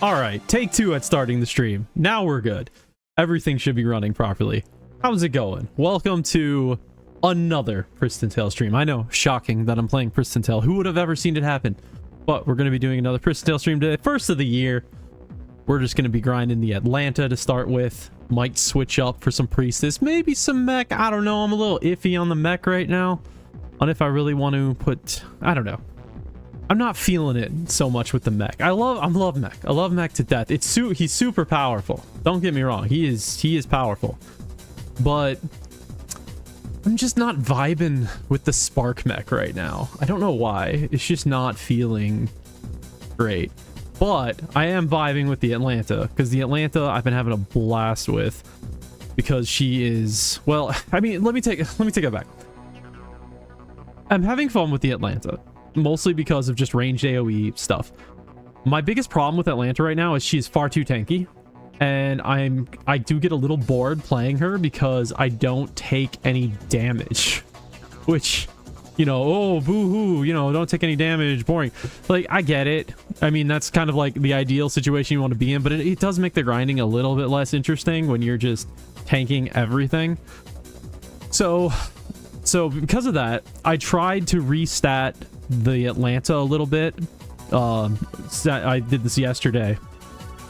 All right, take two at starting the stream. Now we're good. Everything should be running properly. How's it going? Welcome to another Pristontale stream. I know, shocking that I'm playing Pristontale. Who would have ever seen it happen? But we're going to be doing another Pristontale stream today. First of the year. We're just going to be grinding the Atlanta to start with. Might switch up for some Priestess. Maybe some mech. I don't know. I'm a little iffy on the mech right now. On if I really want to put... I don't know. I'm not feeling it so much with the mech. I love mech. I love mech to death. He's super powerful. Don't get me wrong. He is powerful. But I'm just not vibing with the Spark mech right now. I don't know why. It's just not feeling great. But I am vibing with the Atlanta, because the Atlanta I've been having a blast with, because she is, well, I mean, let me take it back. I'm having fun with the Atlanta, mostly because of just ranged AoE stuff. My biggest problem with Atlanta right now is she's far too tanky, and I do get a little bored playing her because I don't take any damage, which, you know, oh, boo-hoo, you know, don't take any damage, boring. Like, I get it. I mean, that's kind of like the ideal situation you want to be in, but it does make the grinding a little bit less interesting when you're just tanking everything. So because of that, I tried to restat the Atlanta a little bit. I did this yesterday,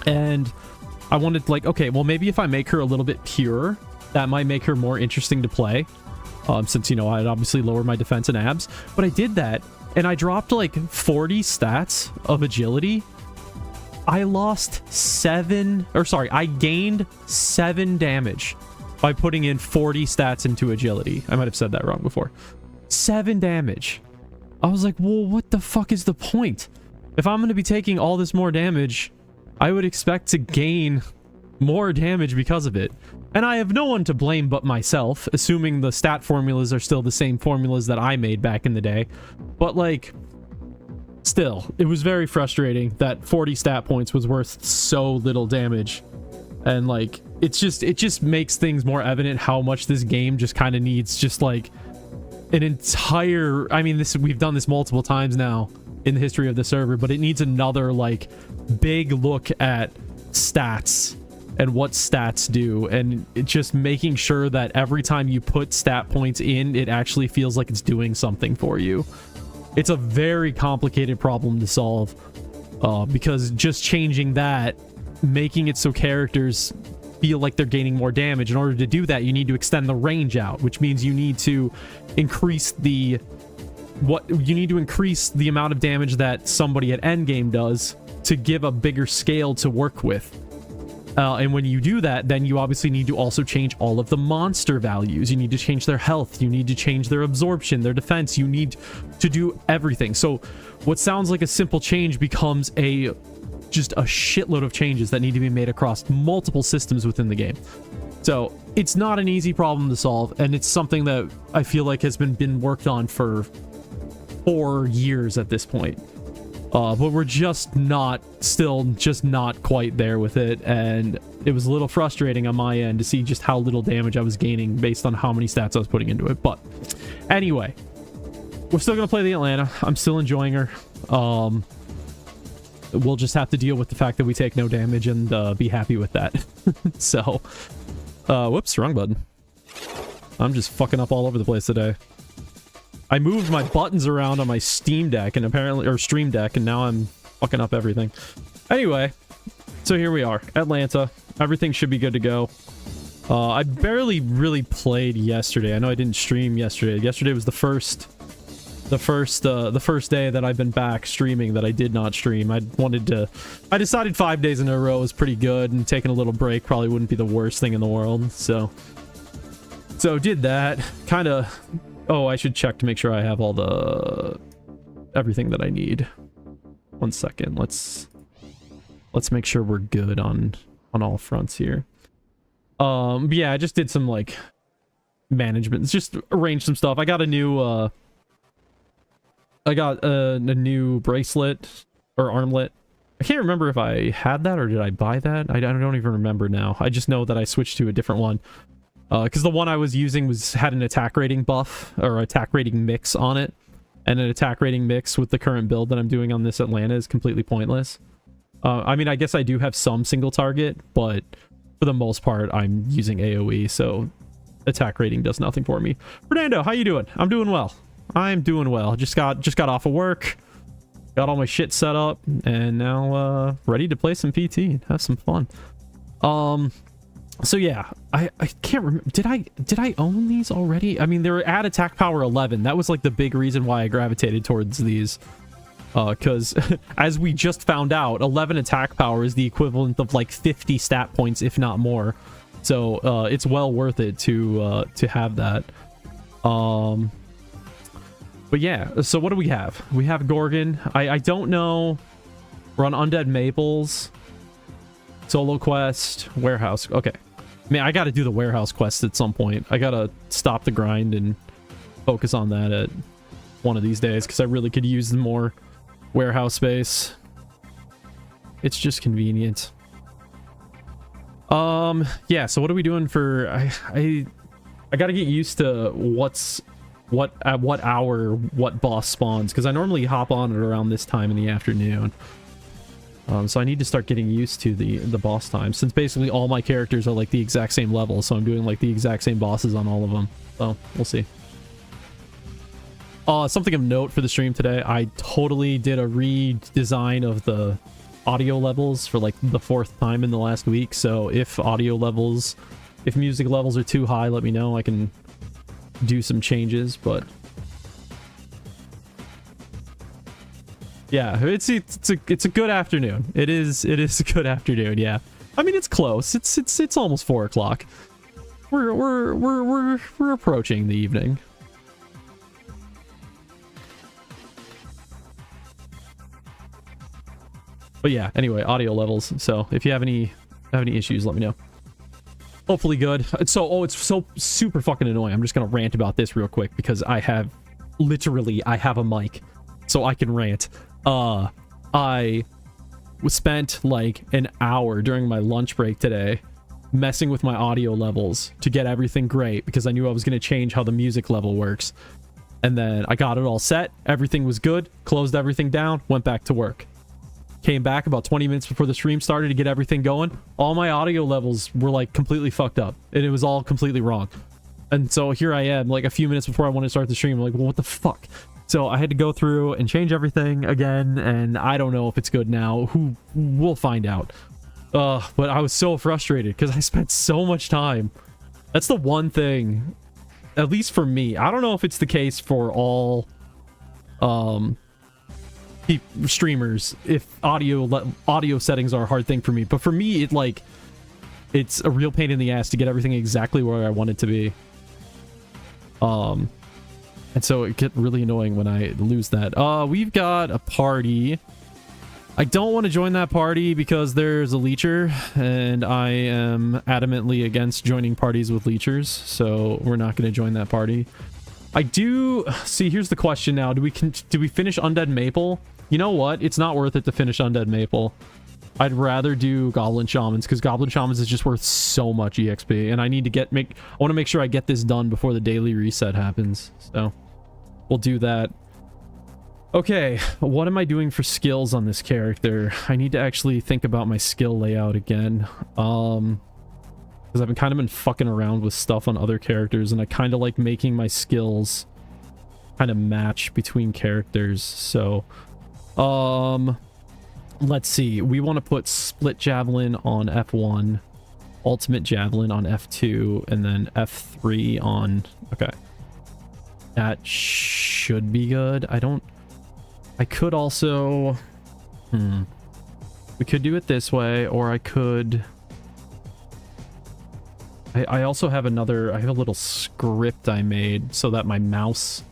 and I wanted, like, okay, well, maybe if I make her a little bit pure, that might make her more interesting to play. Since, you know, I'd obviously lower my defense and abs. But I did that, and I dropped like 40 stats of agility. I gained 7 damage by putting in 40 stats into agility. I might have said that wrong before. 7 damage. I was like, well, what the fuck is the point? If I'm going to be taking all this more damage, I would expect to gain more damage because of it. And I have no one to blame but myself, assuming the stat formulas are still the same formulas that I made back in the day. But, like, still, it was very frustrating that 40 stat points was worth so little damage. And, like, it just makes things more evident how much this game just kind of needs just, like, an entire... I mean, we've done this multiple times now in the history of the server, but it needs another, like, big look at stats and what stats do, and it just making sure that every time you put stat points in, it actually feels like it's doing something for you. It's a very complicated problem to solve, because just changing that, making it so characters feel like they're gaining more damage. In order to do that, you need to extend the range out, which means you need to increase the amount of damage that somebody at endgame does to give a bigger scale to work with. And when you do that, then you obviously need to also change all of the monster values. You need to change their health. You need to change their absorption, their defense. You need to do everything. So what sounds like a simple change becomes just a shitload of changes that need to be made across multiple systems within the game. So it's not an easy problem to solve, and it's something that I feel like has been worked on for 4 years at this point. But we're just not quite there with it, and it was a little frustrating on my end to see just how little damage I was gaining based on how many stats I was putting into it. But anyway, we're still gonna play the Atlanta. I'm still enjoying her. We'll just have to deal with the fact that we take no damage and be happy with that. So, whoops, wrong button. I'm just fucking up all over the place today. I moved my buttons around on my Steam Deck and Stream Deck, and now I'm fucking up everything. Anyway, so here we are, Atlanta. Everything should be good to go. I barely really played yesterday. I know I didn't stream yesterday. Yesterday was the first day that I've been back streaming that I did not stream. I decided 5 days in a row was pretty good, and taking a little break probably wouldn't be the worst thing in the world. So did that. Kind of. Oh, I should check to make sure I have all everything that I need. 1 second. Let's make sure we're good on all fronts here. Yeah, I just did some, like, management. Just arranged some stuff. I got a new bracelet or armlet. I can't remember if I had that or did I buy that. I don't even remember now. I just know that I switched to a different one. Because the one I was using had an attack rating buff, or attack rating mix on it. And an attack rating mix with the current build that I'm doing on this Atlanta is completely pointless. I mean, I guess I do have some single target, but for the most part, I'm using AoE, so attack rating does nothing for me. Fernando, how you doing? I'm doing well. I'm doing well. Just got off of work, got all my shit set up, and now ready to play some PT and have some fun. So yeah, I can't remember. Did I own these already? I mean, they were at attack power 11. That was like the big reason why I gravitated towards these. Because as we just found out, 11 attack power is the equivalent of like 50 stat points, if not more. So it's well worth it to have that. But yeah, so what do we have? We have Gorgon. I don't know. We're on Undead Maples. Solo quest. Warehouse. Okay. Man, I gotta do the warehouse quest at some point. I gotta stop the grind and focus on that at one of these days, because I really could use more warehouse space. It's just convenient. Yeah, so what are we doing for... I gotta get used to at what hour what boss spawns, because I normally hop on it around this time in the afternoon. So I need to start getting used to the boss time, since basically all my characters are like the exact same level, so I'm doing like the exact same bosses on all of them. So we'll see. Something of note for the stream today, I totally did a redesign of the audio levels for like the 4th time in the last week. So if music levels are too high, let me know. I can do some changes, but yeah, it's a good afternoon. It is a good afternoon. Yeah, I mean, it's close. It's almost 4 o'clock. We're approaching the evening. But yeah, anyway, audio levels. So if you have any issues, let me know. Hopefully good. It's so super fucking annoying. I'm just gonna rant about this real quick because I have a mic, so I can rant. I spent like an hour during my lunch break today messing with my audio levels to get everything great, because I knew I was gonna change how the music level works. And then I got it all set. Everything was good. Closed everything down. Went back to work. Came back about 20 minutes before the stream started to get everything going. All my audio levels were like completely fucked up, and it was all completely wrong. And so here I am, like a few minutes before I want to start the stream. I'm like, well, what the fuck? So I had to go through and change everything again, and I don't know if it's good now. We'll find out. But I was so frustrated because I spent so much time. That's the one thing, at least for me. I don't know if it's the case for all streamers, if audio settings are a hard thing for me, but for me, it's a real pain in the ass to get everything exactly where I want it to be. And so it gets really annoying when I lose that. We've got a party. I don't want to join that party because there's a leecher, and I am adamantly against joining parties with leechers, so we're not going to join that party. I do see. Here's the question now: do we finish Undead Maple? You know what? It's not worth it to finish Undead Maple. I'd rather do Goblin Shamans, because Goblin Shamans is just worth so much EXP, and I need to I want to make sure I get this done before the daily reset happens. So we'll do that. Okay, what am I doing for skills on this character? I need to actually think about my skill layout again. Because I've been fucking around with stuff on other characters, and I kind of like making my skills kind of match between characters. So let's see. We want to put Split Javelin on F1, Ultimate Javelin on F2, and then F3 on... Okay. That should be good. I could also... We could do it this way, or I could... I also have I have a little script I made so that my mouse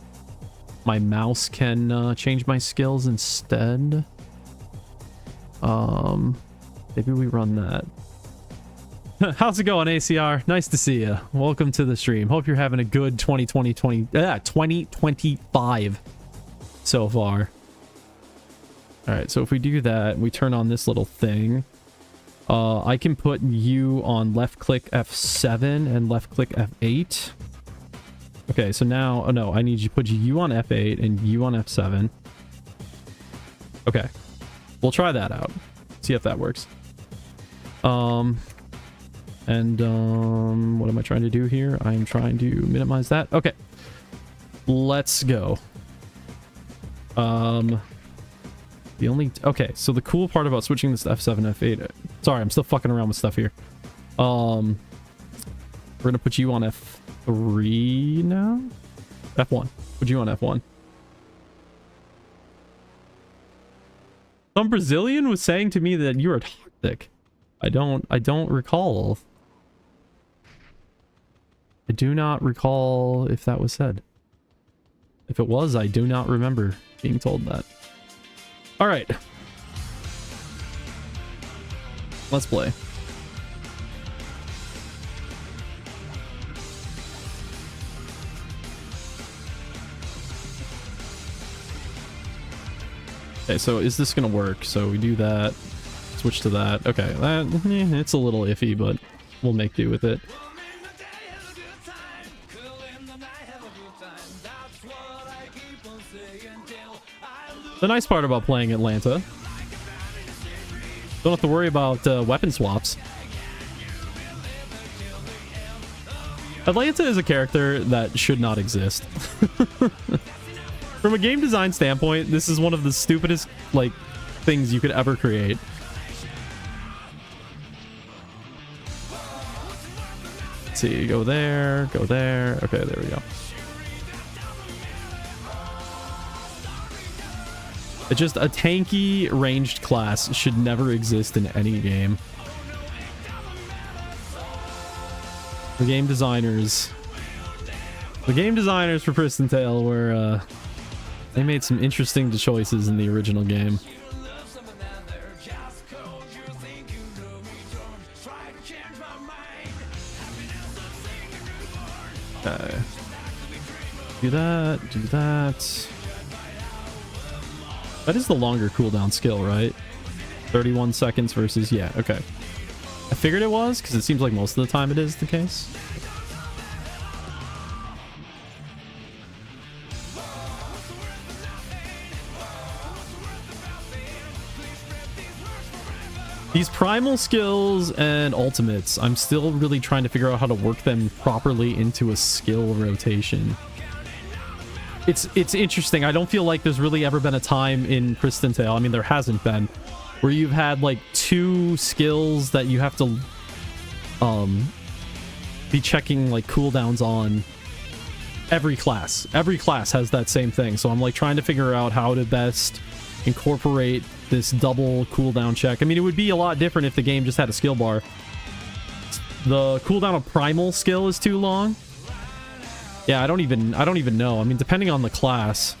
can change my skills instead. Maybe we run that. How's it going, ACR? Nice to see you. Welcome to the stream. Hope you're having a good 2025 so far. All right, so if we do that, we turn on this little thing. I can put you on left click F7 and left click F8. Okay, so now, oh no, I need you to put you on F8 and you on F7. Okay, we'll try that out. see if that works. What am I trying to do here? I'm trying to minimize that. Okay. Let's go. Okay, so the cool part about switching this to F7, F8... Sorry, I'm still fucking around with stuff here. We're gonna put you on F3 now? F1. Put you on F1. Some Brazilian was saying to me that you are toxic. I don't recall. I do not recall if that was said. If it was, I do not remember being told that. All right. Let's play. Okay, so is this gonna work? So we do that, switch to that. Okay, that it's a little iffy, but we'll make do with it. The nice part about playing Atlanta, don't have to worry about weapon swaps. Atlanta is a character that should not exist. From a game design standpoint, this is one of the stupidest, like, things you could ever create. Let's see, go there, go there. Okay, there we go. It's just a tanky ranged class should never exist in any game. The game designers for Pristontale were, they made some interesting choices in the original game. Okay. Do that, do that. That is the longer cooldown skill, right? 31 seconds versus... Yeah, okay. I figured it was, because it seems like most of the time it is the case. These primal skills and ultimates, I'm still really trying to figure out how to work them properly into a skill rotation. It's interesting. I don't feel like there's really ever been a time in Pristontale, I mean, there hasn't been, where you've had like 2 skills that you have to be checking like cooldowns on every class. Every class has that same thing. So I'm like trying to figure out how to best incorporate this double cooldown check. I mean, it would be a lot different if the game just had a skill bar. The cooldown of primal skill is too long. Yeah, I don't even know. I mean, depending on the class.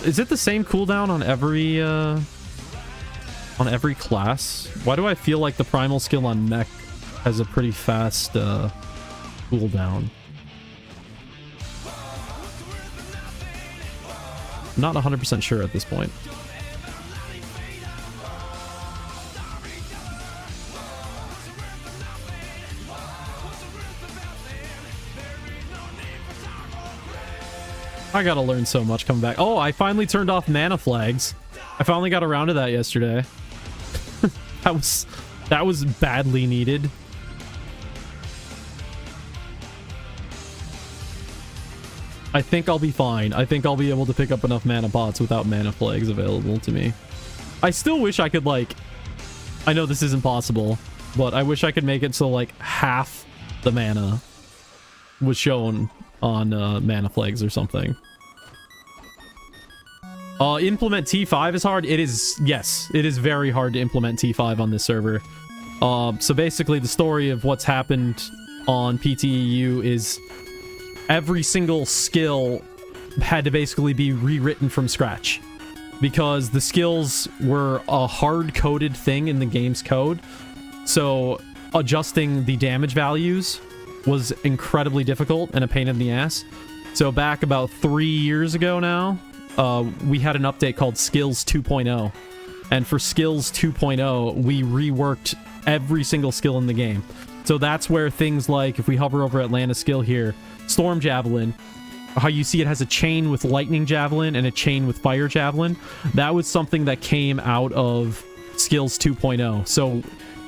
Is it the same cooldown on every class? Why do I feel like the primal skill on mech has a pretty fast cooldown? I'm not 100% sure at this point. I gotta learn so much coming back. Oh, I finally turned off mana flags. I finally got around to that yesterday. that was badly needed. I think I'll be fine. I think I'll be able to pick up enough mana pots without mana flags available to me. I still wish I could, like... I know this isn't possible, but I wish I could make it so, like, half the mana was shown on mana flags or something. Implement T5 is hard. It is, yes, it is very hard to implement T5 on this server. So basically the story of what's happened on PTEU is every single skill had to basically be rewritten from scratch because the skills were a hard-coded thing in the game's code. So adjusting the damage values was incredibly difficult and a pain in the ass. So back about 3 years ago now, we had an update called Skills 2.0. And for Skills 2.0, we reworked every single skill in the game. So that's where things like, if we hover over Atlanta skill here, Storm Javelin, how you see it has a chain with lightning javelin and a chain with fire javelin. That was something that came out of skills 2.0. So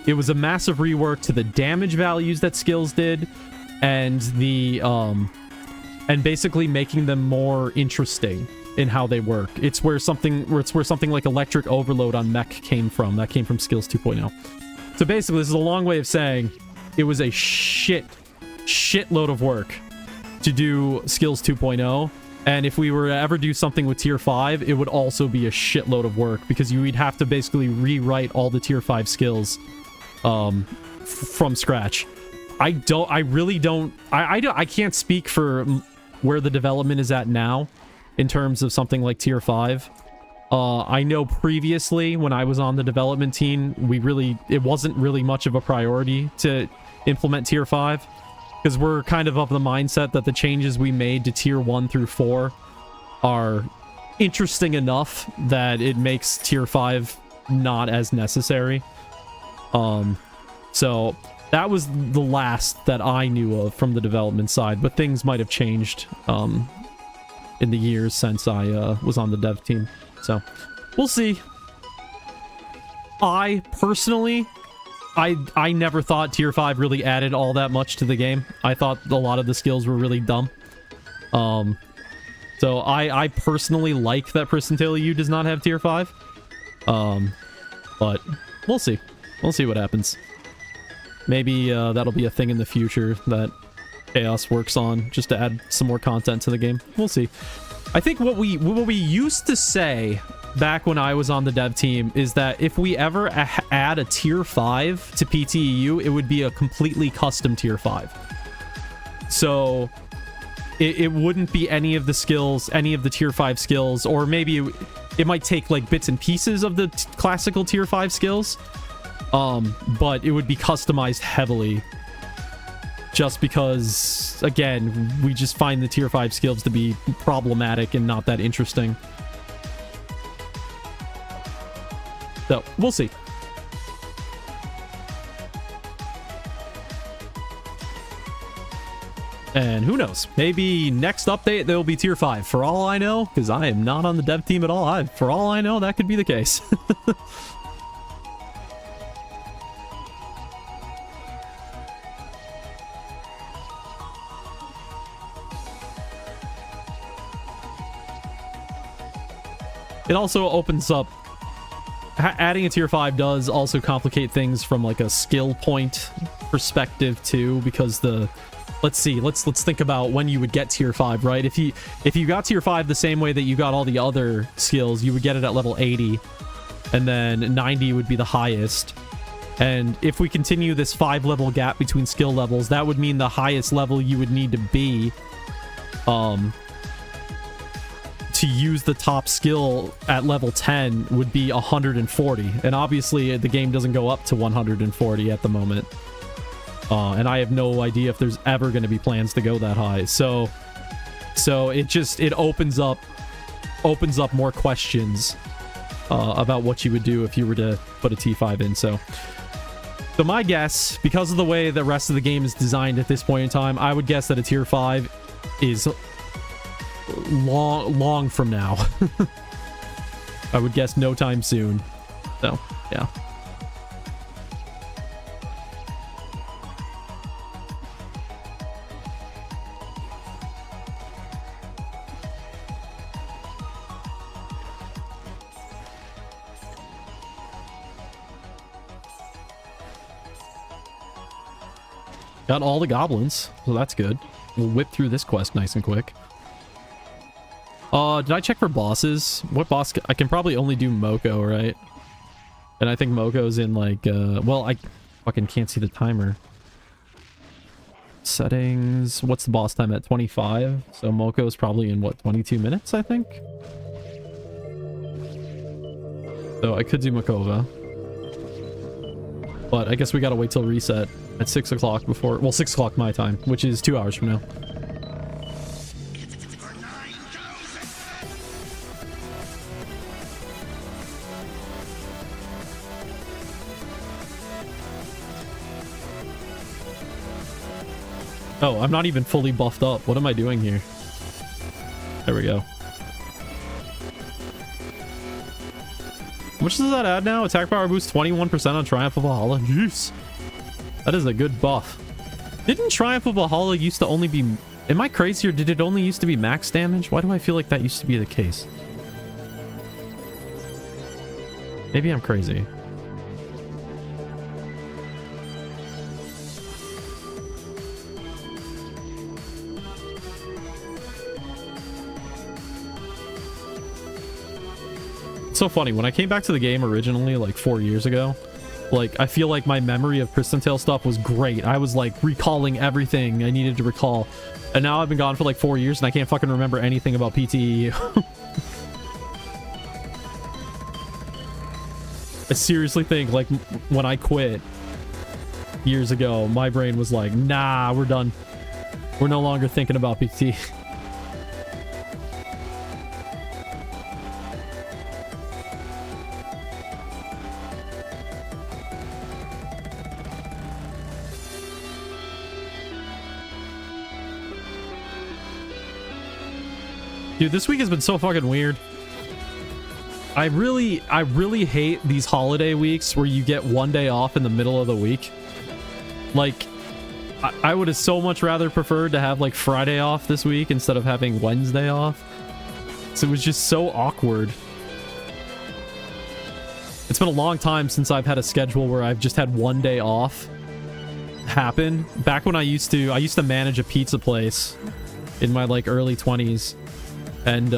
it was a massive rework to the damage values that skills did, and the and basically making them more interesting in how they work. It's where something like electric overload on mech came from. That came from skills 2.0. So basically, this is a long way of saying it was a shitload of work to do skills 2.0, and if we were to ever do something with tier 5, it would also be a shitload of work, because you'd have to basically rewrite all the tier 5 skills from scratch. I can't speak for where the development is at now in terms of something like tier 5. I know previously when I was on the development team, it wasn't really much of a priority to implement tier 5, because we're kind of the mindset that the changes we made to tier 1 through 4 are interesting enough that it makes tier 5 not as necessary. So that was the last that I knew of from the development side, but things might have changed in the years since I was on the dev team. So we'll see. I personally, I never thought tier 5 really added all that much to the game. I thought a lot of the skills were really dumb. So I personally like that Pristontale EU does not have tier 5. But we'll see. We'll see what happens. Maybe that'll be a thing in the future that Chaos works on, just to add some more content to the game. We'll see. I think what we used to say back when I was on the dev team is that if we ever add a tier 5 to PTEU, it would be a completely custom tier 5. So it wouldn't be any of the skills, any of the tier 5 skills, or maybe it might take like bits and pieces of the classical tier 5 skills, but it would be customized heavily, just because, again, we just find the tier 5 skills to be problematic and not that interesting. So, we'll see. And who knows? Maybe next update there will be tier 5. For all I know, because I am not on the dev team at all, for all I know, that could be the case. It also opens up... Adding a tier 5 does also complicate things from like a skill point perspective too, because let's think about when you would get tier 5, right? If you got tier 5 the same way that you got all the other skills, you would get it at level 80, and then 90 would be the highest. And if we continue this 5-level gap between skill levels, that would mean the highest level you would need to be to use the top skill at level 10 would be 140, and obviously the game doesn't go up to 140 at the moment, and I have no idea if there's ever going to be plans to go that high. So it opens up more questions about what you would do if you were to put a T5 in. So my guess, because of the way the rest of the game is designed at this point in time, I would guess that a tier 5 is long from now. I would guess no time soon. So yeah, got all the goblins, so that's good. We'll whip through this quest nice and quick. Did I check for bosses? What boss? I can probably only do Moko, right? And I think Moko's in like, well, I fucking can't see the timer. Settings. What's the boss time at? 25. So Moko's probably in what, 22 minutes, I think? So I could do Makova. But I guess we gotta wait till reset at 6 o'clock before, well, 6 o'clock my time, which is 2 hours from now. Oh, I'm not even fully buffed up. What am I doing here? There we go. How much does that add now? Attack power boost 21% on Triumph of Valhalla. Jeez. That is a good buff. Didn't Triumph of Valhalla used to only be... Am I crazy, or did it only used to be max damage? Why do I feel like that used to be the case? Maybe I'm crazy. It's so funny. When I came back to the game originally, like 4 years ago, like, I feel like my memory of Pristontale stuff was great. I was, like, recalling everything I needed to recall. And now I've been gone for, like, 4 years, and I can't fucking remember anything about PTE. I seriously think, like, when I quit years ago, my brain was like, nah, we're done. We're no longer thinking about PTE. Dude, this week has been so fucking weird. I really hate these holiday weeks where you get one day off in the middle of the week. Like, I would have so much rather preferred to have, like, Friday off this week instead of having Wednesday off. So it was just so awkward. It's been a long time since I've had a schedule where I've just had one day off happen. Back when I used to manage a pizza place in my, like, early 20s. And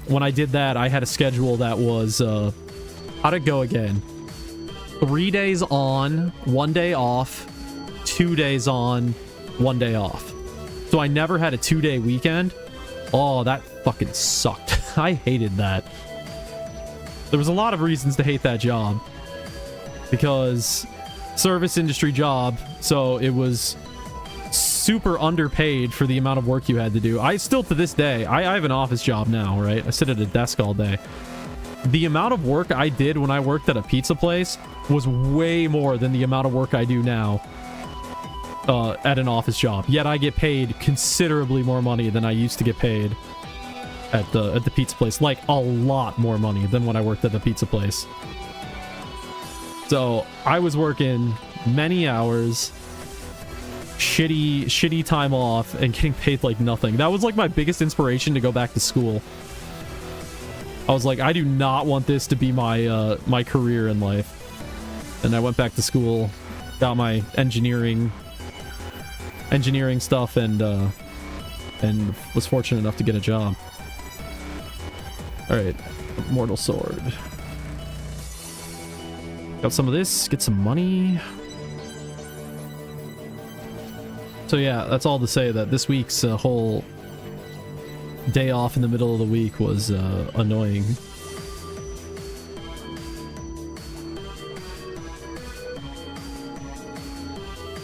when I did that, I had a schedule that was, how'd it go again? 3 days on, 1 day off, 2 days on, 1 day off. So I never had a 2-day weekend. Oh, that fucking sucked. I hated that. There was a lot of reasons to hate that job. Because service industry job, so it was super underpaid for the amount of work you had to do. I still, to this day, I have an office job now, right? I sit at a desk all day. The amount of work I did when I worked at a pizza place was way more than the amount of work I do now at an office job. Yet I get paid considerably more money than I used to get paid at the pizza place. Like, a lot more money than when I worked at the pizza place. So I was working many hours, shitty time off, and getting paid like nothing. That was like my biggest inspiration to go back to school. I was like, I do not want this to be my my career in life. And I went back to school, got my engineering stuff, and was fortunate enough to get a job. All right, Mortal Sword. Got some of this, get some money. So yeah, that's all to say that this week's whole day off in the middle of the week was annoying.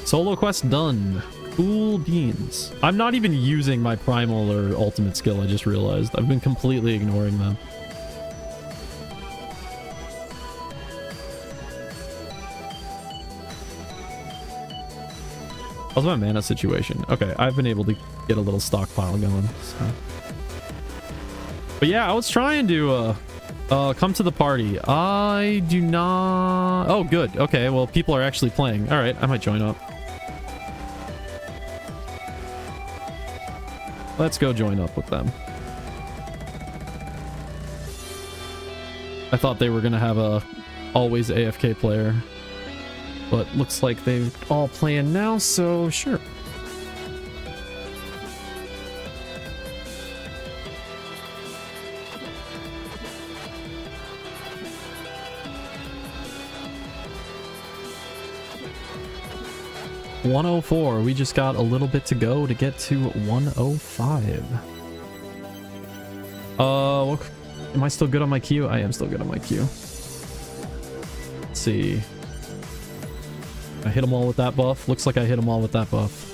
Solo quest done. Cool beans. I'm not even using my primal or ultimate skill, I just realized. I've been completely ignoring them. How's my mana situation? Okay, I've been able to get a little stockpile going. So. But yeah, I was trying to come to the party. I do not... Oh, good. Okay, well, people are actually playing. All right, I might join up. Let's go join up with them. I thought they were going to have a always AFK player. But looks like they're all playing now, so sure. $104. We just got a little bit to go to get to 105. Am I still good on my queue? I am still good on my queue. Let's see. I hit them all with that buff. Looks like I hit them all with that buff.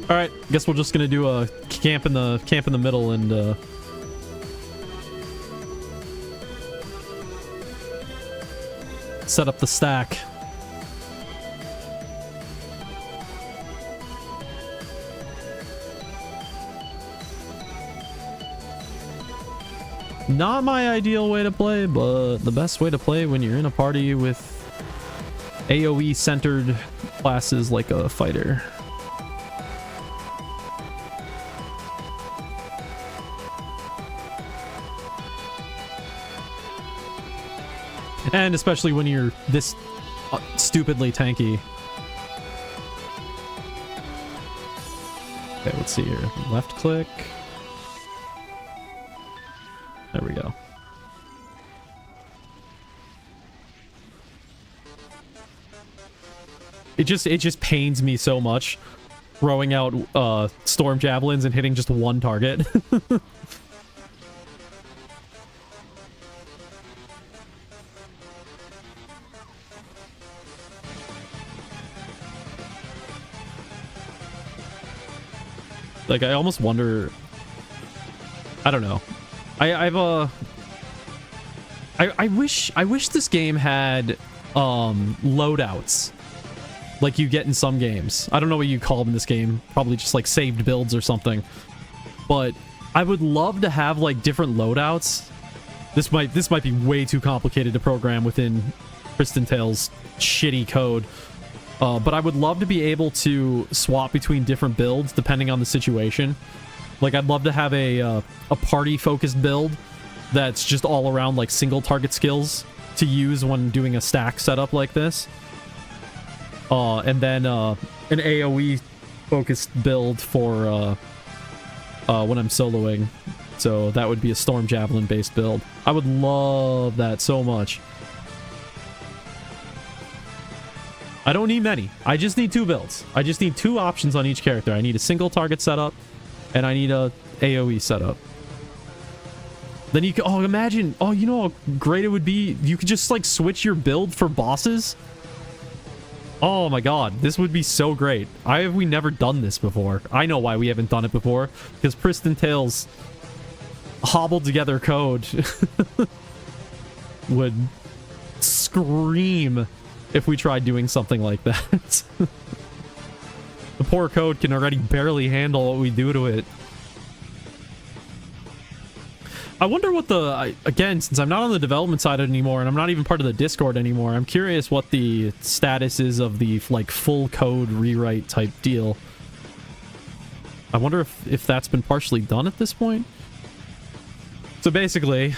All right, guess we're just gonna do a camp in the middle and set up the stack. Not my ideal way to play, but the best way to play when you're in a party with AoE centered classes like a fighter. And especially when you're this stupidly tanky. Okay, let's see here. Left click. There we go. It just pains me so much throwing out storm javelins and hitting just one target. Like, I almost wonder, I don't know. I wish this game had loadouts like you get in some games. I don't know what you call them in this game. Probably just like saved builds or something. But I would love to have like different loadouts. This might be way too complicated to program within Pristontale's shitty code. But I would love to be able to swap between different builds depending on the situation. Like, I'd love to have a party-focused build that's just all around, like, single target skills to use when doing a stack setup like this. And then an AoE-focused build for when I'm soloing. So that would be a Storm Javelin-based build. I would love that so much. I don't need many. I just need 2 builds. I just need 2 options on each character. I need a single target setup, and I need a AoE setup. Then you can, oh, imagine, oh, you know how great it would be? You could just, like, switch your build for bosses. Oh my god, this would be so great. Why have we never done this before? I know why we haven't done it before. Because Pristontale's hobbled together code would scream if we tried doing something like that. The poor code can already barely handle what we do to it. I wonder what the... again, since I'm not on the development side anymore, and I'm not even part of the Discord anymore, I'm curious what the status is of the, like, full code rewrite type deal. I wonder if that's been partially done at this point. So basically,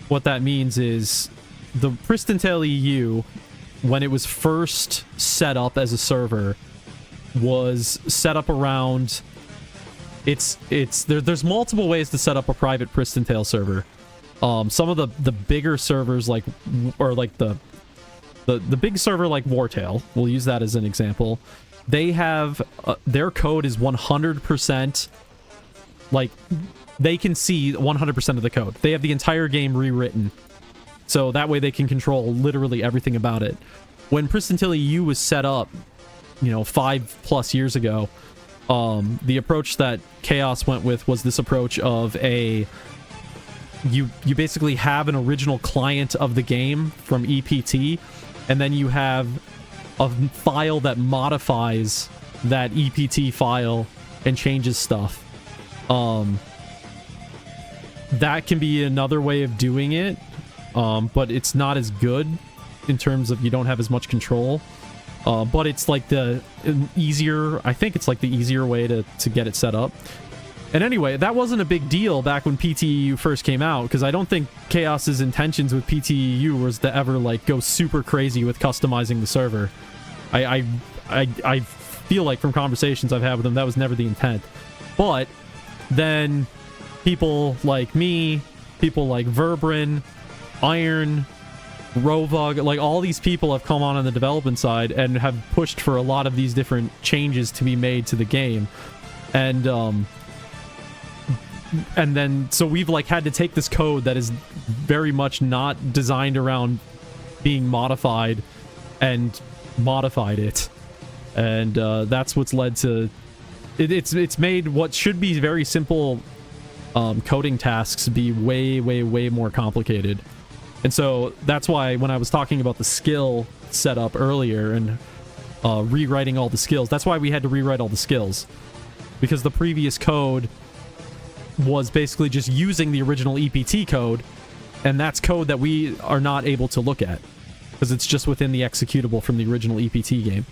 what that means is the Pristontale EU, when it was first set up as a server, was set up around... There's multiple ways to set up a private Pristontale server. Some of the bigger servers, like, or like the big server like Wartail, we'll use that as an example. They have their code is 100%, like, they can see 100% of the code. They have the entire game rewritten, so that way they can control literally everything about it. When Pristontale EU was set up, you know, 5+ years ago, the approach that Chaos went with was this approach of you basically have an original client of the game from EPT, and then you have a file that modifies that EPT file and changes stuff. That can be another way of doing it, but it's not as good in terms of you don't have as much control. But it's like the easier, I think it's like the easier way to get it set up. And anyway, that wasn't a big deal back when PTEU first came out, because I don't think Chaos's intentions with PTEU was to ever, like, go super crazy with customizing the server. I feel like from conversations I've had with them, that was never the intent. But then people like me, people like Verbrin, Iron, Rovug, like, all these people have come on the development side and have pushed for a lot of these different changes to be made to the game. And then, so we've, like, had to take this code that is very much not designed around being modified and modified it. And that's what's led to... It's made what should be very simple coding tasks be way more complicated. And so that's why when I was talking about the skill setup earlier and rewriting all the skills, that's why we had to rewrite all the skills. Because the previous code was basically just using the original EPT code, and that's code that we are not able to look at because it's just within the executable from the original EPT game.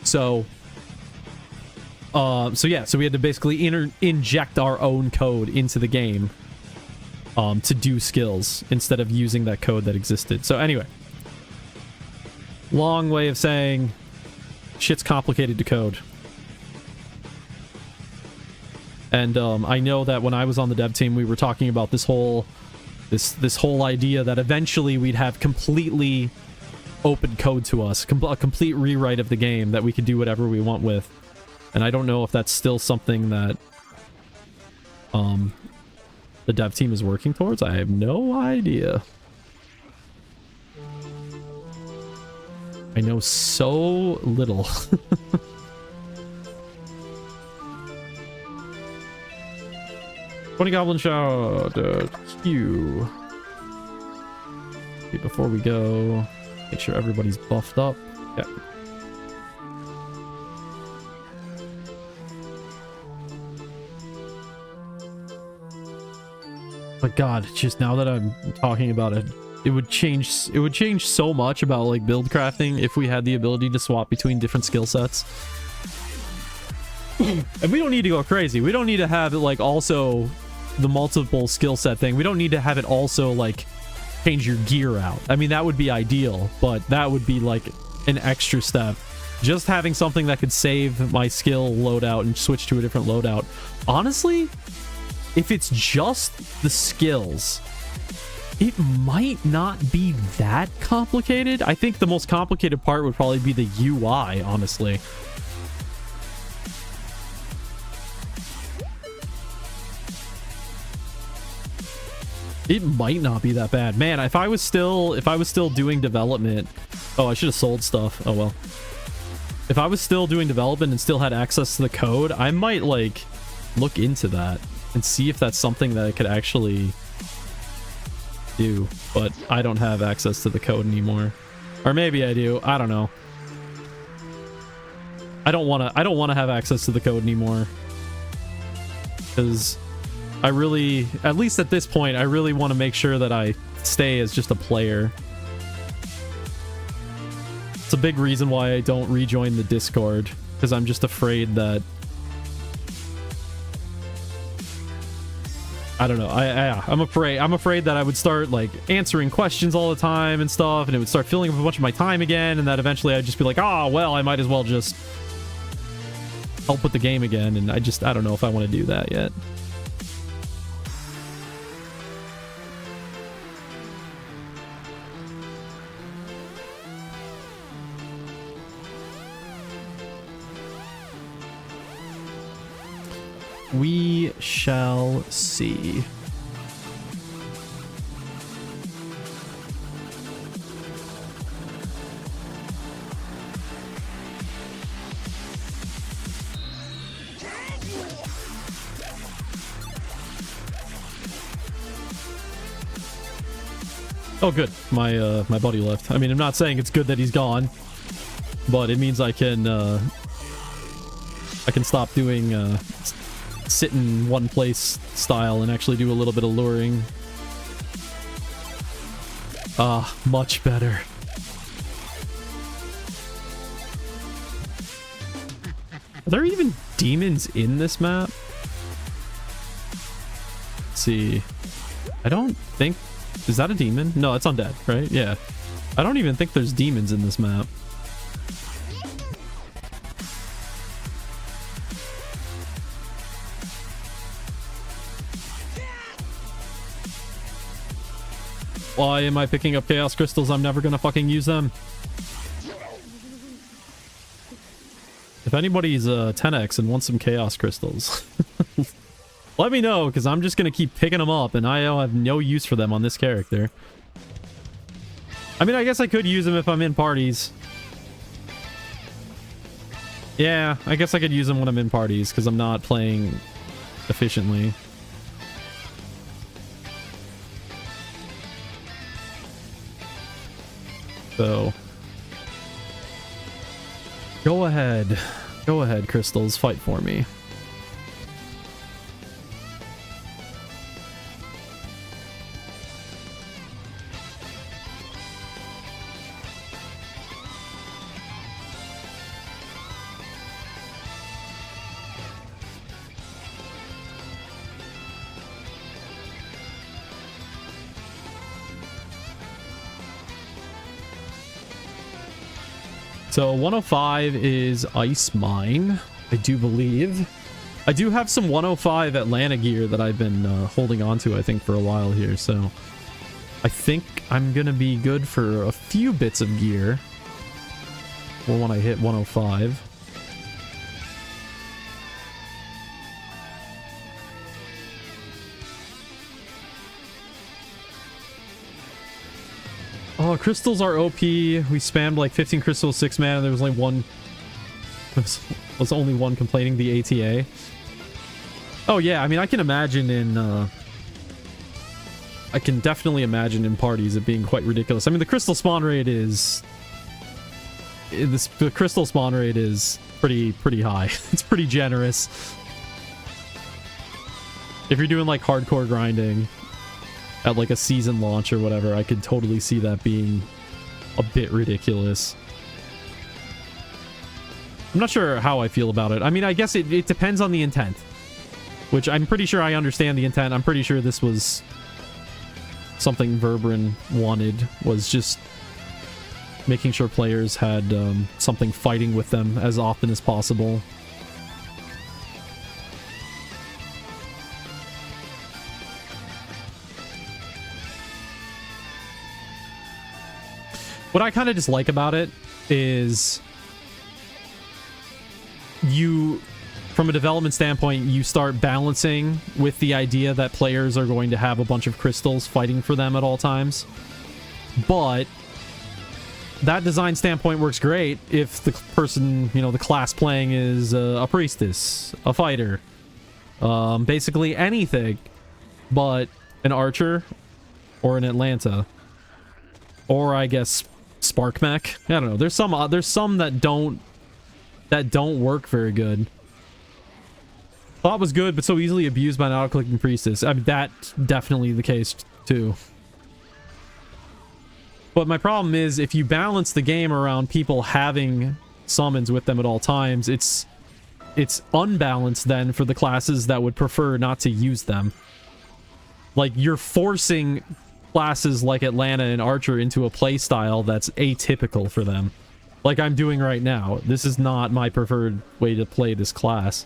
So yeah, so we had to basically inject our own code into the game to do skills instead of using that code that existed. So anyway, long way of saying shit's complicated to code. And I know that when I was on the dev team, we were talking about this whole idea that eventually we'd have completely open code to us, a complete rewrite of the game that we could do whatever we want with. And I don't know if that's still something that the dev team is working towards. I have no idea. I know so little. 20 goblin shout Q. Okay, before we go, make sure everybody's buffed up. Yeah. But God, just now that I'm talking about it, it would change so much about like build crafting if we had the ability to swap between different skill sets. And we don't need to go crazy. We don't need to have it like also the multiple skill set thing. We don't need to have it also like change your gear out. I mean, that would be ideal, but that would be like an extra step. Just having something that could save my skill loadout and switch to a different loadout. Honestly, if it's just the skills, it might not be that complicated. I think the most complicated part would probably be the UI, honestly. It might not be that bad. Man, if I was still doing development... Oh, I should have sold stuff. Oh, well. If I was still doing development and still had access to the code, I might, like, look into that and see if that's something that I could actually do. But I don't have access to the code anymore. Or maybe I do. I don't know. I don't want to have access to the code anymore. Because I really, at least at this point, I really want to make sure that I stay as just a player. It's a big reason why I don't rejoin the Discord, because I'm just afraid that... I don't know. I'm afraid that I would start like answering questions all the time and stuff, and it would start filling up a bunch of my time again, and that eventually I'd just be like, oh, well, I might as well just help with the game again, and I don't know if I want to do that yet. We shall see. Oh, good. My buddy left. I mean, I'm not saying it's good that he's gone, but it means I can stop doing sit in one place style and actually do a little bit of luring. Ah, much better. Are there even demons in this map? Let's see. I don't think... Is that a demon? No, it's undead, right? Yeah. I don't even think there's demons in this map. Why am I picking up chaos crystals? I'm never gonna fucking use them. If anybody's 10x and wants some chaos crystals, let me know, because I'm just gonna keep picking them up, and I have no use for them on this character. I mean, I guess I could use them if I'm in parties. Yeah, I guess I could use them when I'm in parties, because I'm not playing efficiently. So, go ahead, crystals, fight for me. So 105 is Ice Mine, I do believe. I do have some 105 Atlanta gear that I've been holding on to, I think, for a while here. So I think I'm going to be good for a few bits of gear for when I hit 105. Oh, crystals are OP. We spammed like 15 crystals, 6 mana. There was only one. Was only one complaining, the ATA. Oh yeah, I mean, I can imagine in. I can definitely imagine in parties it being quite ridiculous. I mean, the crystal spawn rate is. The crystal spawn rate is pretty high. It's pretty generous. If you're doing like hardcore grinding at like a season launch or whatever, I could totally see that being a bit ridiculous. I'm not sure how I feel about it. I mean, I guess it depends on the intent, which I'm pretty sure I understand the intent. I'm pretty sure this was something Verbrin wanted, was just making sure players had something fighting with them as often as possible. What I kind of dislike about it is you, from a development standpoint, you start balancing with the idea that players are going to have a bunch of crystals fighting for them at all times. But that design standpoint works great if the person, you know, the class playing is a priestess, a fighter, basically anything but an archer or an Atlanta, or I guess Spark Mech. I don't know. There's some that don't work very good. Thought was good, but so easily abused by an auto-clicking priestess. I mean, that's definitely the case too. But my problem is, if you balance the game around people having summons with them at all times, it's unbalanced then for the classes that would prefer not to use them. Like, you're forcing classes like Atlanta and Archer into a playstyle that's atypical for them. Like I'm doing right now. This is not my preferred way to play this class.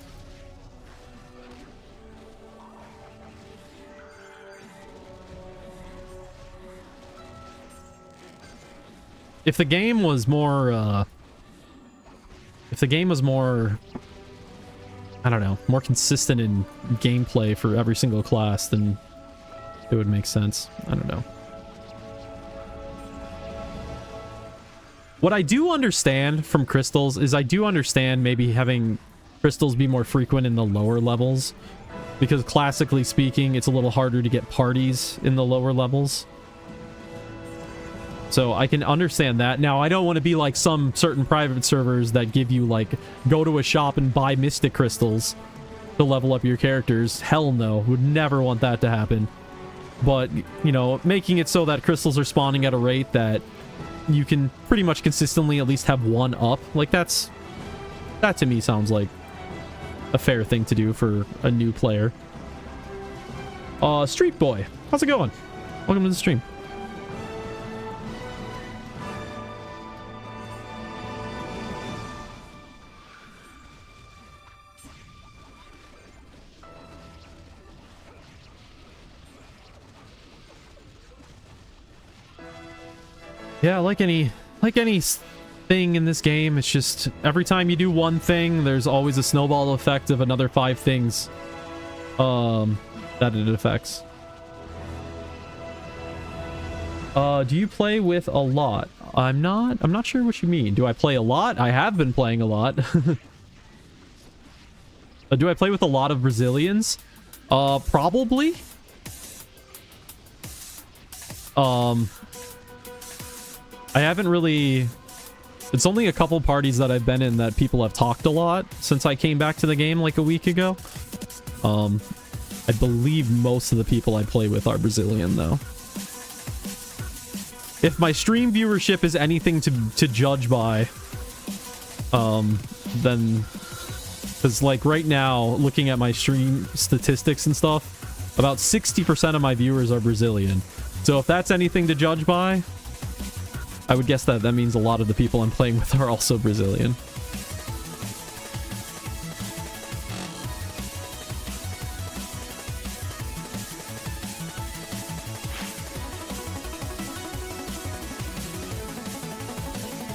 If the game was more, I don't know, more consistent in gameplay for every single class, then it would make sense. I don't know. What I do understand from crystals is I do understand maybe having crystals be more frequent in the lower levels, because classically speaking, it's a little harder to get parties in the lower levels. So I can understand that. Now, I don't want to be like some certain private servers that give you, like, go to a shop and buy mystic crystals to level up your characters. Hell no. Would never want that to happen. But, you know, making it so that crystals are spawning at a rate that you can pretty much consistently at least have one up. Like, that to me sounds like a fair thing to do for a new player. Street Boy, how's it going? Welcome to the stream. Yeah, like any thing in this game, it's just every time you do one thing, there's always a snowball effect of another 5 things that it affects. Do you play with a lot? I'm not sure what you mean. Do I play a lot? I have been playing a lot. Do I play with a lot of Brazilians? Probably. I haven't really... It's only a couple parties that I've been in that people have talked a lot since I came back to the game like a week ago. I believe most of the people I play with are Brazilian, though. If my stream viewership is anything to judge by, then... Because, like, right now, looking at my stream statistics and stuff, about 60% of my viewers are Brazilian. So if that's anything to judge by... I would guess that that means a lot of the people I'm playing with are also Brazilian.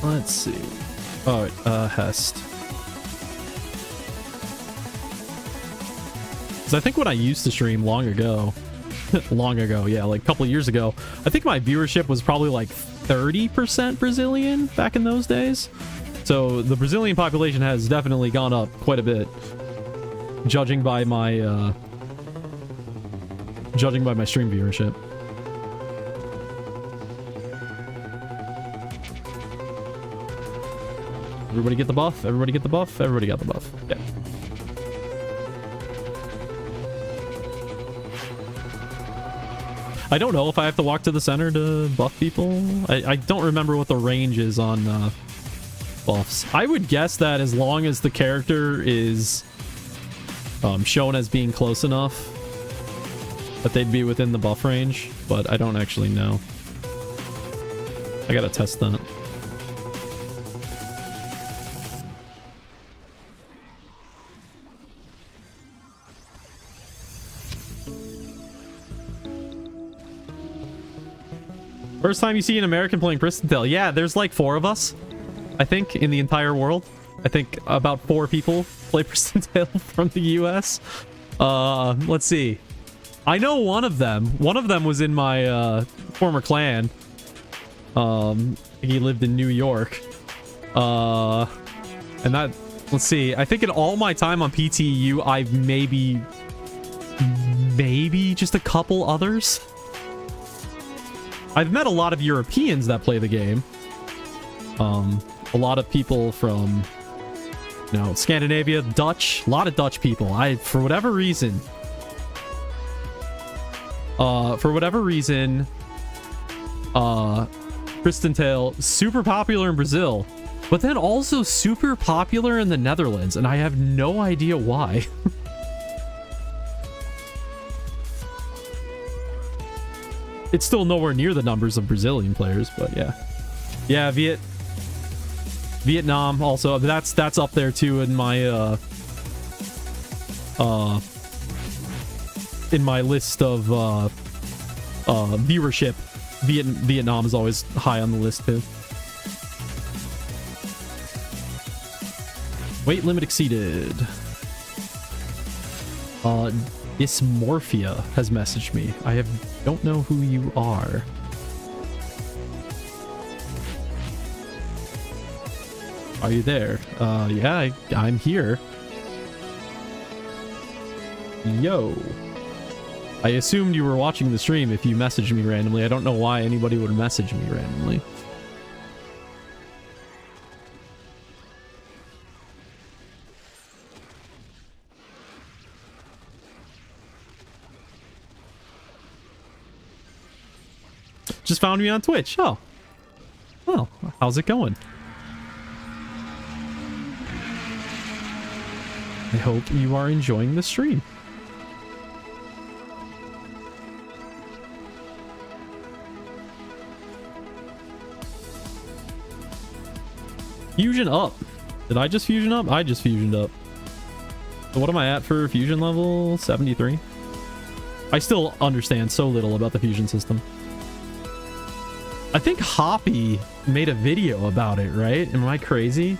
Let's see. Oh, Hest. Because I think when I used to stream long ago, yeah, like a couple of years ago, I think my viewership was probably like 30% Brazilian back in those days. So the Brazilian population has definitely gone up quite a bit, judging by my stream viewership. Everybody get the buff. Everybody get the buff. Everybody got the buff. Yeah. I don't know if I have to walk to the center to buff people. I don't remember what the range is on buffs. I would guess that as long as the character is shown as being close enough that they'd be within the buff range, but I don't actually know. I gotta test that. First time you see an American playing Pristontale. Yeah, there's like 4 of us, I think, in the entire world. I think about 4 people play Pristontale from the US. Let's see. I know one of them. One of them was in my former clan. He lived in New York. And that, let's see. I think in all my time on PTU, I've maybe just a couple others. I've met a lot of Europeans that play the game. A lot of people from, you know, Scandinavia, Dutch, a lot of Dutch people. For whatever reason, Pristontale, super popular in Brazil, but then also super popular in the Netherlands, and I have no idea why. It's still nowhere near the numbers of Brazilian players, but yeah. Yeah, Vietnam also, that's up there too in my list of viewership. Vietnam is always high on the list too. Weight limit exceeded. Dysmorphia has messaged me. Don't know who you are. Are you there? Yeah, I'm here. Yo. I assumed you were watching the stream if you messaged me randomly. I don't know why anybody would message me randomly. Just found me on Twitch. Oh. Well, how's it going? I hope you are enjoying the stream. Fusion up. Did I just fusion up? I just fusioned up. So what am I at for fusion level? 73? I still understand so little about the fusion system. I think Hoppy made a video about it, right? Am I crazy?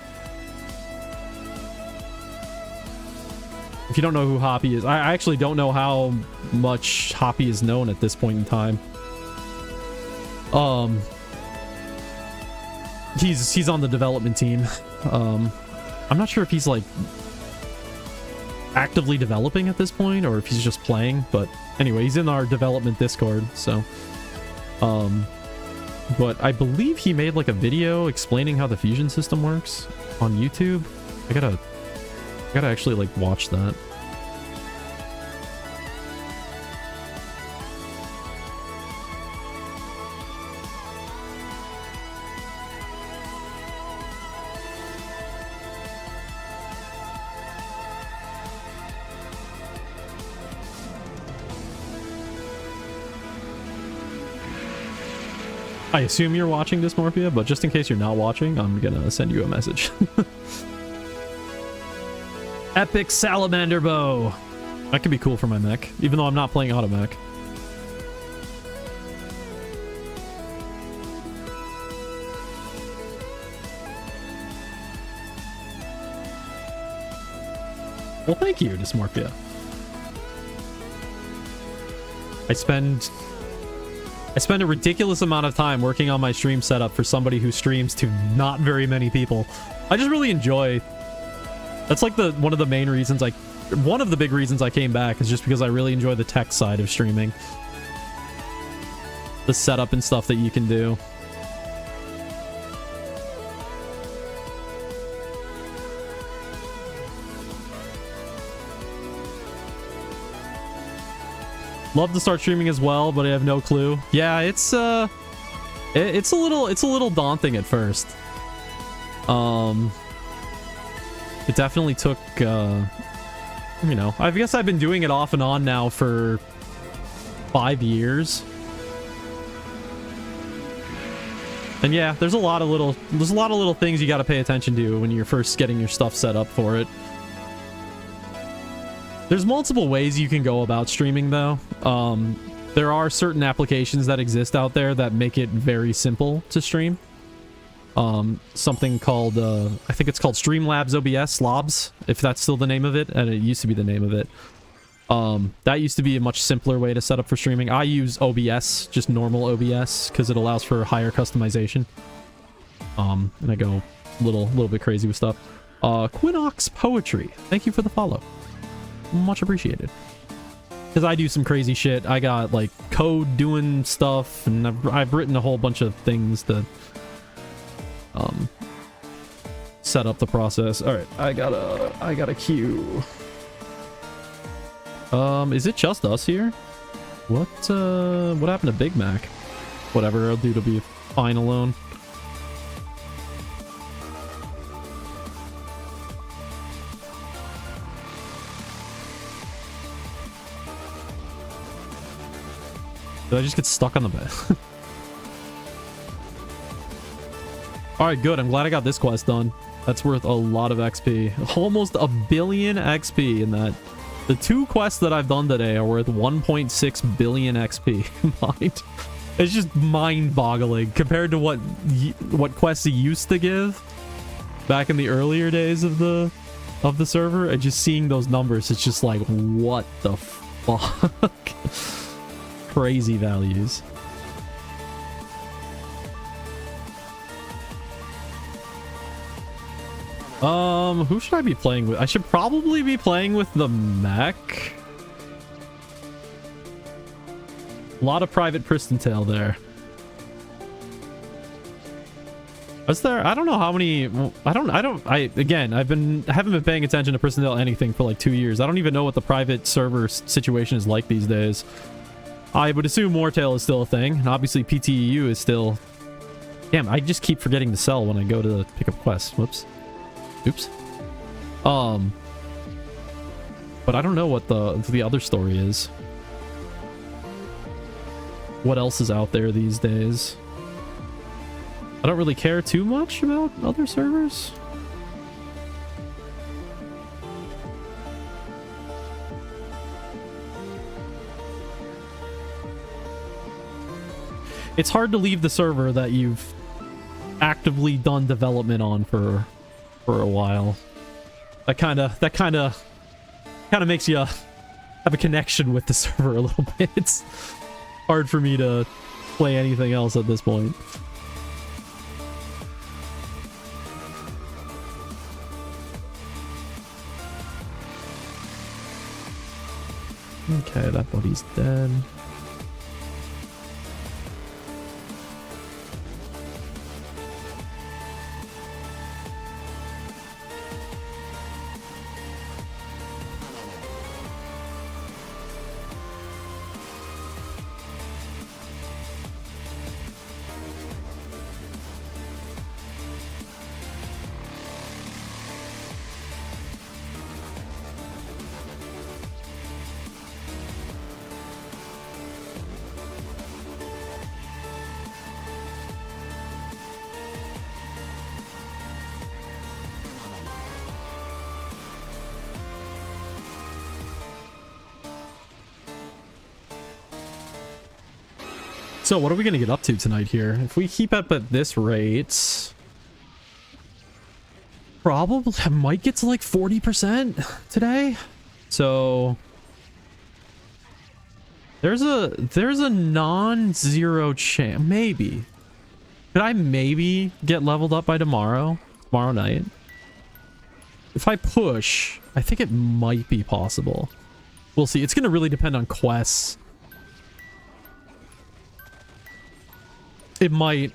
If you don't know who Hoppy is, I actually don't know how much Hoppy is known at this point in time. He's on the development team. I'm not sure if he's like actively developing at this point or if he's just playing, but anyway, he's in our development Discord, so but I believe he made like a video explaining how the fusion system works on YouTube. I gotta actually like watch that. I assume you're watching Dysmorphia, but just in case you're not watching, I'm gonna send you a message. Epic Salamander Bow. That could be cool for my mech, even though I'm not playing auto mech. Well, thank you, Dysmorphia. I spend a ridiculous amount of time working on my stream setup for somebody who streams to not very many people. I just really enjoy. That's like one of the main reasons one of the big reasons I came back is just because I really enjoy the tech side of streaming. The setup and stuff that you can do. Love to start streaming as well, but I have no clue. Yeah, it's a little daunting at first. It definitely took you know, I guess I've been doing it off and on now for 5 years. And yeah, there's a lot of little things you got to pay attention to when you're first getting your stuff set up for it. There's multiple ways you can go about streaming, though. There are certain applications that exist out there that make it very simple to stream. Something called, I think it's called Streamlabs OBS, Slobs, if that's still the name of it, and it used to be the name of it. That used to be a much simpler way to set up for streaming. I use OBS, just normal OBS, because it allows for higher customization. And I go a little bit crazy with stuff. Quinox Poetry, thank you for the follow. Much appreciated. Because I do some crazy shit. I got like code doing stuff, and I've written a whole bunch of things to set up the process. All right, I got a queue. Is it just us here? What happened to Big Mac? Whatever, I'll do to be fine alone. Did I just get stuck on the bed? Alright, good. I'm glad I got this quest done. That's worth a lot of XP. Almost 1 billion XP in that. The 2 quests that I've done today are worth 1.6 billion XP combined. It's just mind-boggling compared to what quests it used to give back in the earlier days of the server. And just seeing those numbers, it's just like, what the fuck? Crazy values. Who should I be playing with? I should probably be playing with the mech. A lot of private Pristontale there. Was there? I don't know how many. Again, I haven't been paying attention to Pristontale anything for like 2 years. I don't even know what the private server situation is like these days. I would assume Wartail is still a thing, and obviously PTEU is still... Damn, I just keep forgetting to sell when I go to pick up quests. Whoops. Oops. But I don't know what the other story is. What else is out there these days? I don't really care too much about other servers. It's hard to leave the server that you've actively done development on for a while. That kind of makes you have a connection with the server a little bit. It's hard for me to play anything else at this point. Okay, that buddy's dead. So what are we going to get up to tonight here? If we keep up at this rate, probably I might get to like 40% today. So there's a non-zero chance. Maybe. Could I maybe get leveled up by tomorrow night? If I push, I think it might be possible. We'll see. It's going to really depend on quests. It might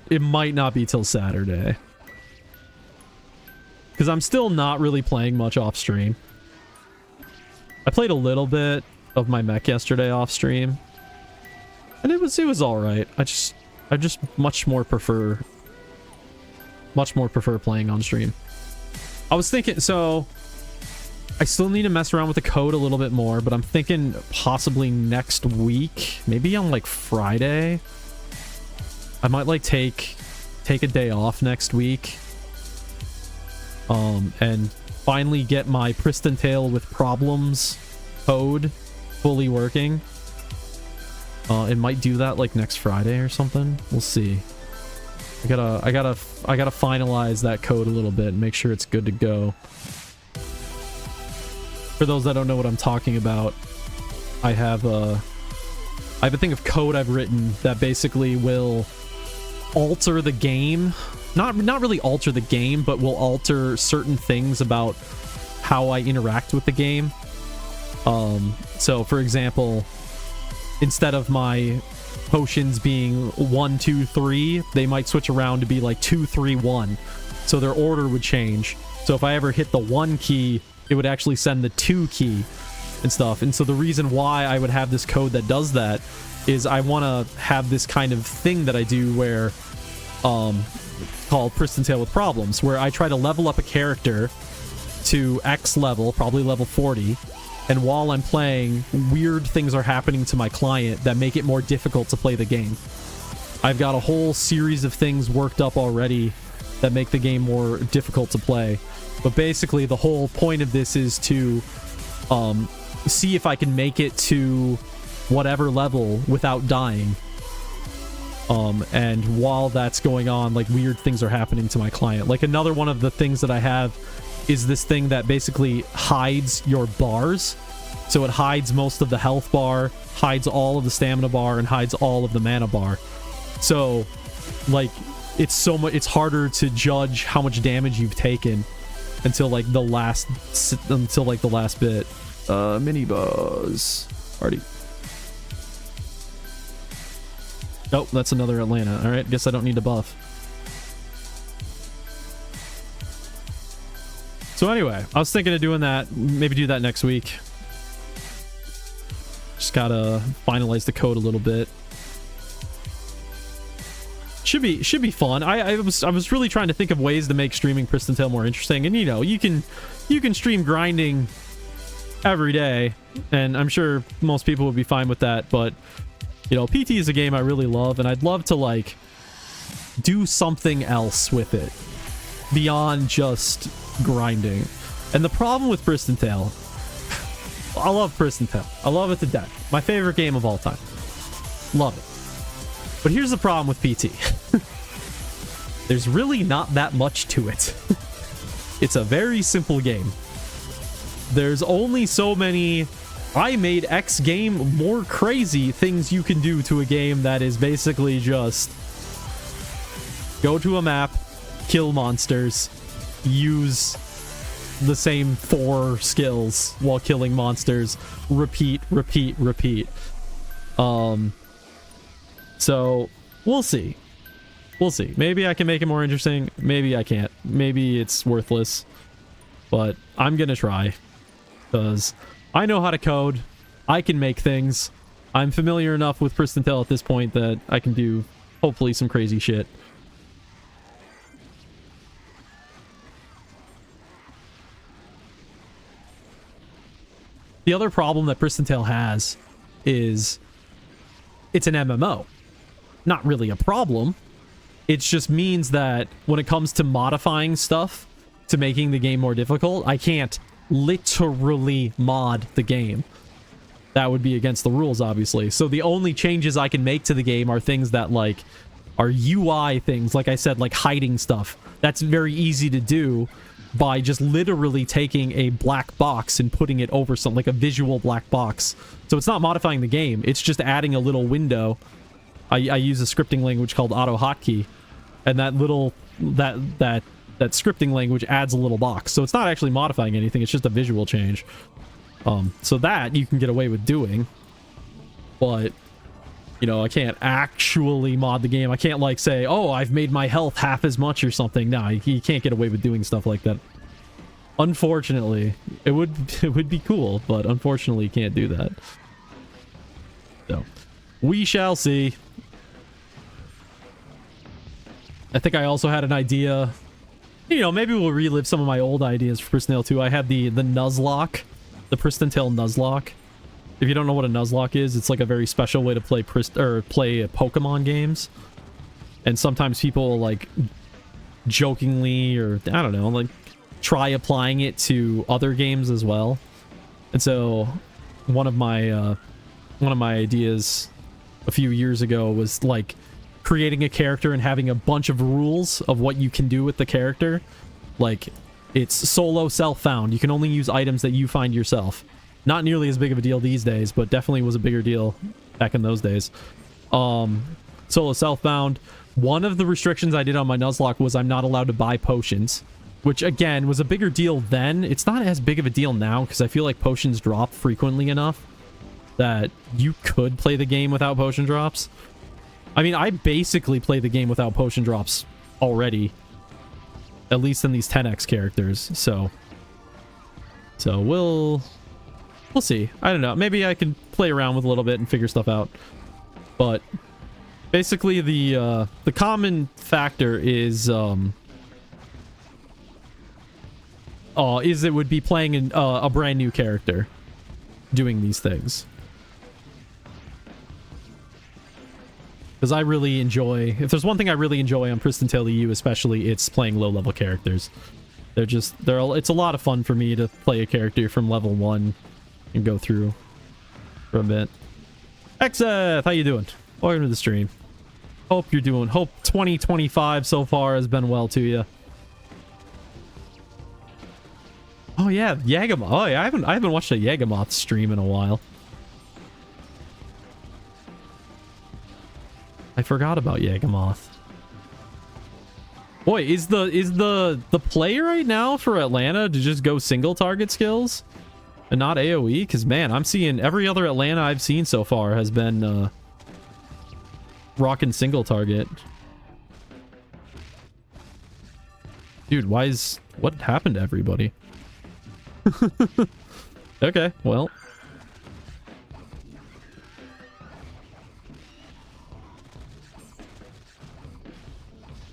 not be till Saturday. Because I'm still not really playing much off stream. I played a little bit of my mech yesterday off stream. And it was alright. I just much more prefer playing on stream. I was thinking, so I still need to mess around with the code a little bit more, but I'm thinking possibly next week, maybe on like Friday, I might like take a day off next week, and finally get my Pristontale with problems code fully working. It might do that like next Friday or something. We'll see. I gotta finalize that code a little bit and make sure it's good to go. For those that don't know what I'm talking about, I have a thing of code I've written that basically will alter the game. Not really alter the game, but will alter certain things about how I interact with the game. So for example, instead of my potions being 1, 2, 3, they might switch around to be like 2, 3, 1. So their order would change. So if I ever hit the 1 key, it would actually send the 2 key and stuff. And so the reason why I would have this code that does that is I want to have this kind of thing that I do where called Pristontale with Problems, where I try to level up a character to X level, probably level 40, and while I'm playing, weird things are happening to my client that make it more difficult to play the game. I've got a whole series of things worked up already that make the game more difficult to play. But basically, the whole point of this is to see if I can make it to whatever level without dying. And while that's going on, like, weird things are happening to my client. Like, another one of the things that I have is this thing that basically hides your bars. So it hides most of the health bar, hides all of the stamina bar, and hides all of the mana bar. So, like, it's harder to judge how much damage you've taken until like the last bit. Mini buzz party. Nope, that's another Atlanta. All right, guess I don't need to buff. So anyway, I was thinking of doing that. Maybe do that next week. Just gotta finalize the code a little bit. Should be fun. I was really trying to think of ways to make streaming Pristontale more interesting. And you know, you can stream grinding every day, and I'm sure most people would be fine with that. But you know, PT is a game I really love, and I'd love to like do something else with it beyond just grinding. And the problem with Pristontale, I love Pristontale. I love it to death. My favorite game of all time. Love it. But here's the problem with PT. There's really not that much to it. It's a very simple game. There's only so many I made X game more crazy things you can do to a game that is basically just go to a map, kill monsters, use the same 4 skills while killing monsters, repeat. So we'll see. Maybe I can make it more interesting. Maybe I can't. Maybe it's worthless. But I'm gonna try, because I know how to code. I can make things. I'm familiar enough with Pristontale at this point that I can do, hopefully, some crazy shit. The other problem that Pristontale has is it's an MMO. Not really a problem. It just means that when it comes to modifying stuff to making the game more difficult, I can't literally mod the game. that would be against the rules, obviously. So the only changes I can make to the game are things that, like, are UI things, like I said, like hiding stuff. That's very easy to do by just literally taking a black box and putting it over something, like a visual black box. So it's not modifying the game, it's just adding a little window. I use a scripting language called AutoHotkey, and that little that scripting language adds a little box. So it's not actually modifying anything, it's just a visual change. So that you can get away with doing, but you know, I can't actually mod the game. I can't, like, say, oh, I've made my health half as much or something. No, you can't get away with doing stuff like that. Unfortunately, it would be cool, but unfortunately you can't do that. So we shall see. I think I also had an idea, you know, maybe we'll relive some of my old ideas for Pristontale 2. I had the Nuzlocke, the Pristontale Nuzlocke. If you don't know what a Nuzlocke is, it's like a very special way to play Pokemon games. And sometimes people will, like, jokingly, or I don't know, like, try applying it to other games as well. And so one of my ideas a few years ago was, like, creating a character and having a bunch of rules of what you can do with the character. Like, it's solo self-found. You can only use items that you find yourself. Not nearly as big of a deal these days, but definitely was a bigger deal back in those days. Solo self-bound. One of the restrictions I did on my Nuzlocke was I'm not allowed to buy potions, which again was a bigger deal then. It's not as big of a deal now because I feel like potions drop frequently enough that you could play the game without potion drops. I mean, I basically play the game without potion drops already, at least in these 10x characters. So we'll see. I don't know. Maybe I can play around with a little bit and figure stuff out. But basically, the common factor is it would be playing a brand new character doing these things. Because I really enjoy, if there's one thing I really enjoy on Pristontale EU, especially, it's playing low-level characters. It's a lot of fun for me to play a character from level 1 and go through for a bit. Exeth, how you doing? Welcome to the stream. Hope 2025 so far has been well to you. Oh yeah, Yagamoth. Oh yeah, I haven't watched a Yagamoth stream in a while. I forgot about Yagamoth. Boy, is the play right now for Atlanta to just go single target skills and not AoE? Because man, I'm seeing every other Atlanta I've seen so far has been rocking single target. Dude, what happened to everybody? Okay, well.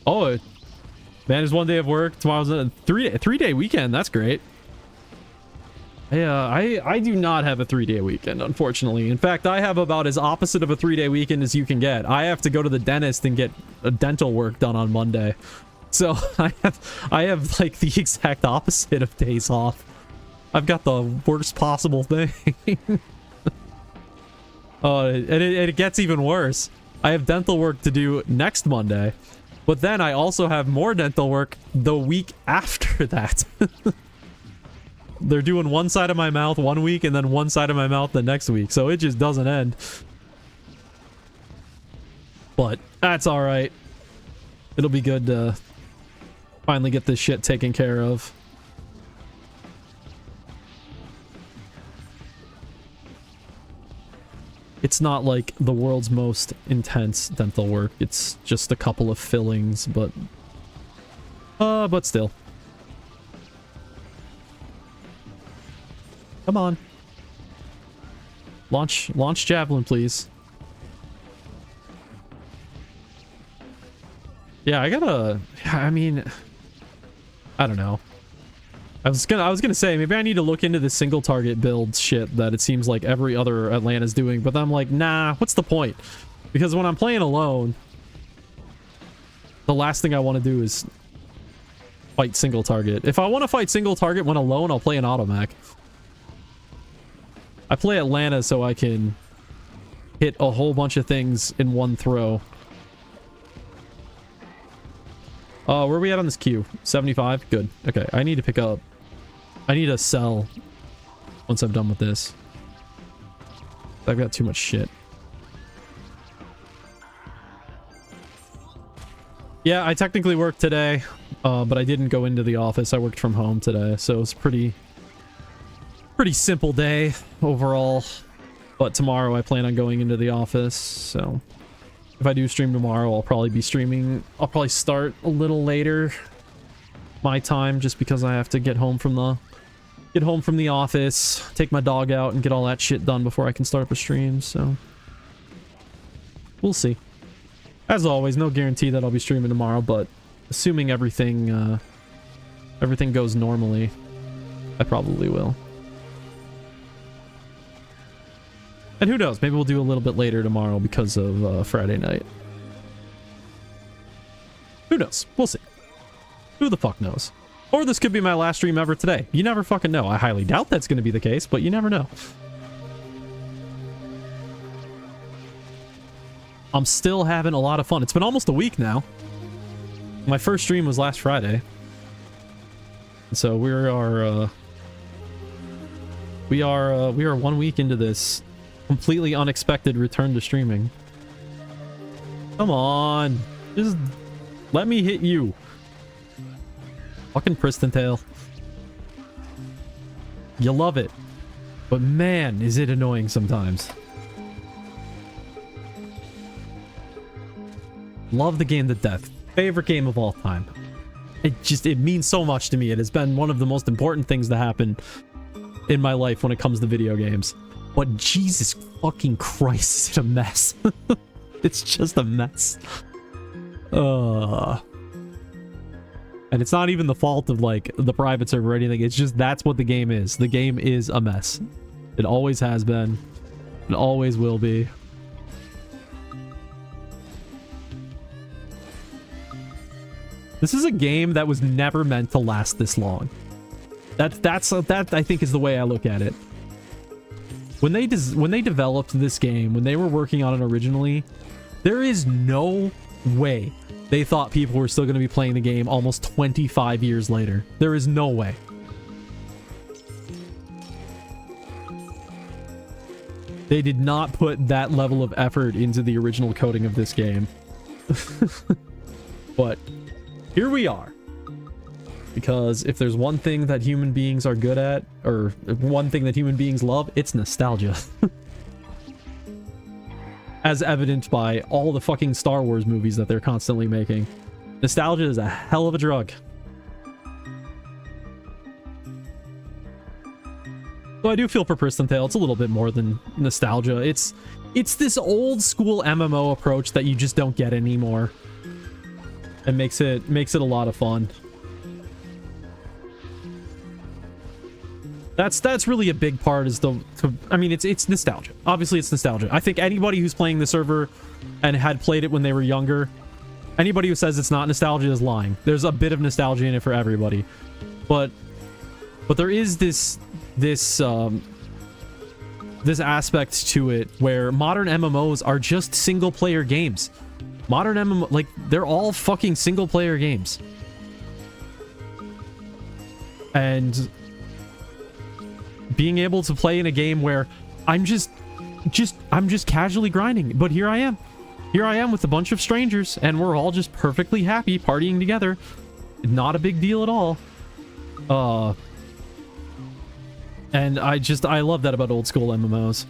Oh, man, it's one day of work. Tomorrow's a three-day weekend. That's great. Yeah, I do not have a 3-day weekend, unfortunately. In fact, I have about as opposite of a 3-day weekend as you can get. I have to go to the dentist and get a dental work done on Monday. So I have like the exact opposite of days off. I've got the worst possible thing. And it gets even worse. I have dental work to do next Monday, but then I also have more dental work the week after that. They're doing one side of my mouth one week and then one side of my mouth the next week, so it just doesn't end. But that's all right. It'll be good to finally get this shit taken care of. It's not like the world's most intense dental work. It's just a couple of fillings, but still. Come on. Launch javelin, please. Yeah, I mean, I don't know. I was gonna say maybe I need to look into the single target build shit that it seems like every other Atlanta's doing, but I'm like, nah, what's the point? Because when I'm playing alone, the last thing I want to do is fight single target. If I want to fight single target when alone, I'll play an automech. I play Atlanta so I can hit a whole bunch of things in one throw. Where are we at on this queue? 75? Good. Okay, I need to pick up... I need to sell once I'm done with this. I've got too much shit. Yeah, I technically worked today, but I didn't go into the office. I worked from home today, so it's pretty simple day overall. But tomorrow I plan on going into the office, so if I do stream tomorrow, I'll probably be streaming. I'll probably start a little later my time, just because I have to get home from the office, take my dog out, and get all that shit done before I can start up a stream. So we'll see. As always, no guarantee that I'll be streaming tomorrow, but assuming everything goes normally, I probably will. And who knows, maybe we'll do a little bit later tomorrow because of Friday night. Who knows? We'll see. Who the fuck knows? Or this could be my last stream ever today. You never fucking know. I highly doubt that's going to be the case, but you never know. I'm still having a lot of fun. It's been almost a week now. My first stream was last Friday. So we are 1 week into this completely unexpected return to streaming. Come on. Just let me hit you. Fucking Pristontale. You love it. But man, is it annoying sometimes. Love the game to death. Favorite game of all time. It means so much to me. It has been one of the most important things to happen in my life when it comes to video games. But Jesus fucking Christ, is it a mess. It's just a mess. And it's not even the fault of like the private server or anything. It's just that's what the game is. The game is a mess. It always has been. It always will be. This is a game that was never meant to last this long. That I think is the way I look at it. When they developed this game, when they were working on it originally, there is no way they thought people were still going to be playing the game almost 25 years later. There is no way. They did not put that level of effort into the original coding of this game. But here we are. Because if there's one thing that human beings are good at, or one thing that human beings love, it's nostalgia. As evident by all the fucking Star Wars movies that they're constantly making. Nostalgia is a hell of a drug. So I do feel for Pristontale. It's a little bit more than nostalgia. It's this old school MMO approach that you just don't get anymore. It makes it a lot of fun. That's really a big part, is I mean, it's nostalgia. Obviously, it's nostalgia. I think anybody who's playing the server and had played it when they were younger, anybody who says it's not nostalgia is lying. There's a bit of nostalgia in it for everybody. But there is this aspect to it where modern MMOs are just single player games. Modern MMO, like, they're all fucking single player games. And being able to play in a game where I'm just casually grinding, but here I am with a bunch of strangers, and we're all just perfectly happy partying together. Not a big deal at all. And I love that about old school MMOs.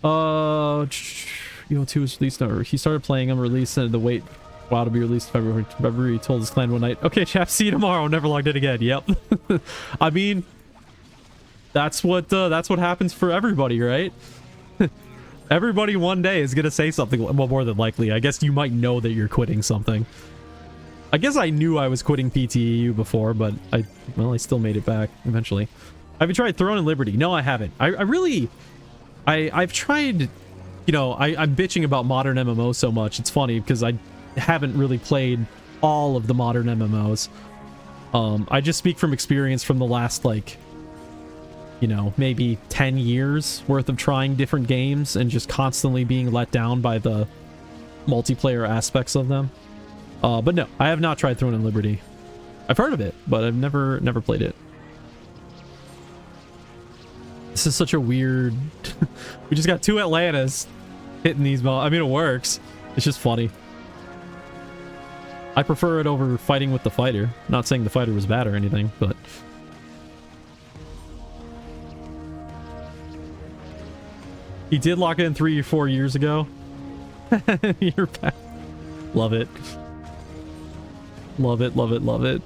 EO2 was released, or he started playing them, released, and the wait WoW to be released in February. He told his clan one night, okay, chap, see you tomorrow. Never logged in again. Yep. I mean, that's what happens for everybody, right? Everybody one day is gonna say something. Well, more than likely, I guess you might know that you're quitting something. I guess I knew I was quitting PTEU before, but I still made it back eventually. Have you tried Throne and Liberty? No, I haven't. I've tried, you know, I'm bitching about modern MMOs so much. It's funny because I haven't really played all of the modern MMOs. I just speak from experience from the last, like, you know, maybe 10 years worth of trying different games and just constantly being let down by the multiplayer aspects of them. But no, I have not tried Throne and Liberty. I've heard of it, but I've never played it. This is such a weird... We just got 2 Atlantas hitting these balls. I mean, it works. It's just funny. I prefer it over fighting with the fighter. Not saying the fighter was bad or anything, but... He did lock it in 3 or 4 years ago. You're back. Love it. Love it, love it, love it.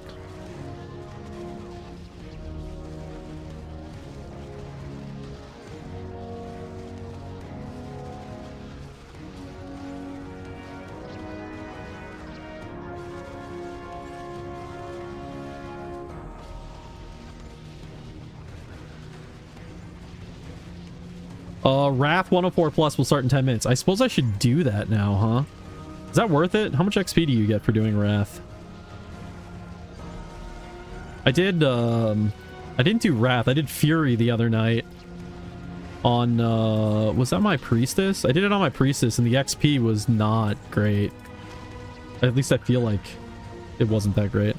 Wrath 104 plus will start in 10 minutes. I suppose I should do that now, huh? Is that worth it? How much XP do you get for doing Wrath? I didn't do Wrath. I did Fury the other night on, was that my Priestess? I did it on my Priestess and the XP was not great. At least I feel like it wasn't that great.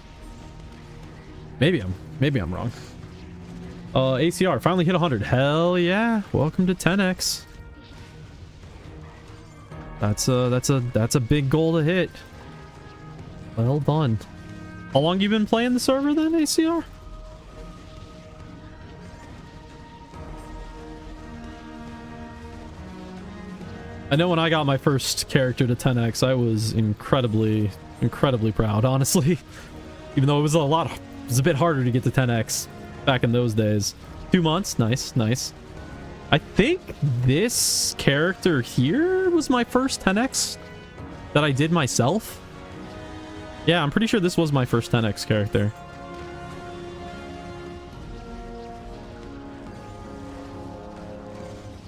Maybe I'm wrong. ACR finally hit 100. Hell yeah. Welcome to 10x. That's a big goal to hit. Well done. How long you been playing the server then, ACR? I know when I got my first character to 10x, I was incredibly proud, honestly. Even though it was a bit harder to get to 10x back in those days. 2 months, nice. I think this character here was my first 10x that I did myself. Yeah, I'm pretty sure this was my first 10x character.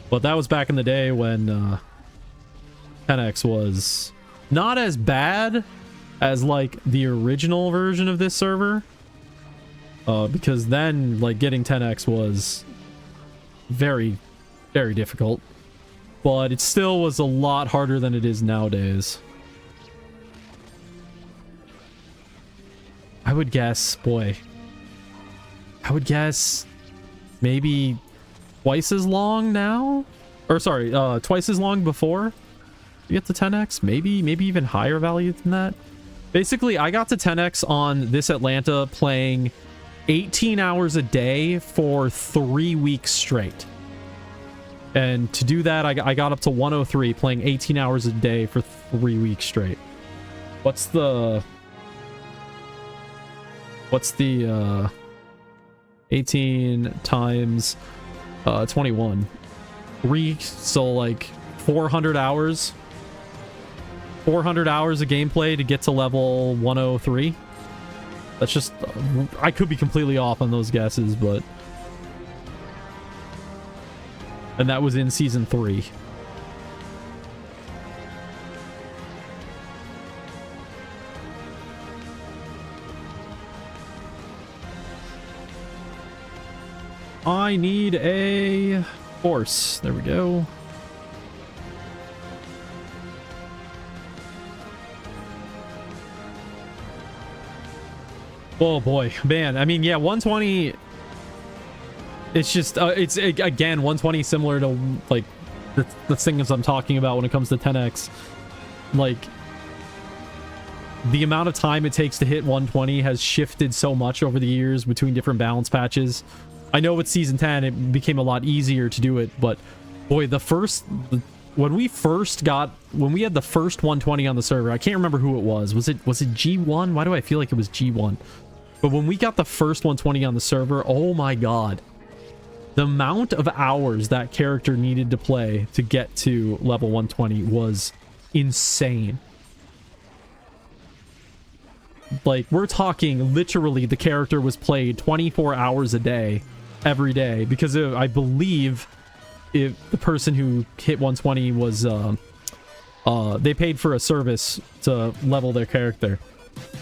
But that was back in the day when 10x was not as bad as like the original version of this server. Because then like getting 10x was very difficult, but it still was a lot harder than it is nowadays. I would guess, boy, I would guess maybe twice as long now, or sorry, twice as long before you get to 10x, maybe even higher value than that. Basically, I got to 10x on this Atlanta playing 18 hours a day for 3 weeks straight. And to do that, I got up to 103 playing 18 hours a day for 3 weeks straight. What's the 18 times 21? So like 400 hours. 400 hours of gameplay to get to level 103. That's just... I could be completely off on those guesses, but... And that was in Season 3. I need a horse. There we go. Oh boy, man. I mean, yeah, 120. It's just, it's again 120 similar to like the things I'm talking about when it comes to 10x. Like the amount of time it takes to hit 120 has shifted so much over the years between different balance patches. I know with Season 10 it became a lot easier to do it, but boy, when we had the first 120 on the server, I can't remember who it was. Was it G1? Why do I feel like it was G1? But when we got the first 120 on the server, oh my god. The amount of hours that character needed to play to get to level 120 was insane. Like, we're talking literally the character was played 24 hours a day, every day, because I believe if the person who hit 120 was, they paid for a service to level their character.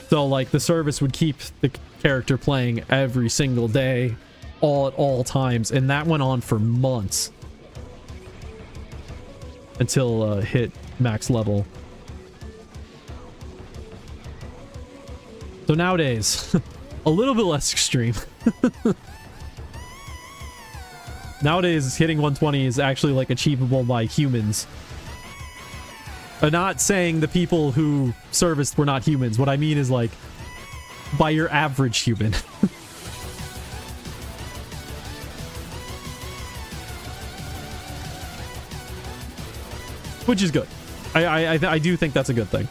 So, like, the service would keep the character playing every single day, all times, and that went on for months until hit max level. So nowadays, a little bit less extreme. Nowadays, hitting 120 is actually like achievable by humans. I'm not saying the people who serviced were not humans. What I mean is like by your average human. Which is good. I do think that's a good thing.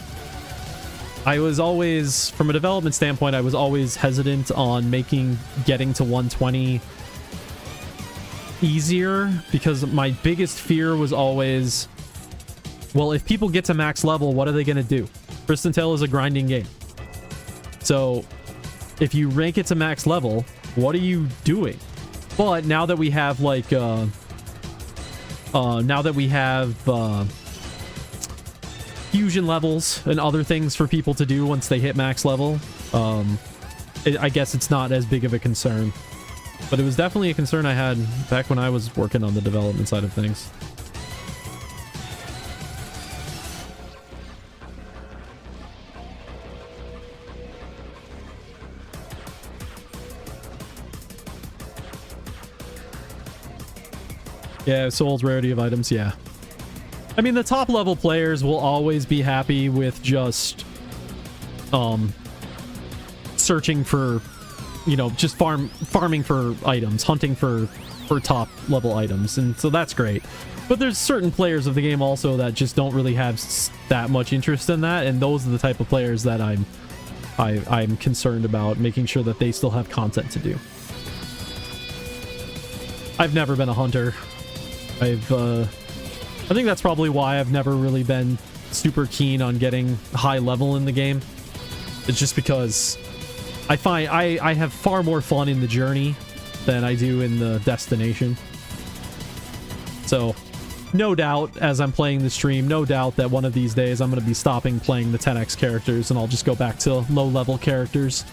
I was always, from a development standpoint, I was always hesitant on getting to 120 easier, because my biggest fear was always, well, if people get to max level, what are they going to do? Pristontale is a grinding game. So if you rank it to max level, what are you doing? But now that we have like fusion levels and other things for people to do once they hit max level, I guess it's not as big of a concern. But it was definitely a concern I had back when I was working on the development side of things. Yeah, Soul's rarity of items, yeah. I mean, the top level players will always be happy with just searching for, you know, just farming for items, hunting for top level items, and so that's great. But there's certain players of the game also that just don't really have that much interest in that, and those are the type of players that I'm concerned about, making sure that they still have content to do. I've never been a hunter. I think that's probably why I've never really been super keen on getting high level in the game. It's just because I find I have far more fun in the journey than I do in the destination. So, no doubt, as I'm playing the stream, no doubt that one of these days I'm going to be stopping playing the 10x characters and I'll just go back to low-level characters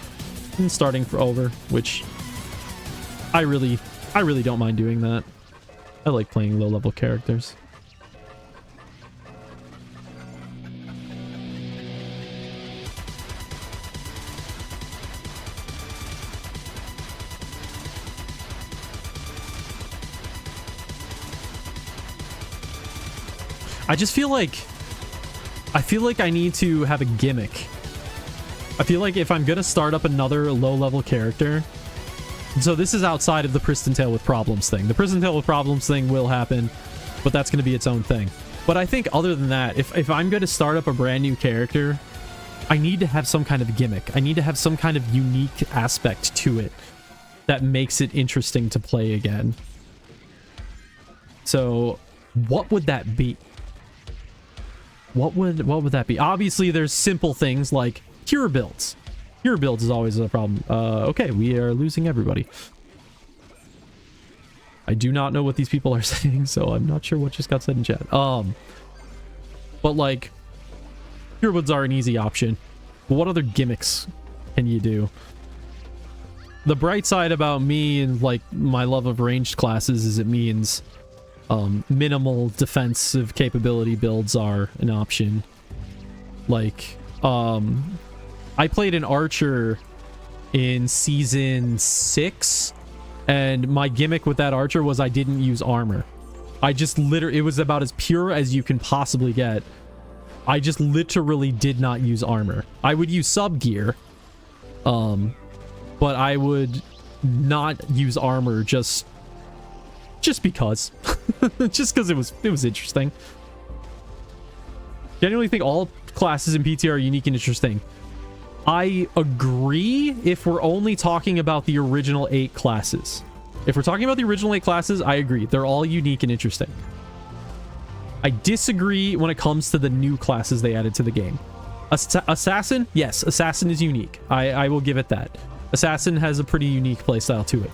and starting over, which I really don't mind doing that. I like playing low-level characters. I just feel like I need to have a gimmick. I feel like if I'm gonna start up another low-level character, so this is outside of the Pristontale with Problems thing. The Pristontale with Problems thing will happen, but that's gonna be its own thing. But I think other than that, if I'm gonna start up a brand new character, I need to have some kind of gimmick. I need to have some kind of unique aspect to it that makes it interesting to play again. So, what would that be? What would that be? Obviously, there's simple things like cure builds. Cure builds is always a problem. Okay, we are losing everybody. I do not know what these people are saying, so I'm not sure what just got said in chat. But like, cure builds are an easy option. But what other gimmicks can you do? The bright side about me and like my love of ranged classes is it means minimal defensive capability builds are an option. Like, I played an archer in season 6, and my gimmick with that archer was I didn't use armor. I just it was about as pure as you can possibly get. I just literally did not use armor. I would use sub gear, but I would not use armor just because. Just because it was interesting. Genuinely think all classes in PT are unique and interesting. I agree if we're only talking about the original 8 classes. If we're talking about the original 8 classes, I agree. They're all unique and interesting. I disagree when it comes to the new classes they added to the game. Assassin? Yes, Assassin is unique. I will give it that. Assassin has a pretty unique playstyle to it.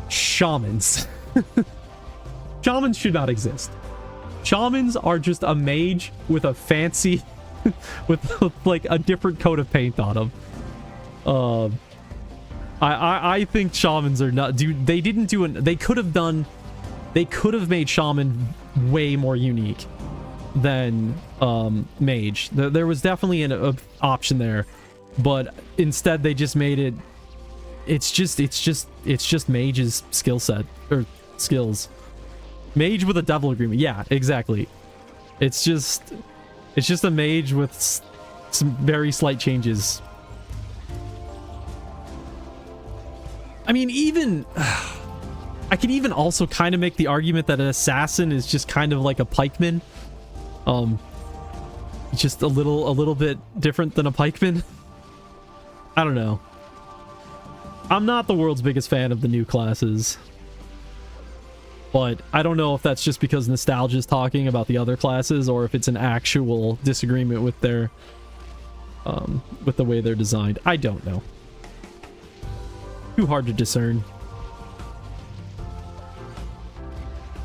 Shamans. Shamans should not exist. Shamans are just a mage with a fancy with like a different coat of paint on them. I think shamans are not, dude. They didn't do an, they could have made shaman way more unique than mage. There was definitely an option there, but instead they just made it, it's just mage's skill set or skills. Mage with a devil agreement. Yeah, exactly. It's just a mage with some very slight changes. I mean, even I could even also kind of make the argument that an assassin is just kind of like a pikeman. Just a little bit different than a pikeman. I don't know. I'm not the world's biggest fan of the new classes, but I don't know if that's just because nostalgia is talking about the other classes or if it's an actual disagreement with their with the way they're designed. I don't know. Too hard to discern.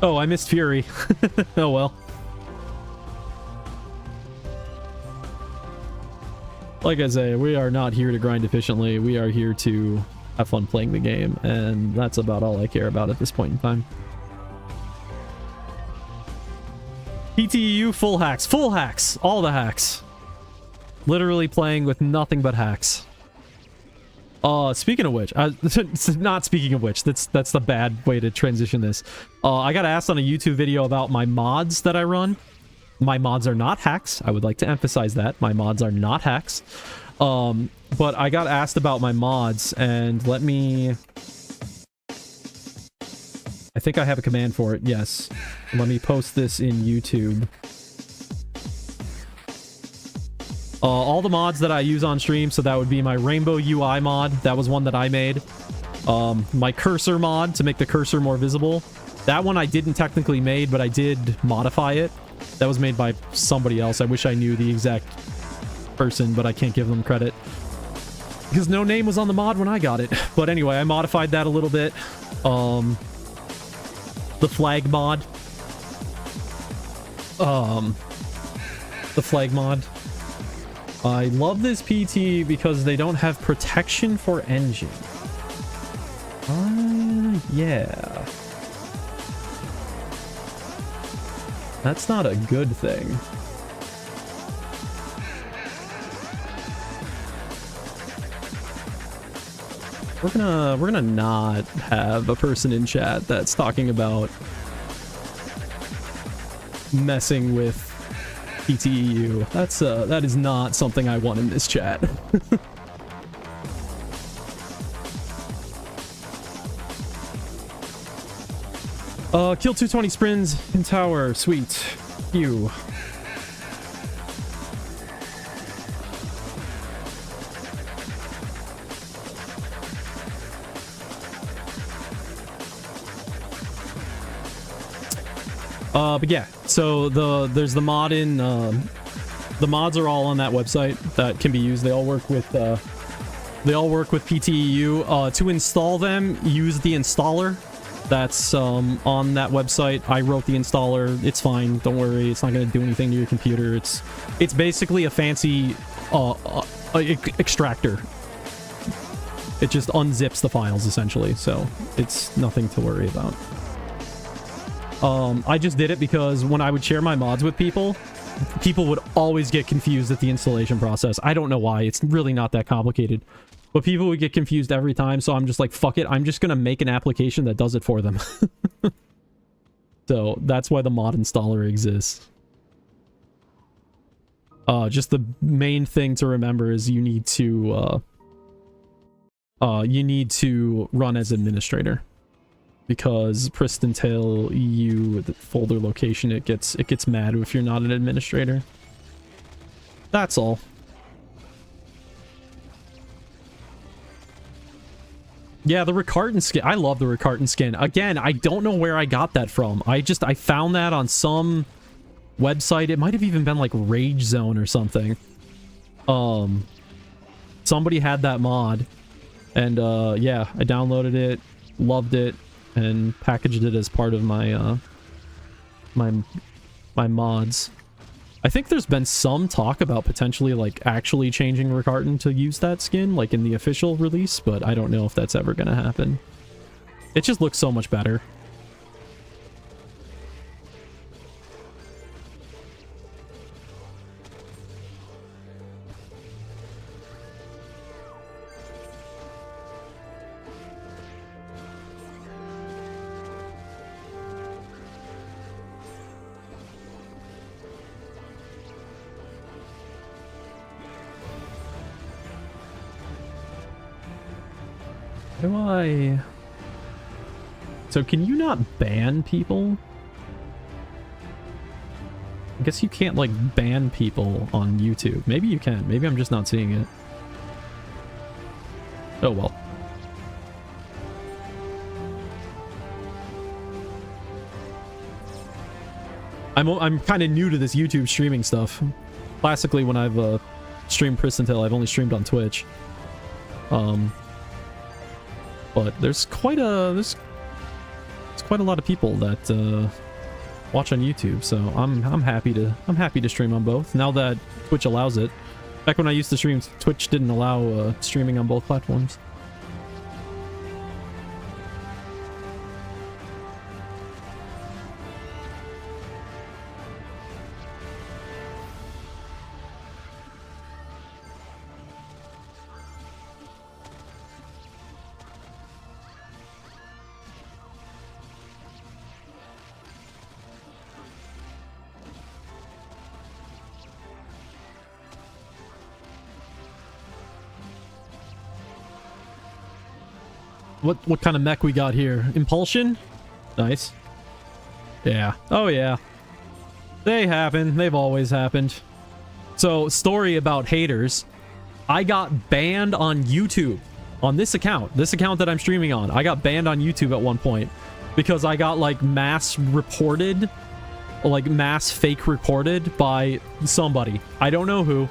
Oh, I missed Fury. Oh well. Like I say, we are not here to grind efficiently. We are here to have fun playing the game, and that's about all I care about at this point in time. PTEU full hacks. Full hacks. All the hacks. Literally playing with nothing but hacks. Speaking of which, not speaking of which, that's the bad way to transition this. I got asked on a YouTube video about my mods that I run. My mods are not hacks. I would like to emphasize that. My mods are not hacks. But I got asked about my mods, and let me... I think I have a command for it, yes. Let me post this in YouTube. All the mods that I use on stream, so that would be my Rainbow UI mod. That was one that I made. My cursor mod to make the cursor more visible. That one I didn't technically made, but I did modify it. That was made by somebody else. I wish I knew the exact person, but I can't give them credit, because no name was on the mod when I got it. But anyway, I modified that a little bit. The flag mod. The flag mod. I love this PT because they don't have protection for engine. Yeah. That's not a good thing. We're gonna not have a person in chat that's talking about messing with PTEU. That is not something I want in this chat. Kill 220 sprints in tower. Sweet. You. But yeah, so there's the mod in, the mods are all on that website that can be used. They all work with PTEU. To install them, use the installer that's on that website. I wrote the installer. It's fine. Don't worry. It's not going to do anything to your computer. It's basically a fancy extractor. It just unzips the files essentially, so it's nothing to worry about. I just did it because when I would share my mods with people would always get confused at the installation process. I don't know why. It's really not that complicated. But people would get confused every time, so I'm just like, fuck it. I'm just going to make an application that does it for them. So that's why the mod installer exists. Just the main thing to remember is you need to run as administrator. Because Pristontale EU, the folder location, it gets mad if you're not an administrator. That's all. Yeah, the Ricarton skin. I love the Ricarton skin. Again, I don't know where I got that from. I found that on some website. It might have even been like Rage Zone or something. Somebody had that mod. And yeah, I downloaded it, loved it, and packaged it as part of my my mods. I think there's been some talk about potentially like actually changing Rickarton to use that skin, like in the official release, but I don't know if that's ever gonna happen. It just looks so much better. Do I... So can you not ban people? I guess you can't like ban people on YouTube. Maybe you can. Maybe I'm just not seeing it. Oh well. I'm kind of new to this YouTube streaming stuff. Classically, when I've streamed Pristontale, I've only streamed on Twitch. But there's quite a lot of people that watch on YouTube, so I'm happy to stream on both now that Twitch allows it. Back when I used to stream, Twitch didn't allow streaming on both platforms. What kind of mech we got here? Impulsion? Nice. Yeah. Oh yeah. They happen. They've always happened. So, story about haters. I got banned on YouTube. On this account. This account that I'm streaming on. I got banned on YouTube at one point. Because I got like mass reported. Like mass fake reported by somebody. I don't know who.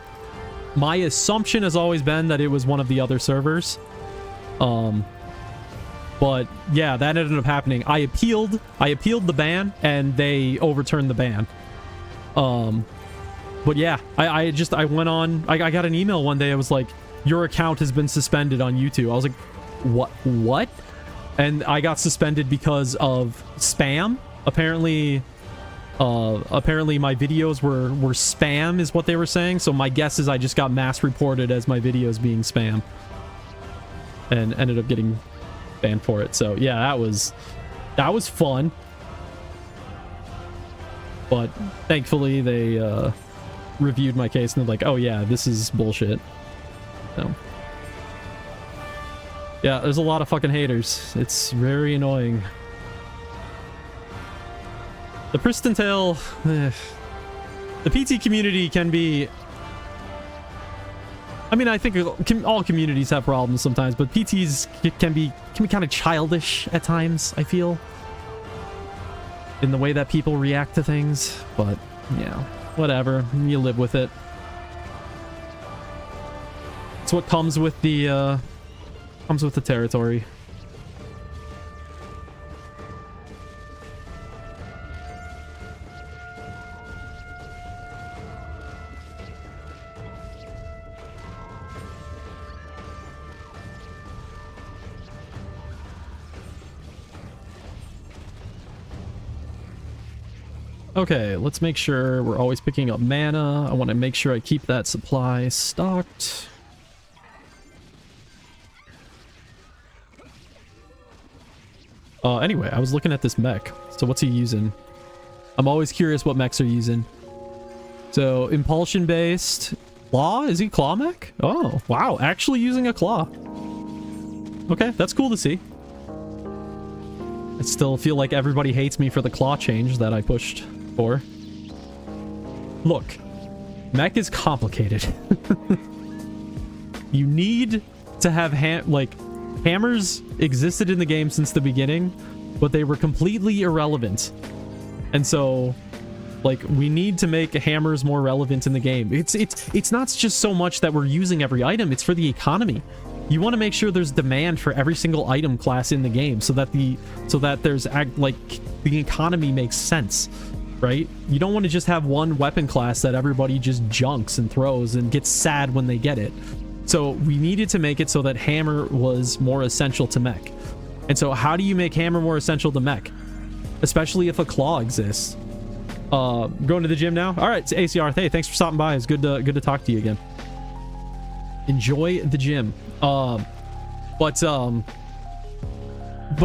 My assumption has always been that it was one of the other servers. But yeah, that ended up happening. I appealed the ban, and they overturned the ban. But yeah, I went on. I got an email one day. I was like, "Your account has been suspended on YouTube." I was like, "What?" And I got suspended because of spam. Apparently my videos were spam, is what they were saying. So my guess is I just got mass reported as my videos being spam, and ended up getting banned for it. So yeah, that was fun, but thankfully they reviewed my case and they're like, oh yeah, this is bullshit. So yeah, there's a lot of fucking haters. It's very annoying. The Pristontale, the PT community can be, I mean, I think all communities have problems sometimes, but PTs can be kind of childish at times, I feel, in the way that people react to things. But yeah, whatever, you live with it. It's what comes with the territory. Okay, let's make sure we're always picking up mana. I want to make sure I keep that supply stocked. Anyway, I was looking at this mech. So what's he using? I'm always curious what mechs are using. So, impulsion based. Claw? Is he claw mech? Oh, wow. Actually using a claw. Okay, that's cool to see. I still feel like everybody hates me for the claw change that I pushed for. Look, mech is complicated. You need to have hammers existed in the game since the beginning, but they were completely irrelevant. And so, like, we need to make hammers more relevant in the game. It's not just so much that we're using every item, it's for the economy. You want to make sure there's demand for every single item class in the game so that there's like the economy makes sense. right? You don't want to just have one weapon class that everybody just junks and throws and gets sad when they get it. So we needed to make it so that hammer was more essential to mech. And so how do you make hammer more essential to mech? Especially if a claw exists. Going to the gym now? All right, it's ACR. Hey, thanks for stopping by. It's good to talk to you again. Enjoy the gym. But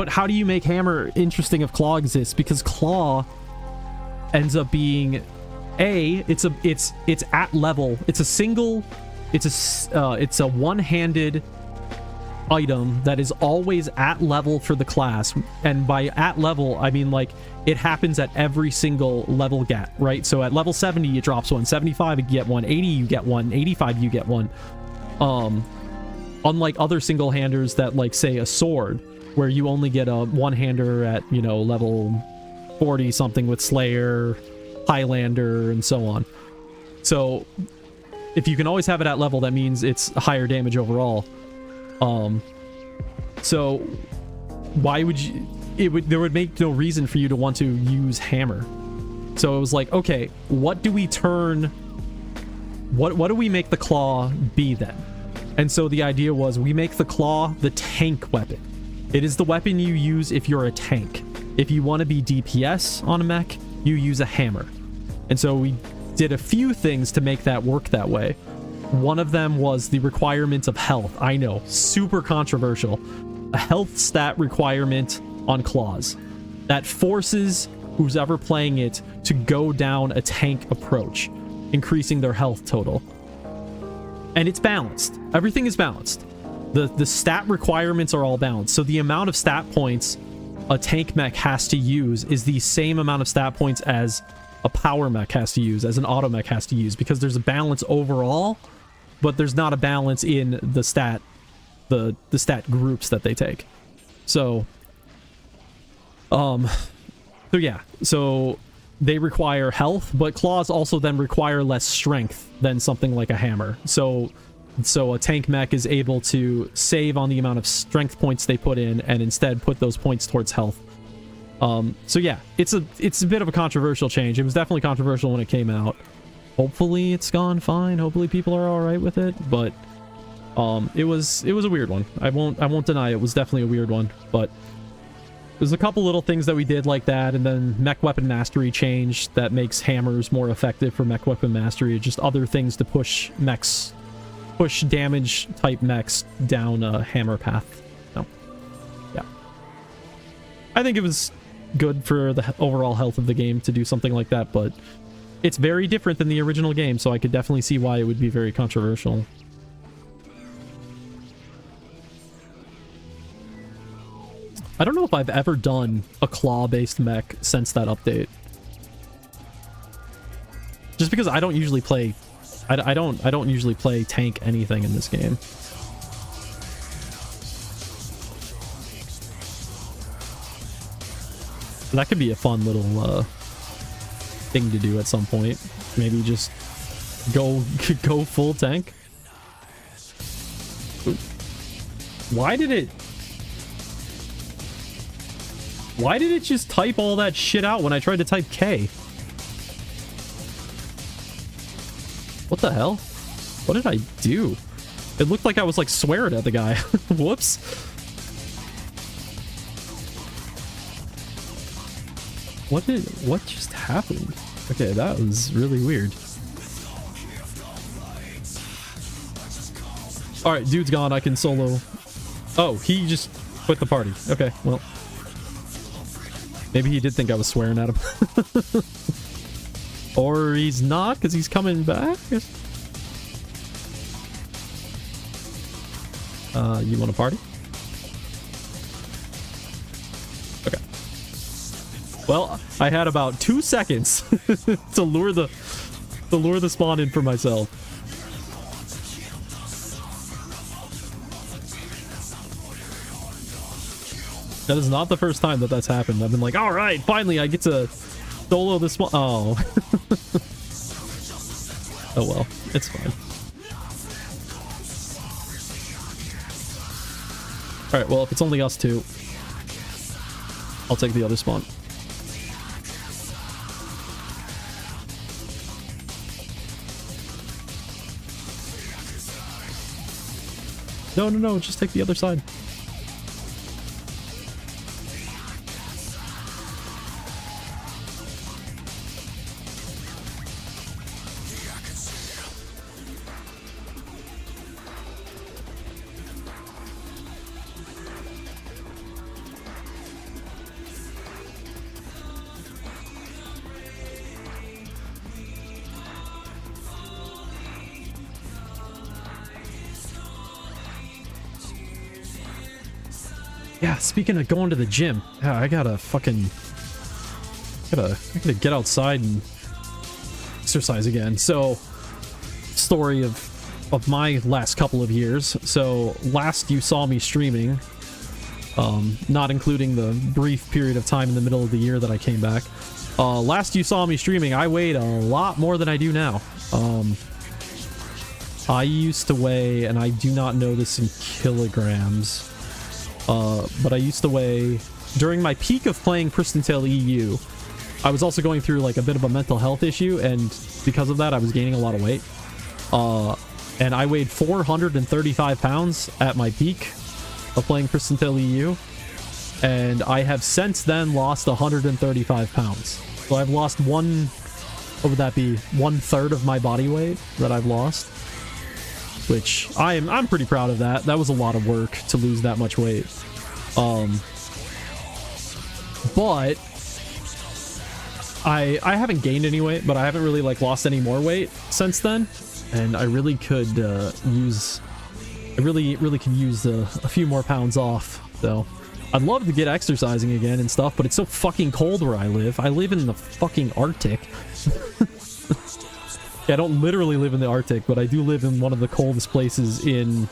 how do you make hammer interesting if claw exists? Because claw ends up being it's at level. It's a one-handed item that is always at level for the class, and by at level I mean like it happens at every single level gap, right? So at level 70 it drops one, 75 you get one, 80 you get one, 85 you get one. Unlike other single-handers that, like, say a sword, where you only get a one-hander at, you know, level 40 something with Slayer, Highlander, and so on. So if you can always have it at level, that means it's higher damage overall. So why would you, there would make no reason for you to want to use hammer. So it was like, okay, what do we make the claw be then? And so the idea was we make the claw the tank weapon. It is the weapon you use if you're a tank. If you want to be DPS on a mech, you use a hammer. And so we did a few things to make that work that way. One of them was the requirement of health. I know, super controversial. A health stat requirement on claws that forces who's ever playing it to go down a tank approach, increasing their health total. And it's balanced. Everything is balanced. The stat requirements are all balanced. So the amount of stat points a tank mech has to use is the same amount of stat points as a power mech has to use, as an auto mech has to use, because there's a balance overall, but there's not a balance in the stat groups that they take. So yeah, so they require health, but claws also then require less strength than something like a hammer. So a tank mech is able to save on the amount of strength points they put in and instead put those points towards health. So yeah, it's a bit of a controversial change. It was definitely controversial when it came out. Hopefully it's gone fine. Hopefully people are all right with it, but it was a weird one. I won't deny it was definitely a weird one, but there's a couple little things that we did like that, and then mech weapon mastery changed that makes hammers more effective for mech weapon mastery. Just other things to push damage type mechs down a hammer path. So yeah, I think it was good for the overall health of the game to do something like that, but it's very different than the original game, so I could definitely see why it would be very controversial. I don't know if I've ever done a claw-based mech since that update. Just because I don't usually play... I don't usually play tank anything in this game. That could be a fun little thing to do at some point. Maybe just go full tank. Why did it just type all that shit out when I tried to type K? What the hell? What did I do? It looked like I was like swearing at the guy. Whoops. What just happened? Okay, that was really weird. Alright, dude's gone. I can solo. Oh, he just quit the party. Okay, well. Maybe he did think I was swearing at him. Or he's not, because he's coming back. You want to party? Okay. Well, I had about 2 seconds to lure the spawn in for myself. That is not the first time that that's happened. I've been like, all right, finally I get to solo this one. Oh. Oh well, it's fine. All right, well, if it's only us two, I'll take the other spawn. No, no, no, just take the other side. Yeah, speaking of going to the gym, yeah, I gotta get outside and exercise again. So, story of my last couple of years. So, last you saw me streaming, not including the brief period of time in the middle of the year that I came back. Last you saw me streaming, I weighed a lot more than I do now. I used to weigh, and I do not know this in kilograms, but I used to weigh, during my peak of playing Pristontale EU, I was also going through like a bit of a mental health issue, and because of that I was gaining a lot of weight. And I weighed 435 pounds at my peak of playing Pristontale EU, and I have since then lost 135 pounds. So I've lost what would that be, 1/3 of my body weight that I've lost, which I'm pretty proud of that. That was a lot of work to lose that much weight. But I haven't gained any weight, but I haven't really like lost any more weight since then, and I really could use a few more pounds off. So I'd love to get exercising again and stuff, but it's so fucking cold where I live. I live in the fucking Arctic. Yeah, I don't literally live in the Arctic, but I do live in one of the coldest places in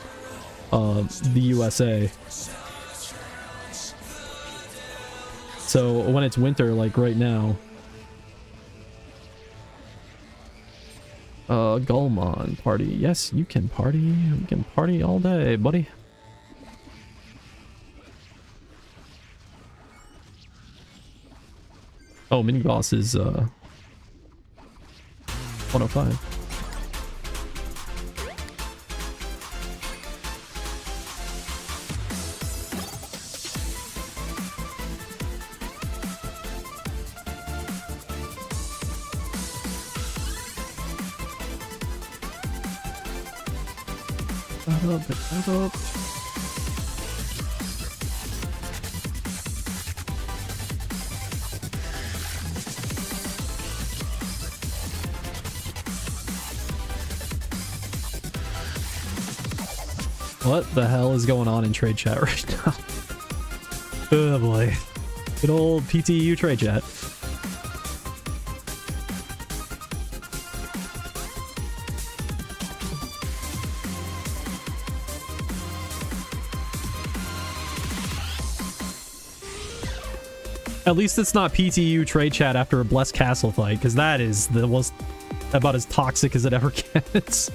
the USA. So when it's winter, like right now, Gulmon party. Yes, you can party. You can party all day, buddy. Oh, mini boss is 105. Back up. What the hell is going on in trade chat right now? Oh boy. Good old PTU trade chat. At least it's not PTU trade chat after a Blessed Castle fight, because that was about as toxic as it ever gets.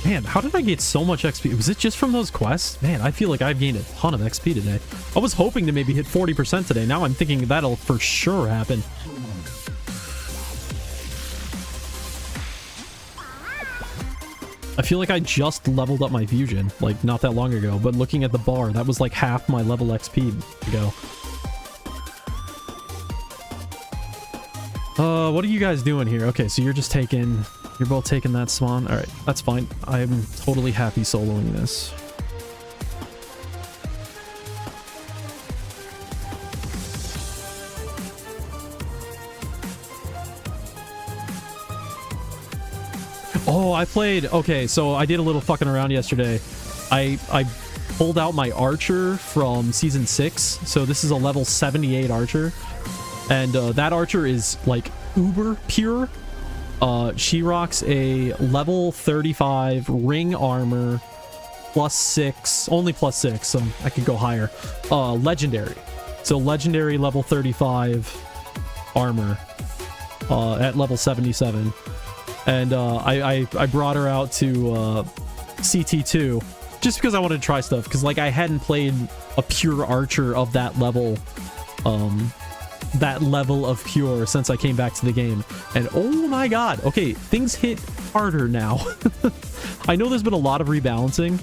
Man, how did I get so much XP? Was it just from those quests? Man, I feel like I've gained a ton of XP today. I was hoping to maybe hit 40% today. Now I'm thinking that'll for sure happen. I feel like I just leveled up my fusion, like, not that long ago, but looking at the bar, that was like half my level XP ago. What are you guys doing here? Okay, so you're both taking that swan. Alright, that's fine. I'm totally happy soloing this. Oh, I played... Okay, so I did a little fucking around yesterday. I pulled out my archer from Season 6. So this is a level 78 archer. And that archer is, like, uber pure. She rocks a level 35 ring armor, +6, only +6, so I could go higher. Legendary. So legendary level 35 armor at level 77. And I brought her out to CT2 just because I wanted to try stuff, because like I hadn't played a pure archer of that level of pure since I came back to the game. And oh my god, okay, things hit harder now. I know there's been a lot of rebalancing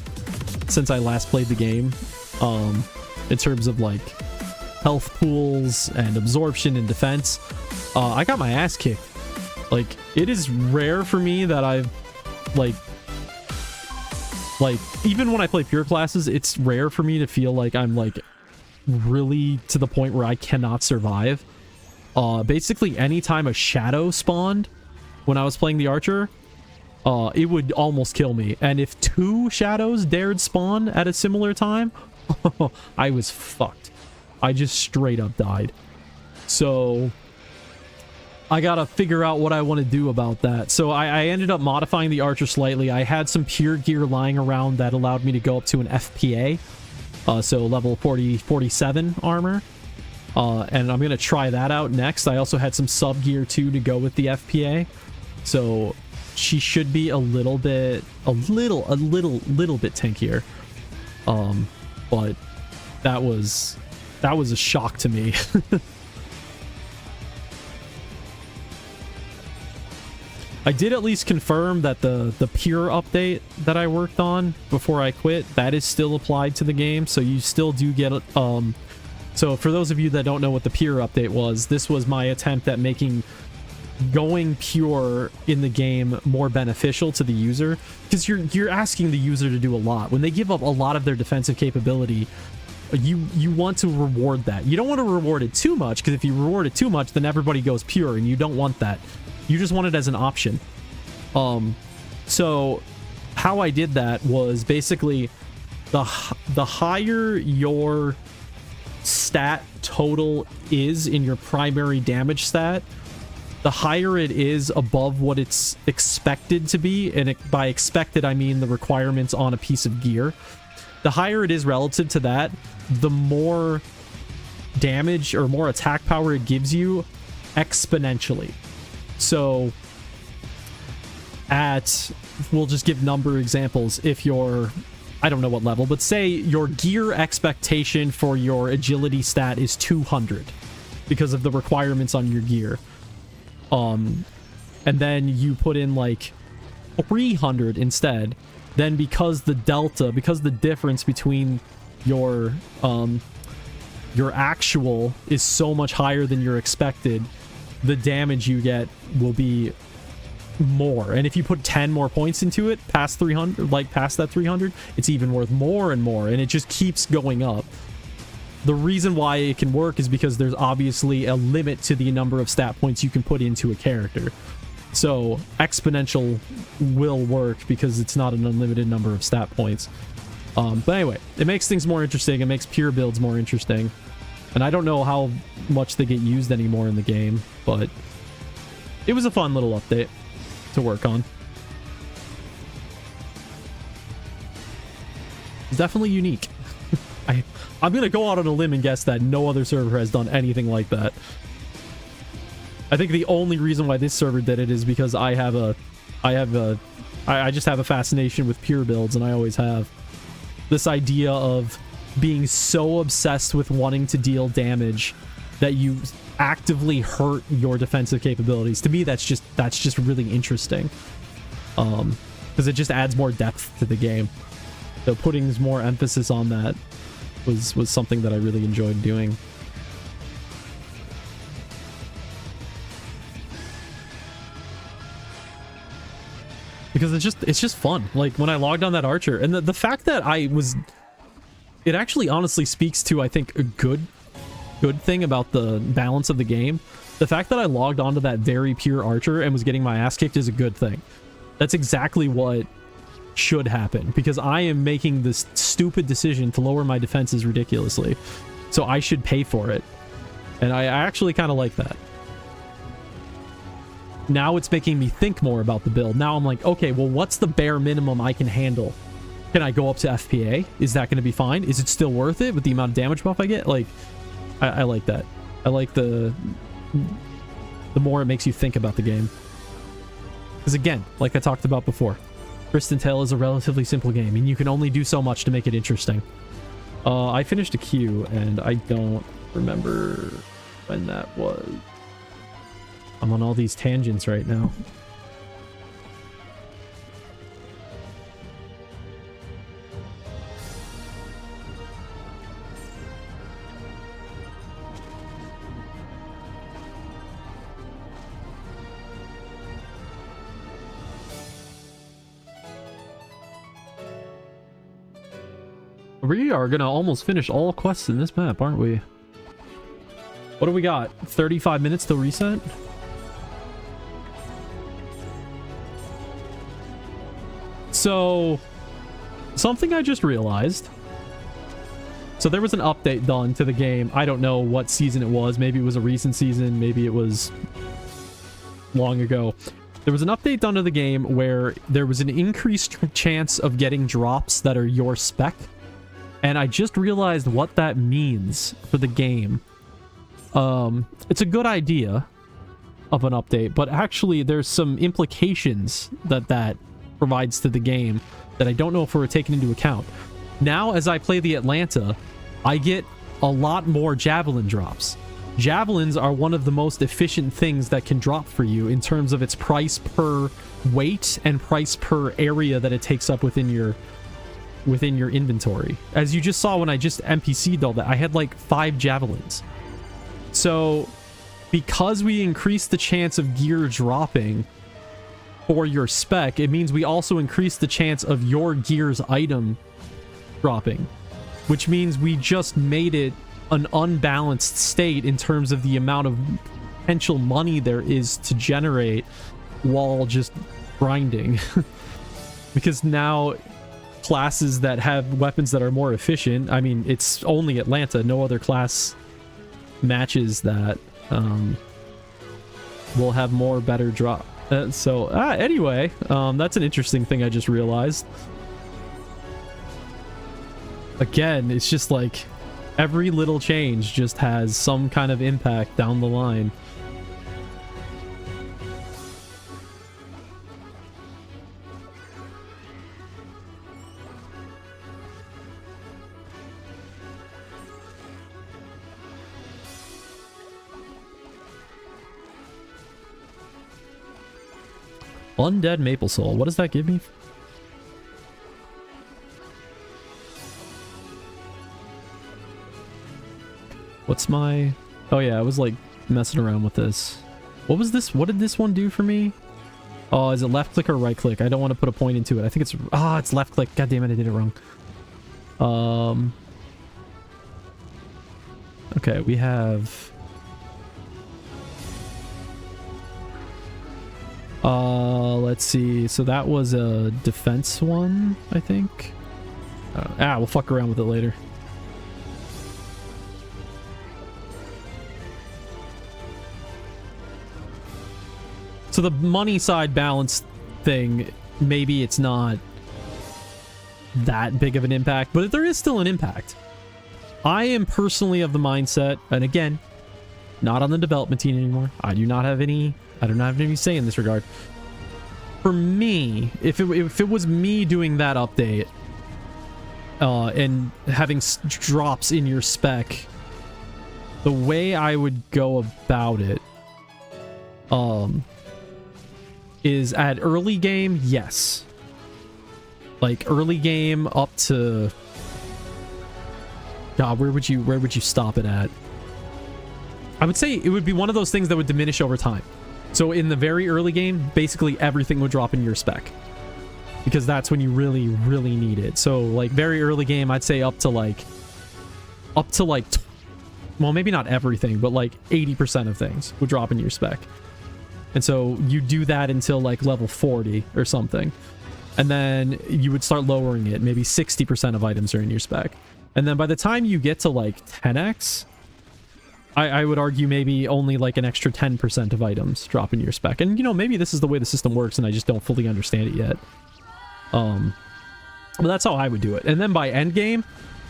since I last played the game, in terms of like health pools and absorption and defense. I got my ass kicked. Like, it is rare for me that I've like even when I play pure classes, it's rare for me to feel like I'm like really to the point where I cannot survive. Basically anytime a shadow spawned when I was playing the archer, it would almost kill me. And if 2 shadows dared spawn at a similar time, I was fucked. I just straight up died. So I gotta figure out what I want to do about that. So I ended up modifying the archer slightly. I had some pure gear lying around that allowed me to go up to an FPA. So level 47 armor. And I'm gonna try that out next. I also had some sub gear too to go with the FPA. So she should be a little bit tankier. But that was a shock to me. I did at least confirm that the pure update that I worked on before I quit, that is still applied to the game, so you still do get so for those of you that don't know what the pure update was, this was my attempt at making going pure in the game more beneficial to the user, because you're asking the user to do a lot. When they give up a lot of their defensive capability, you want to reward that. You don't want to reward it too much, because if you reward it too much, then everybody goes pure, and you don't want that. You just want it as an option. So how I did that was basically the higher your stat total is in your primary damage stat, the higher it is above what it's expected to be. And by expected, I mean the requirements on a piece of gear. The higher it is relative to that, the more damage or more attack power it gives you exponentially. So we'll just give number examples. If you're, I don't know what level, but say your gear expectation for your agility stat is 200 because of the requirements on your gear. And then you put in like 300 instead, then because the difference between your actual is so much higher than your expected, the damage you get will be more. And if you put 10 more points into it past 300, like past that 300, it's even worth more and more, and it just keeps going up. The reason why it can work is because there's obviously a limit to the number of stat points you can put into a character. So exponential will work because it's not an unlimited number of stat points. But anyway, it makes things more interesting. It makes pure builds more interesting. And I don't know how much they get used anymore in the game, but it was a fun little update to work on. It's definitely unique. I'm gonna go out on a limb and guess that no other server has done anything like that. I think the only reason why this server did it is because I just have a fascination with pure builds, and I always have. This idea of being so obsessed with wanting to deal damage that you actively hurt your defensive capabilities. To me, that's just really interesting, because it just adds more depth to the game. So putting more emphasis on that was something that I really enjoyed doing. Because it's just fun. Like when I logged on that archer, and the fact that it actually honestly speaks to, I think, a good thing about the balance of the game. The fact that I logged onto that very pure archer and was getting my ass kicked is a good thing. That's exactly what should happen, because I am making this stupid decision to lower my defenses ridiculously. So I should pay for it. And I actually kind of like that. Now it's making me think more about the build. Now I'm like, okay, well, what's the bare minimum I can handle? Can I go up to FPA? Is that going to be fine? Is it still worth it with the amount of damage buff I get? Like, I like that. I like the more it makes you think about the game. Because again, like I talked about before, Pristontale is a relatively simple game, and you can only do so much to make it interesting. I finished a queue, and I don't remember when that was. I'm on all these tangents right now. We are gonna almost finish all quests in this map, aren't we? What do we got? 35 minutes till reset? So, something I just realized. So there was an update done to the game. I don't know what season it was. Maybe it was a recent season. Maybe it was long ago. There was an update done to the game where there was an increased chance of getting drops that are your spec. And I just realized what that means for the game. It's a good idea of an update, but actually there's some implications that provides to the game that I don't know if we're taken into account. Now, as I play the Atlanta, I get a lot more javelin drops. Javelins are one of the most efficient things that can drop for you in terms of its price per weight and price per area that it takes up within your inventory. As you just saw when I just NPC'd all that, I had like 5 javelins. So because we increased the chance of gear dropping for your spec, it means we also increase the chance of your gear's item dropping, which means we just made it an unbalanced state in terms of the amount of potential money there is to generate while just grinding. Because now classes that have weapons that are more efficient, I mean, it's only Atlanta, no other class matches that will have more better drop. Anyway, that's an interesting thing I just realized. Again, it's just like every little change just has some kind of impact down the line. Undead Maple Soul. What does that give me? What's my... Oh yeah, I was like messing around with this. What was this? What did this one do for me? Oh, is it left click or right click? I don't want to put a point into it. I think it's... Ah, it's left click. God damn it, I did it wrong. Okay, we have... let's see. So that was a defense one, I think. We'll fuck around with it later. So the money side balance thing, maybe it's not that big of an impact, but there is still an impact. I am personally of the mindset, and again, not on the development team anymore. I do not have any say in this regard. For me, if it was me doing that update and having drops in your spec, the way I would go about it is at early game, yes. Like early game up to... God, where would you stop it at? I would say it would be one of those things that would diminish over time. So in the very early game, basically everything would drop in your spec, because that's when you really, really need it. So like very early game, I'd say up to like, well, maybe not everything, but like 80% of things would drop in your spec. And so you do that until like level 40 or something. And then you would start lowering it. Maybe 60% of items are in your spec. And then by the time you get to like 10x, I would argue maybe only like an extra 10% of items drop in your spec. And, you know, maybe this is the way the system works and I just don't fully understand it yet. But that's how I would do it. And then by end game,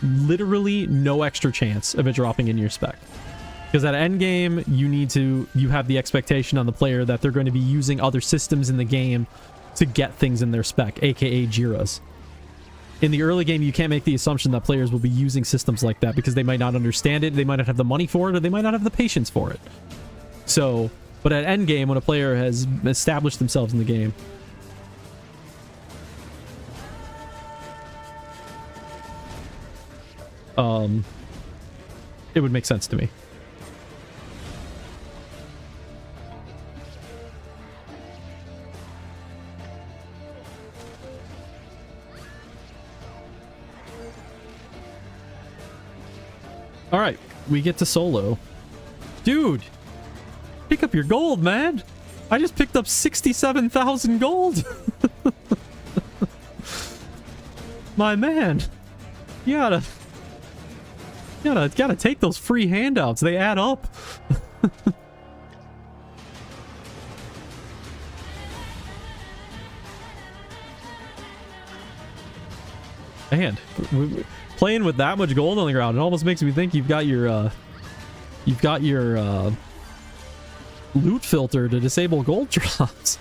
literally no extra chance of it dropping in your spec. Because at end game, you have the expectation on the player that they're going to be using other systems in the game to get things in their spec, aka Jiras. In the early game, you can't make the assumption that players will be using systems like that because they might not understand it, they might not have the money for it, or they might not have the patience for it. So, but at endgame, when a player has established themselves in the game, it would make sense to me. All right, we get to solo. Dude, pick up your gold, man. I just picked up 67,000 gold. My man, you gotta take those free handouts. They add up. Man, playing with that much gold on the ground, it almost makes me think you've got your loot filter to disable gold drops.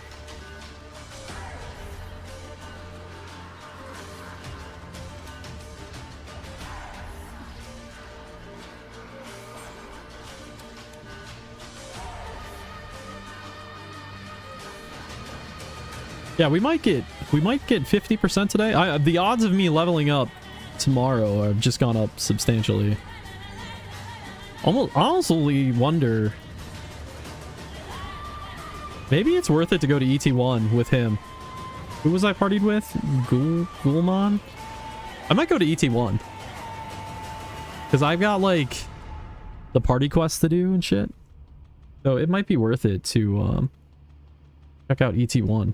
Yeah, we might get 50% today. The odds of me leveling up tomorrow have just gone up substantially. Honestly wonder, maybe it's worth it to go to ET1 with him. Who was I partied with? Gulman? I might go to ET1 because I've got like the party quests to do and shit, so it might be worth it to check out ET1.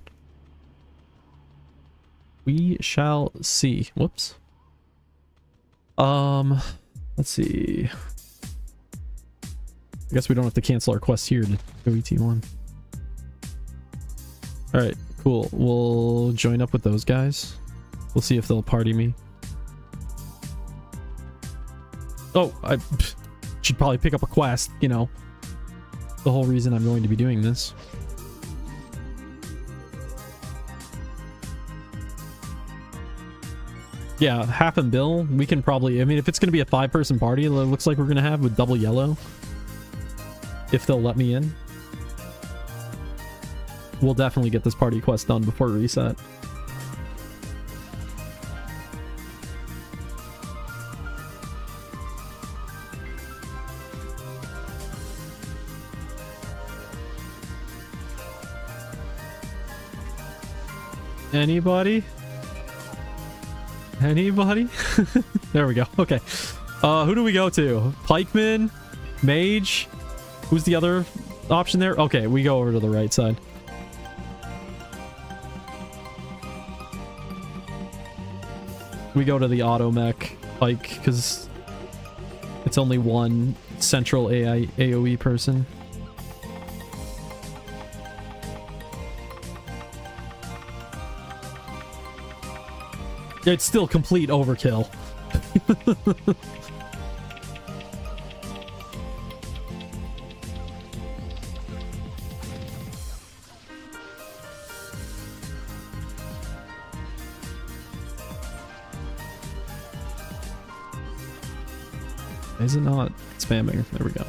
We shall see. Whoops. Let's see. I guess we don't have to cancel our quest here to go ET1. Alright, cool. We'll join up with those guys. We'll see if they'll party me. Oh, I should probably pick up a quest, you know. The whole reason I'm going to be doing this. Yeah, Half and Bill, we can probably... I mean, if it's going to be a 5-person party, it looks like we're going to have with double yellow. If they'll let me in. We'll definitely get this party quest done before reset. Anybody? Anybody? There we go. Okay. Who do we go to? Pikeman? Mage? Who's the other option there? Okay, we go over to the right side. We go to the auto mech Pike because it's only one central AoE person. It's still complete overkill. Is it not spamming? There we go.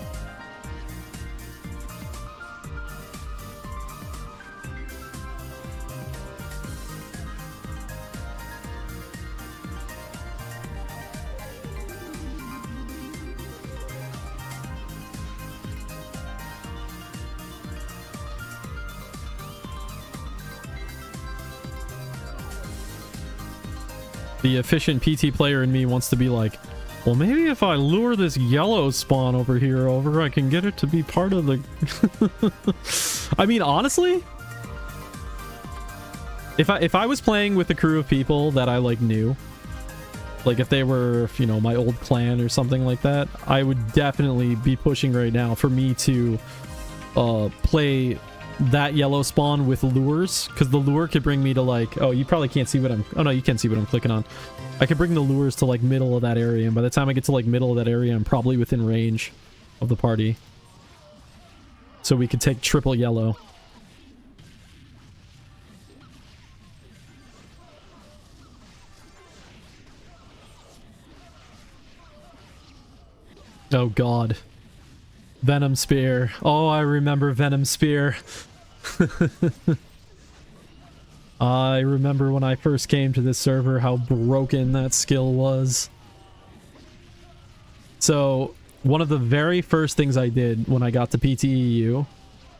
The efficient PT player in me wants to be like, well, maybe if I lure this yellow spawn over here I can get it to be part of the... I mean, honestly, if I was playing with a crew of people that I like knew, like if they were, you know, my old clan or something like that, I would definitely be pushing right now for me to play that yellow spawn with lures, because the lure could bring me to like, oh, you probably can't see what I'm, oh no, you can see what I'm clicking on. I could bring the lures to like middle of that area, and by the time I get to like middle of that area, I'm probably within range of the party. So we could take triple yellow. Oh god. Venom Spear. Oh, I remember Venom Spear. I remember when I first came to this server how broken that skill was. So, one of the very first things I did when I got to PTEU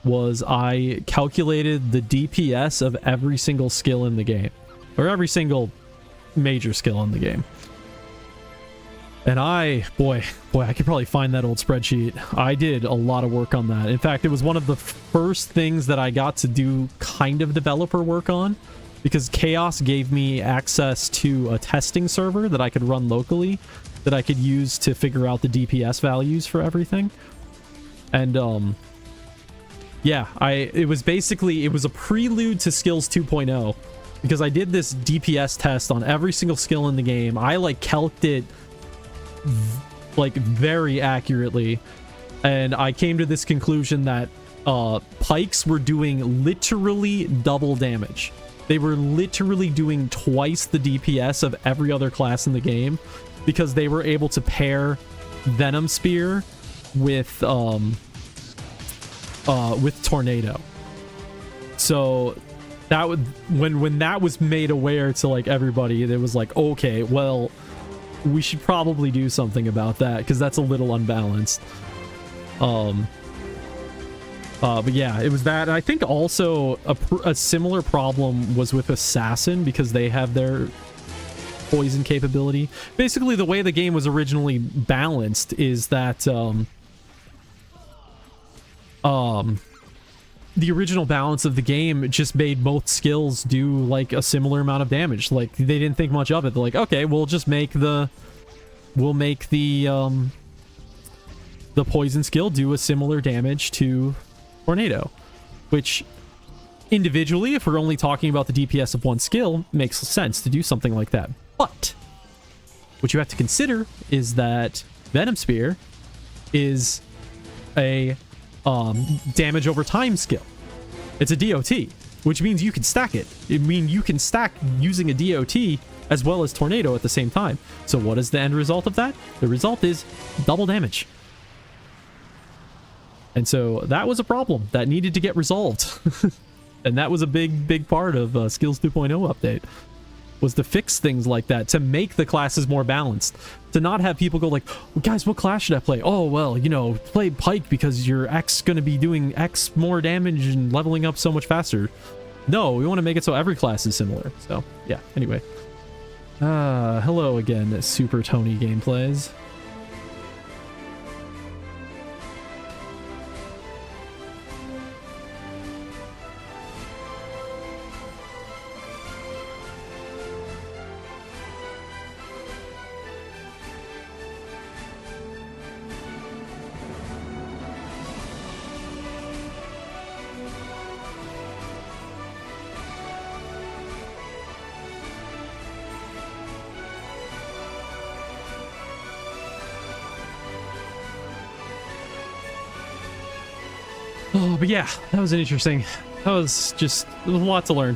was I calculated the DPS of every single skill in the game. Or every single major skill in the game. And boy, I could probably find that old spreadsheet. I did a lot of work on that. In fact, it was one of the first things that I got to do kind of developer work on, because Chaos gave me access to a testing server that I could run locally, that I could use to figure out the DPS values for everything. And, yeah, it was a prelude to Skills 2.0, because I did this DPS test on every single skill in the game. I, like, calced it like very accurately, and I came to this conclusion that pikes were doing literally double damage. They were literally doing twice the DPS of every other class in the game, because they were able to pair Venom Spear with Tornado. So that would, when that was made aware to like everybody, it was like, okay, well, we should probably do something about that, because that's a little unbalanced. But yeah, it was that. And I think also a similar problem was with Assassin, because they have their poison capability. Basically, the way the game was originally balanced is that the original balance of the game just made both skills do like a similar amount of damage. Like, they didn't think much of it. They're like, okay, we'll just make the poison skill do a similar damage to Tornado, which individually, if we're only talking about the DPS of one skill, makes sense to do something like that. But what you have to consider is that Venom Spear is a damage over time skill. It's a DOT, which means you can stack it. I mean, you can stack using a DOT as well as Tornado at the same time. So what is the end result of that? The result is double damage. And so that was a problem that needed to get resolved. And that was a big part of Skills 2.0 update, was to fix things like that, to make the classes more balanced, to not have people go like, guys, what class should I play? Oh, well, you know, play Pike because your X going to be doing X more damage and leveling up so much faster. No, we want to make it so every class is similar. So, yeah, anyway. Hello again, Super Tony Gameplays. Oh, but yeah, that was interesting. That was just, there was a lot to learn.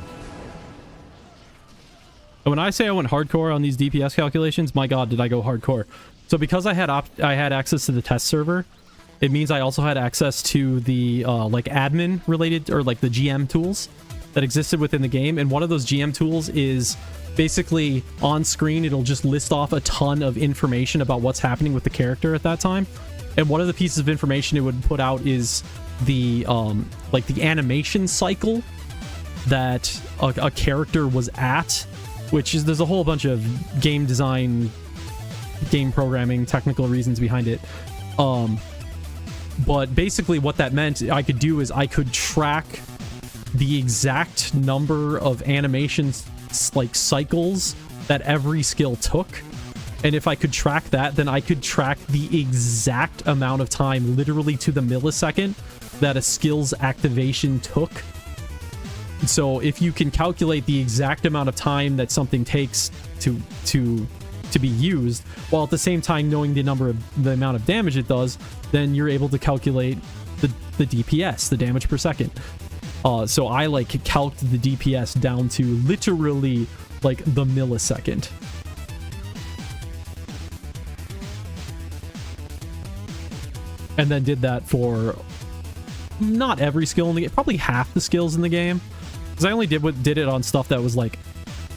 And when I say I went hardcore on these DPS calculations, my god, did I go hardcore. So because I had access to the test server, it means I also had access to the like admin related, or like the GM tools that existed within the game. And one of those GM tools is basically on screen, it'll just list off a ton of information about what's happening with the character at that time. And one of the pieces of information it would put out is the like the animation cycle that a character was at, which is, there's a whole bunch of game design, game programming, technical reasons behind it. But basically what that meant I could do is I could track the exact number of animations, like cycles, that every skill took. And if I could track that, then I could track the exact amount of time, literally to the millisecond, that a skill's activation took. So if you can calculate the exact amount of time that something takes to be used, while at the same time knowing the amount of damage it does, then you're able to calculate the DPS, the damage per second. So I like calced the DPS down to literally like the millisecond. and then did that for not every skill in the game, probably half the skills in the game, because I only did it on stuff that was like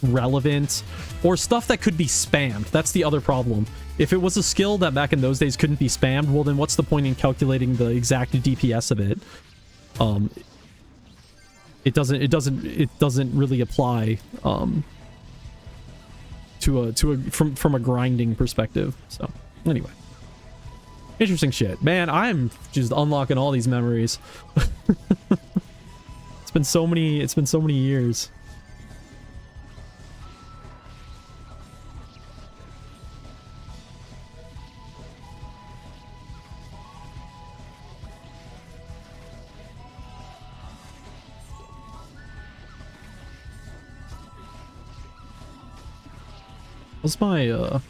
relevant or stuff that could be spammed. That's the other problem. If it was a skill that back in those days couldn't be spammed, well then what's the point in calculating the exact DPS of it? It doesn't really apply from a grinding perspective. So anyway, interesting shit, man. I'm just unlocking all these memories. It's been so many years. What's my, come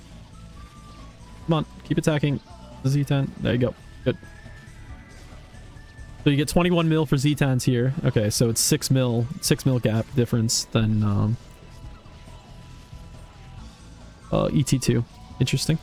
on, keep attacking the Z10. There you go. Good. So you get 21 mil for Z10s here. Okay, so it's 6 mil gap difference than, ET2. Interesting.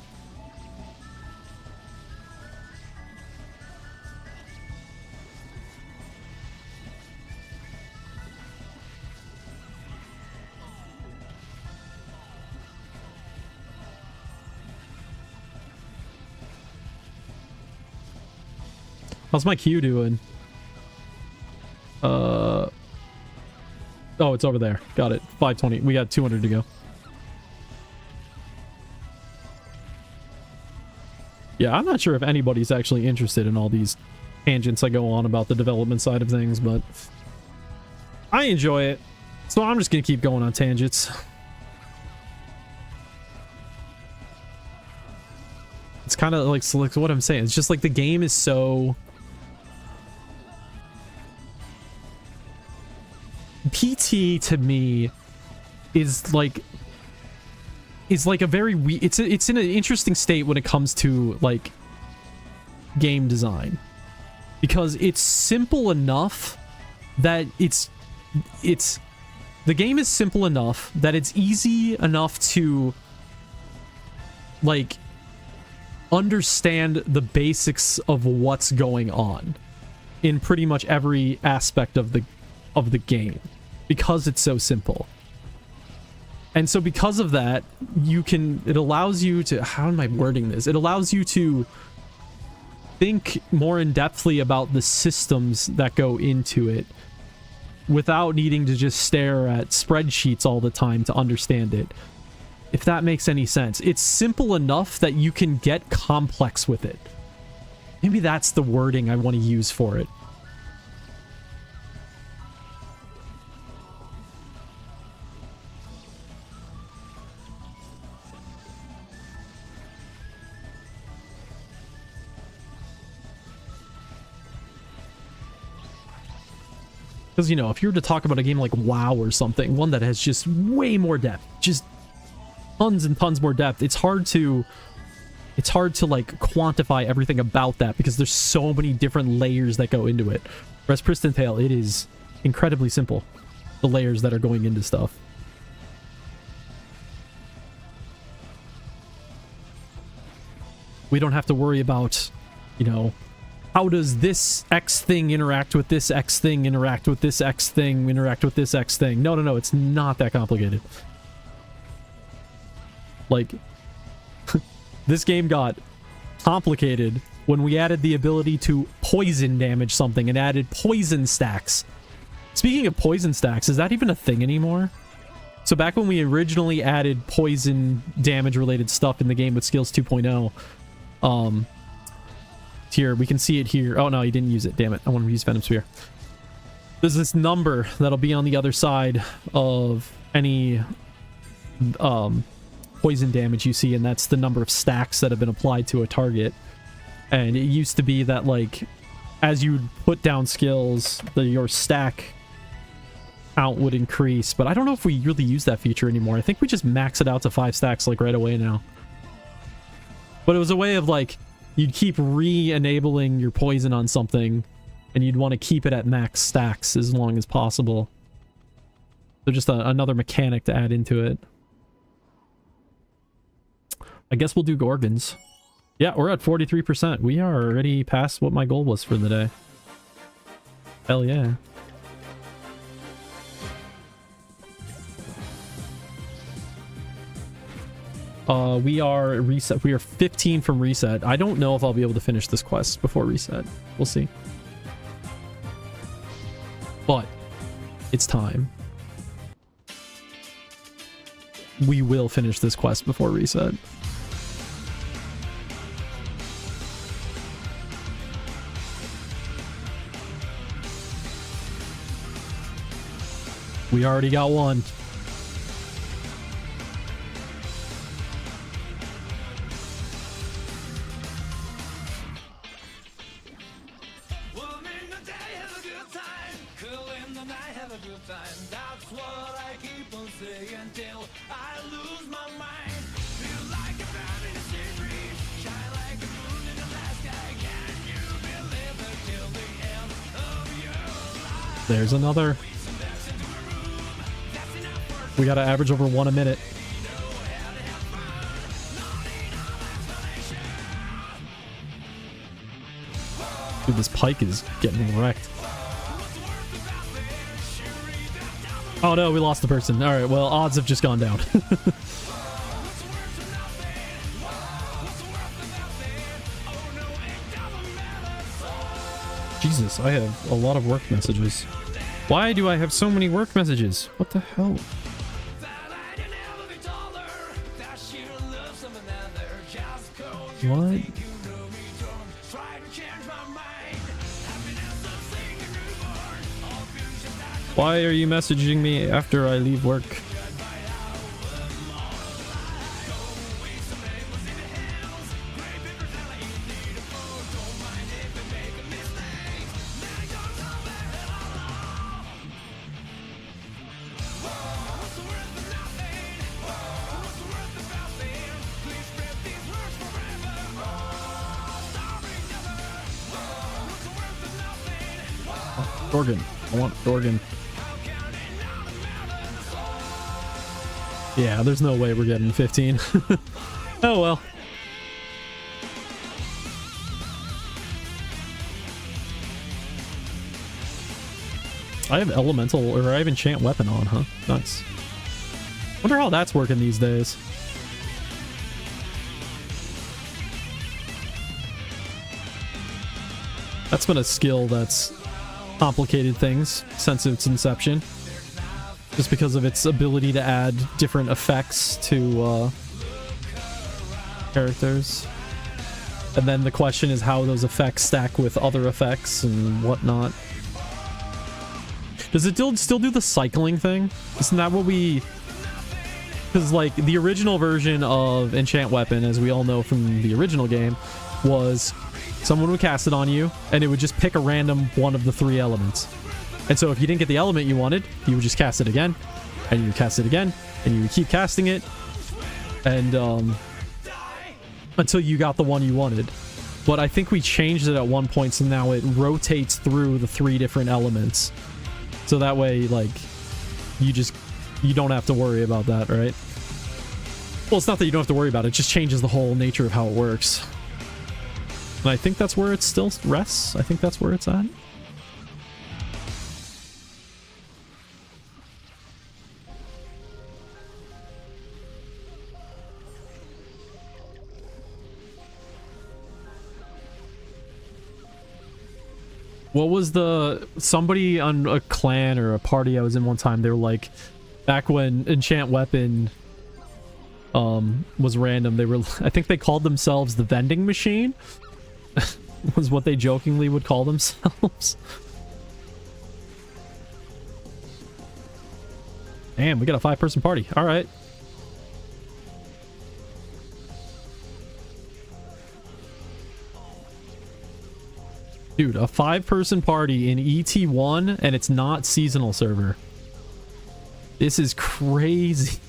How's my Q doing? Oh, it's over there. Got it. 520. We got 200 to go. Yeah, I'm not sure if anybody's actually interested in all these tangents I go on about the development side of things, but I enjoy it. So I'm just gonna keep going on tangents. It's kind of like what I'm saying. It's just like the game is so... PT to me is like a very it's in an interesting state when it comes to like game design, because it's simple enough that the game is simple enough that it's easy enough to like understand the basics of what's going on in pretty much every aspect of the game, because it's so simple. And so because of that, it allows you to, how am I wording this? It allows you to think more in depthly about the systems that go into it without needing to just stare at spreadsheets all the time to understand it. If that makes any sense. It's simple enough that you can get complex with it. Maybe that's the wording I want to use for it. Because, you know, if you were to talk about a game like WoW or something, one that has just way more depth, just tons and tons more depth, it's hard to like quantify everything about that because there's so many different layers that go into it. Whereas Pristontale, it is incredibly simple, the layers that are going into stuff. We don't have to worry about, you know, how does this X thing interact with this X thing, interact with this X thing, interact with this X thing. No, it's not that complicated. Like, this game got complicated when we added the ability to poison damage something and added poison stacks. Speaking of poison stacks, is that even a thing anymore? So back when we originally added poison damage related stuff in the game with skills 2.0, here, we can see it here. Oh no, he didn't use it. Damn it. I want to use Venom Sphere. There's this number that'll be on the other side of any poison damage you see, and that's the number of stacks that have been applied to a target. And it used to be that, like, as you put down skills, your stack count would increase, but I don't know if we really use that feature anymore. I think we just max it out to 5 stacks, like, right away now. But it was a way of, like, you'd keep re-enabling your poison on something, and you'd want to keep it at max stacks as long as possible. So just another mechanic to add into it. I guess we'll do Gorgons. Yeah, we're at 43%. We are already past what my goal was for the day. Hell yeah. We are reset. We are 15 from reset. I don't know if I'll be able to finish this quest before reset. We'll see. But it's time. We will finish this quest before reset. We already got one. There's another. We gotta average over 1 a minute. Dude, this pike is getting wrecked. Oh no, we lost the person. Alright, well, odds have just gone down. Jesus, I have a lot of work messages. Why do I have so many work messages? What the hell? What? Why are you messaging me after I leave work? Dorgan. I want Dorgan. Yeah, there's no way we're getting 15. Oh well. I have elemental, or I have enchant weapon on, huh? Nice. Wonder how that's working these days. That's been a skill that's complicated things since its inception. Just because of its ability to add different effects to characters. And then the question is how those effects stack with other effects and whatnot. Does it still do the cycling thing? Isn't that what we... Because, like, the original version of Enchant Weapon, as we all know from the original game, was someone would cast it on you, and it would just pick a random one of the 3 elements. And so if you didn't get the element you wanted, you would just cast it again, and you would cast it again, and you would keep casting it, and until you got the one you wanted. But I think we changed it at one point, so now it rotates through the 3 different elements. So that way, like, you don't have to worry about that, right? Well, it's not that you don't have to worry about it, it just changes the whole nature of how it works. And I think that's where it still rests. I think that's where it's at. What was somebody on a clan or a party I was in one time, they were like, back when Enchant Weapon was random, they were, I think they called themselves the vending machine. Was what they jokingly would call themselves. Damn, we got a 5-person party. All right. Dude, a 5-person party in ET1 and it's not seasonal server. This is crazy.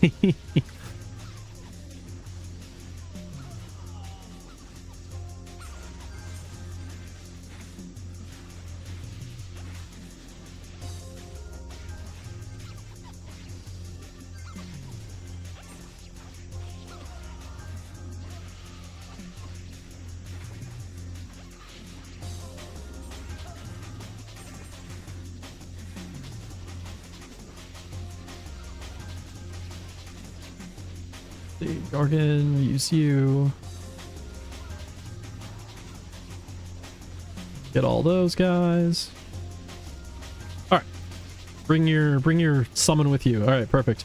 The Gargan, use you. Get all those guys. All right. Bring your summon with you. All right, perfect.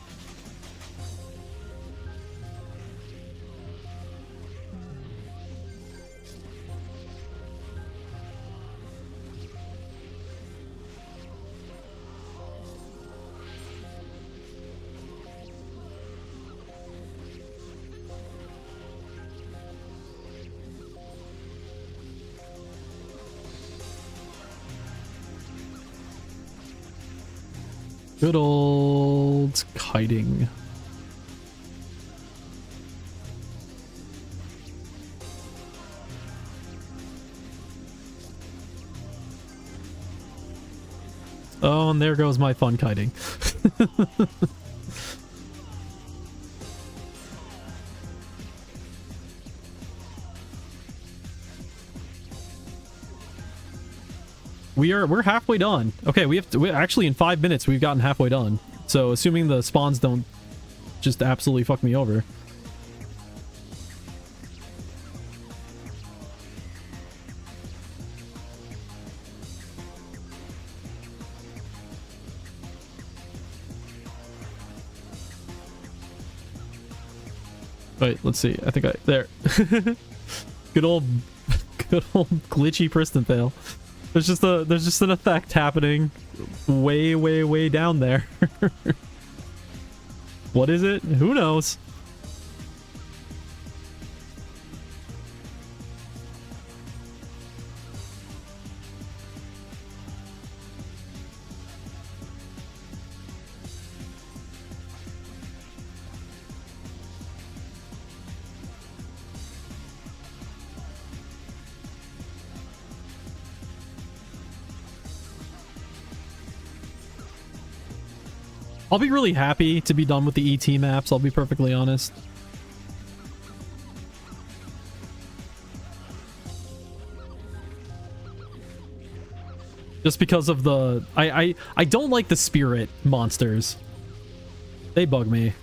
Good old kiting. Oh, and there goes my fun kiting. We're halfway done. Okay, we actually in 5 minutes we've gotten halfway done. So assuming the spawns don't just absolutely fuck me over. Wait, let's see. I think there. Good old glitchy Pristontale. There's just an effect happening way down there. What is it? Who knows? I'll be really happy to be done with the ET maps, I'll be perfectly honest. Just because of the... I don't like the spirit monsters. They bug me.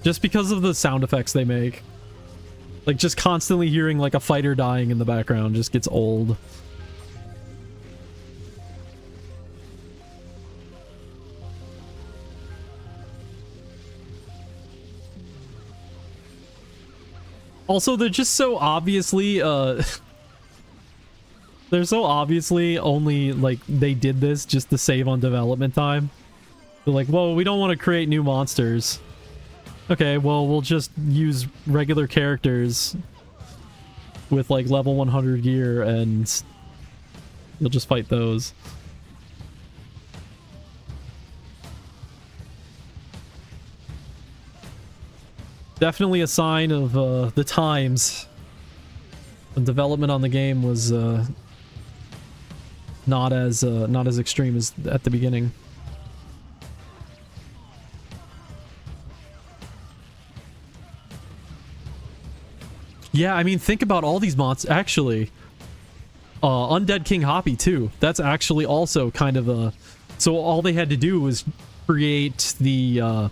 Just because of the sound effects they make. Like, just constantly hearing, like, a fighter dying in the background just gets old. Also, they're just so obviously, they're so obviously only, like, they did this just to save on development time. They're like, well, we don't want to create new monsters. Okay, well, we'll just use regular characters with, like, level 100 gear, and you'll just fight those. Definitely a sign of the times. The development on the game was not as extreme as at the beginning. Yeah, I mean, think about all these monsters. Actually, Undead King Hoppy too. That's actually also kind of a... So all they had to do was create the...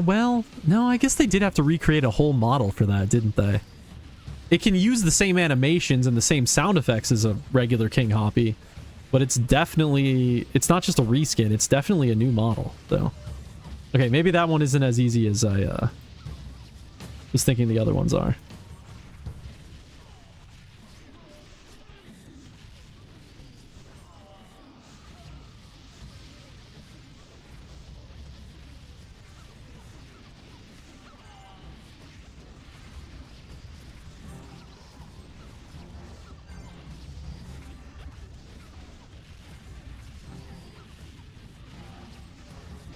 well, no, I guess they did have to recreate a whole model for that, didn't they? It can use the same animations and the same sound effects as a regular King Hoppy, but it's definitely... It's not just a reskin, it's definitely a new model, though. Okay, maybe that one isn't as easy as I was thinking the other ones are.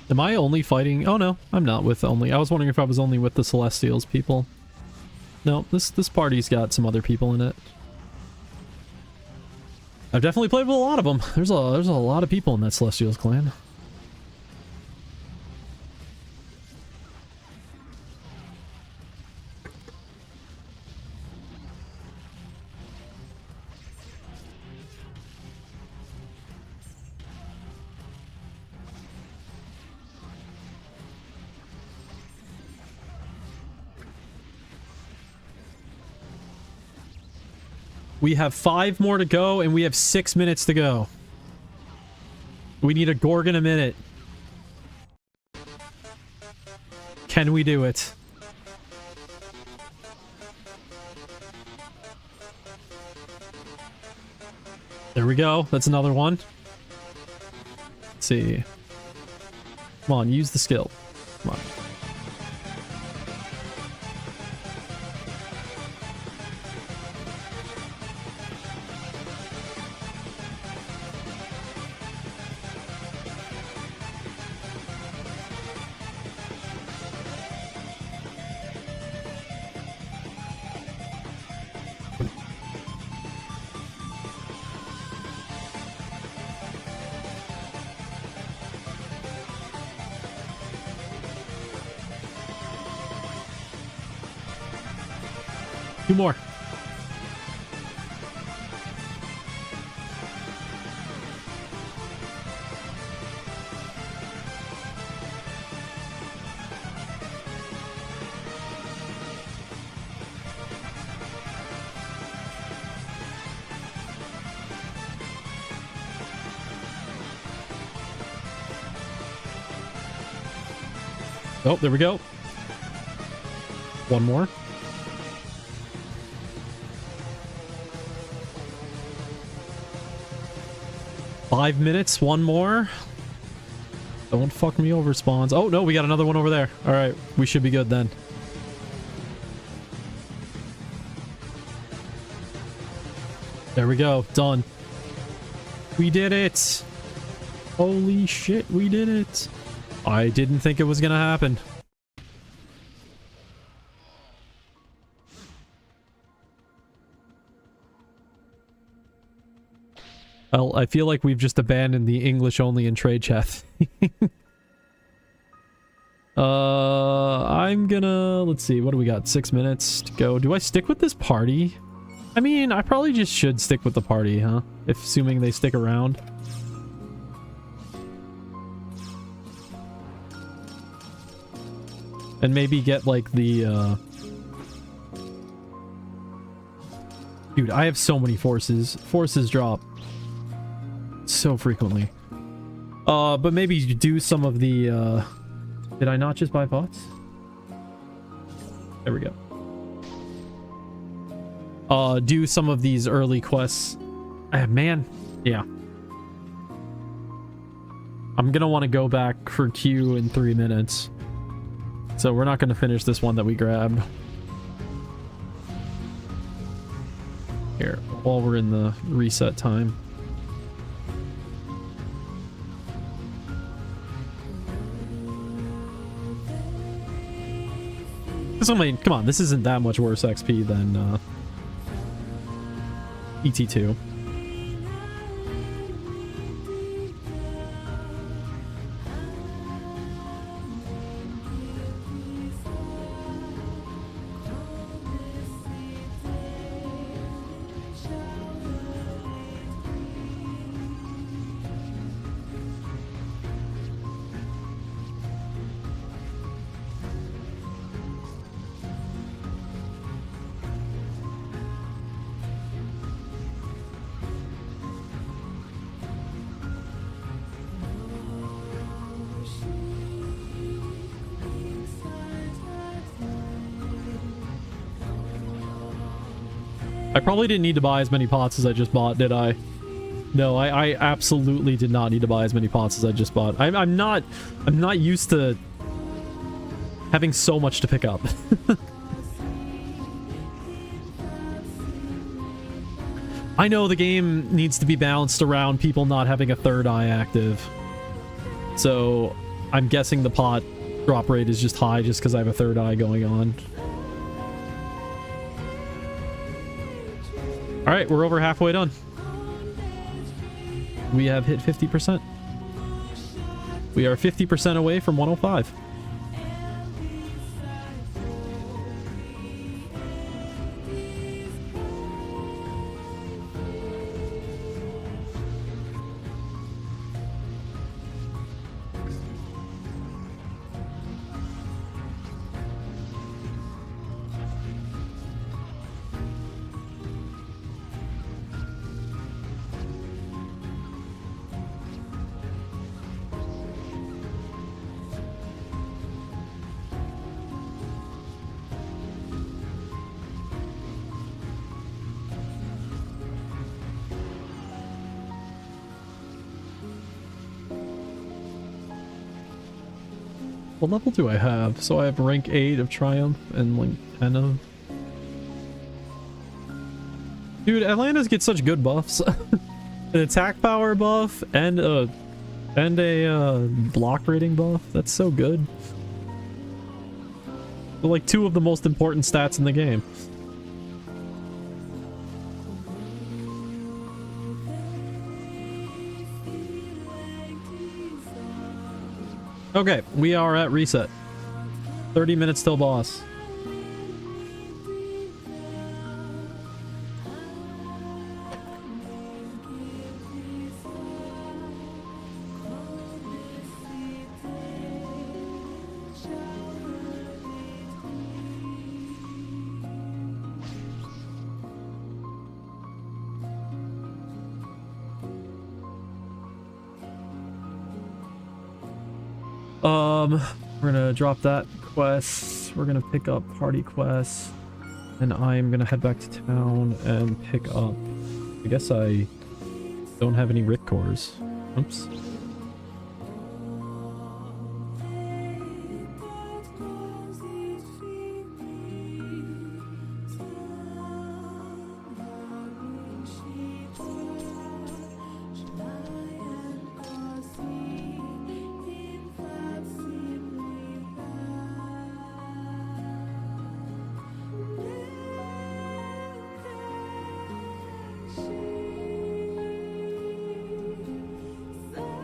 Am I only fighting? Oh no, I'm not with only. I was wondering if I was only with the Celestials people. No, this party's got some other people in it. I've definitely played with a lot of them. There's a lot of people in that Celestials clan. We have 5 more to go, and we have 6 minutes to go. We need a Gorgon a minute. Can we do it? There we go. That's another one. Let's see. Come on, use the skill. Come on. Two more. Oh, there we go. One more. Five minutes, one more. Don't fuck me over, spawns. Oh, no, we got another one over there. All right, we should be good then. There we go, done. We did it. Holy shit, we did it. I didn't think it was gonna happen. Well, I feel like we've just abandoned the English only in trade chat. I'm gonna... Let's see, what do we got? 6 minutes to go. Do I stick with this party? I mean, I probably just should stick with the party, huh? If assuming they stick around. And maybe get, like, the, Dude, I have so many forces. Forces drop so frequently. But maybe do some of the, Did I not just buy pots? There we go. Do some of these early quests. Man, yeah. I'm gonna want to go back for Q in 3 minutes. So we're not gonna finish this one that we grabbed. Here, while we're in the reset time. I mean, come on, this isn't that much worse XP than ET2. I probably didn't need to buy as many pots as I just bought, did I? No, I absolutely did not need to buy as many pots as I just bought. I'm not used to having so much to pick up. I know the game needs to be balanced around people not having a third eye active. So I'm guessing the pot drop rate is just high just because I have a third eye going on. All right, we're over halfway done. We have hit 50%. We are 50% away from 105. What level do I have? So I have rank 8 of Triumph and like 10 of... Dude, Atlantis gets such good buffs. An attack power buff and a block rating buff. That's so good. They're like 2 of the most important stats in the game. Okay, we are at reset. 30 minutes till boss. We're gonna drop that quest. We're gonna pick up party quests, and I'm gonna head back to town and pick up. I guess I don't have any Rick cores. Oops.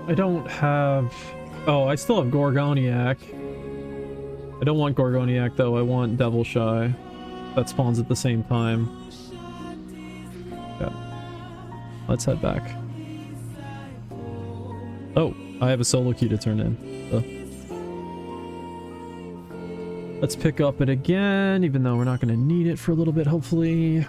I don't have... Oh, I still have Gorgoniac. I don't want Gorgoniac though, I want Devil Shy. That spawns at the same time. Yeah. Let's head back. Oh, I have a solo key to turn in. Let's pick up it again, even though we're not going to need it for a little bit, hopefully.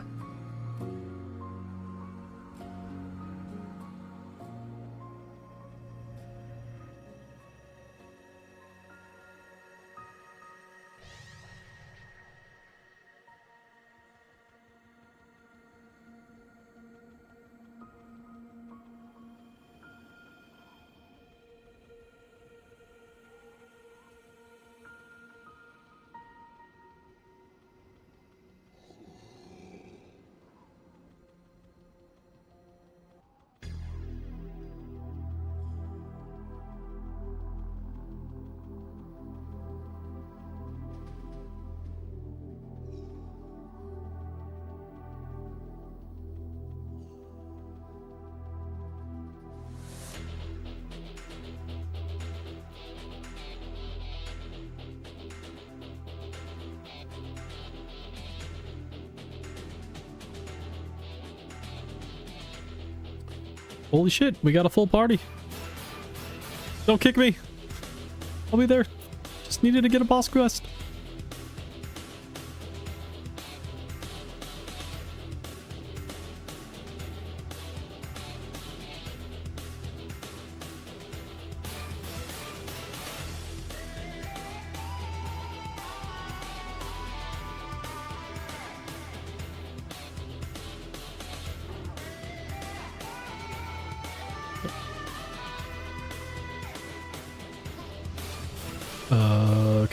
Holy shit, we got a full party. Don't kick me. I'll be there. Just needed to get a boss quest.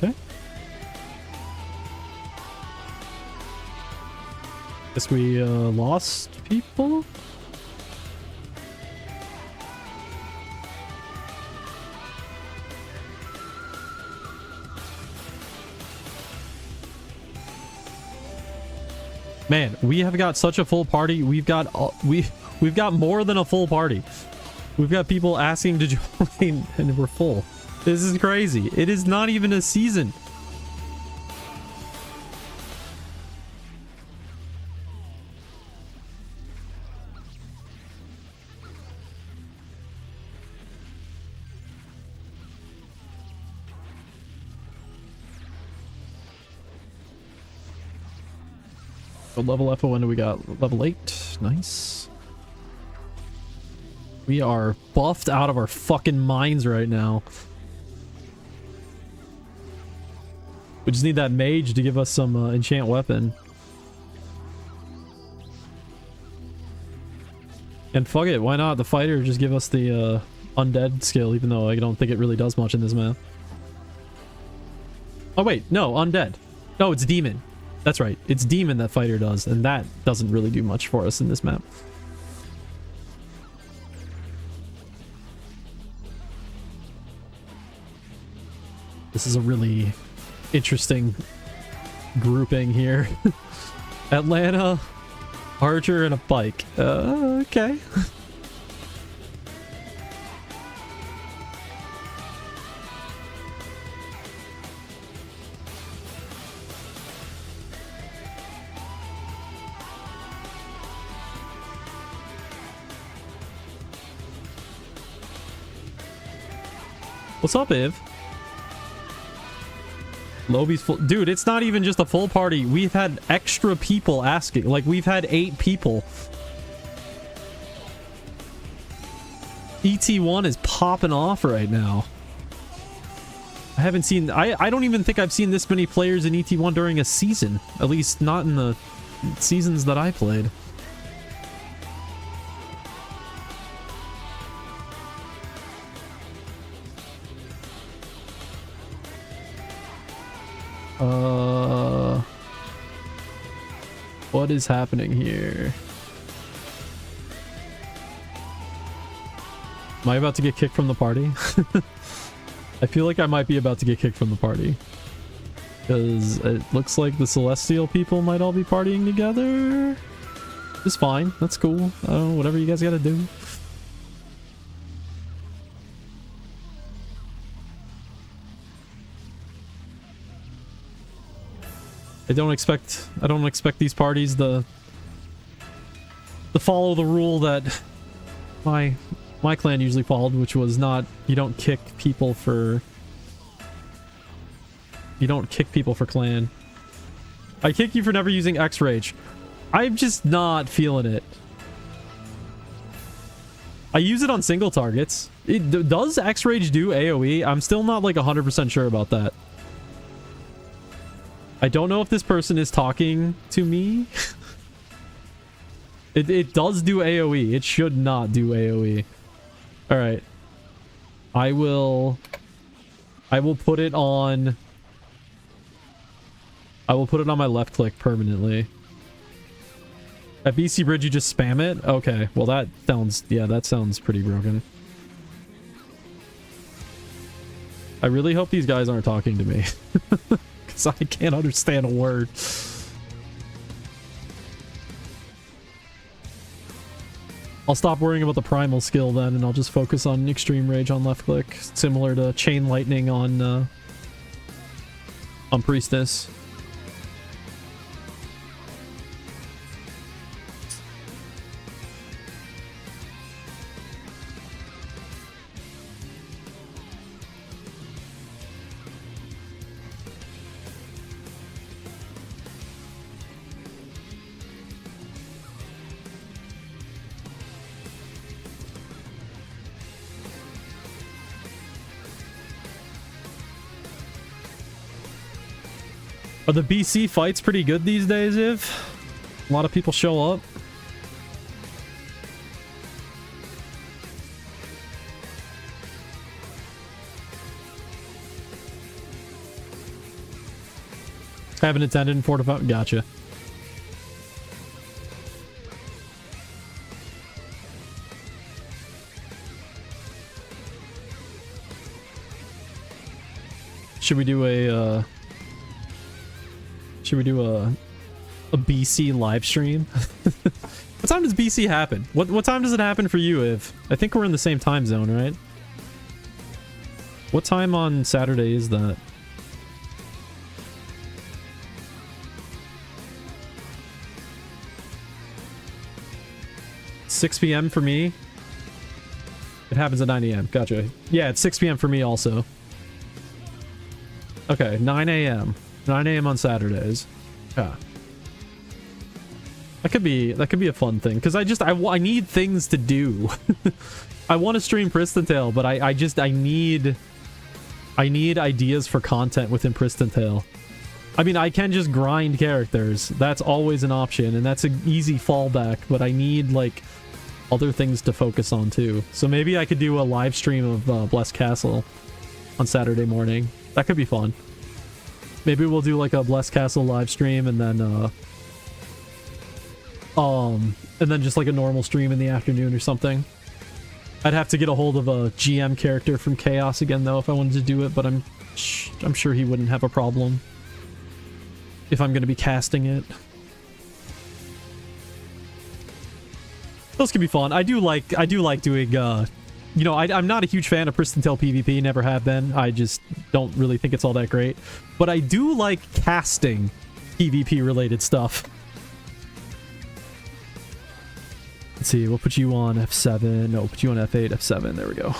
Okay. Guess we lost people? Man, we have got such a full party. We've got more than a full party. We've got people asking to join and we're full. This is crazy. It is not even a season. What level FON do we got? Level 8. Nice. We are buffed out of our fucking minds right now. We just need that mage to give us some enchant weapon. And fuck it, why not? The fighter just give us the undead skill, even though I don't think it really does much in this map. Oh wait, no, undead. No, it's demon. That's right. It's demon that fighter does, and that doesn't really do much for us in this map. This is a really interesting grouping here. Atlanta, Archer, and a bike. Okay. What's up, Iv? Lobby's full. Dude, it's not even just a full party. We've had extra people asking. Like, we've had 8 people. ET1 is popping off right now. I haven't seen... I don't even think I've seen this many players in ET1 during a season. At least not in the seasons that I played. What is happening here? Am I about to get kicked from the party? I feel like I might be about to get kicked from the party. Because it looks like the Celestial people might all be partying together. It's fine. That's cool. Whatever you guys gotta do. I don't expect these parties to follow the rule that my clan usually followed, which was not, you don't kick people for clan. I kick you for never using X-Rage. I'm just not feeling it. I use it on single targets. Does X-Rage do AoE? I'm still not like 100% sure about that. I don't know if this person is talking to me. It does do AoE. It should not do AoE. Alright. I will put it on... I will put it on my left click permanently. At BC Bridge, you just spam it? Okay. Well, that sounds... Yeah, that sounds pretty broken. I really hope these guys aren't talking to me. Because I can't understand a word. I'll stop worrying about the primal skill then, and I'll just focus on extreme rage on left click, similar to chain lightning on priestess. Are the BC fights pretty good these days, Iv? A lot of people show up. Haven't attended in 4 to 5. Gotcha. Should we do a BC live stream? What time does BC happen? What time does it happen for you, Iv? I think we're in the same time zone, right? What time on Saturday is that? $6 p.m. for me. It happens at 9 a.m. Gotcha. Yeah, it's 6 p.m. for me also. Okay, 9 a.m. 9 a.m. on Saturdays. Yeah. That could be a fun thing, because I need things to do. I want to stream Pristontale, but I need ideas for content within Pristontale. I mean, I can just grind characters. That's always an option, and that's an easy fallback, but I need, like, other things to focus on, too. So maybe I could do a live stream of Blessed Castle on Saturday morning. That could be fun. Maybe we'll do like a Blessed Castle live stream and then just like a normal stream in the afternoon or something. I'd have to get a hold of a GM character from Chaos again though if I wanted to do it, but I'm sure he wouldn't have a problem if I'm going to be casting it. Those could be fun. I do like doing you know, I'm not a huge fan of Pristontale PvP, never have been. I just don't really think it's all that great. But I do like casting PvP related stuff. Let's see, we'll put you on F7. No, put you on F8, F7. There we go.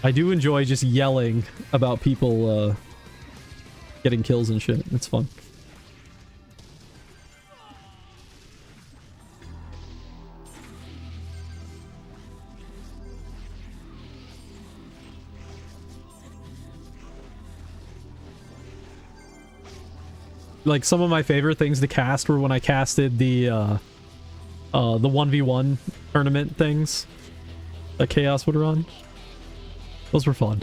I do enjoy just yelling about people getting kills and shit. It's fun. Like, some of my favorite things to cast were when I casted the 1v1 tournament things that Chaos would run. Those were fun.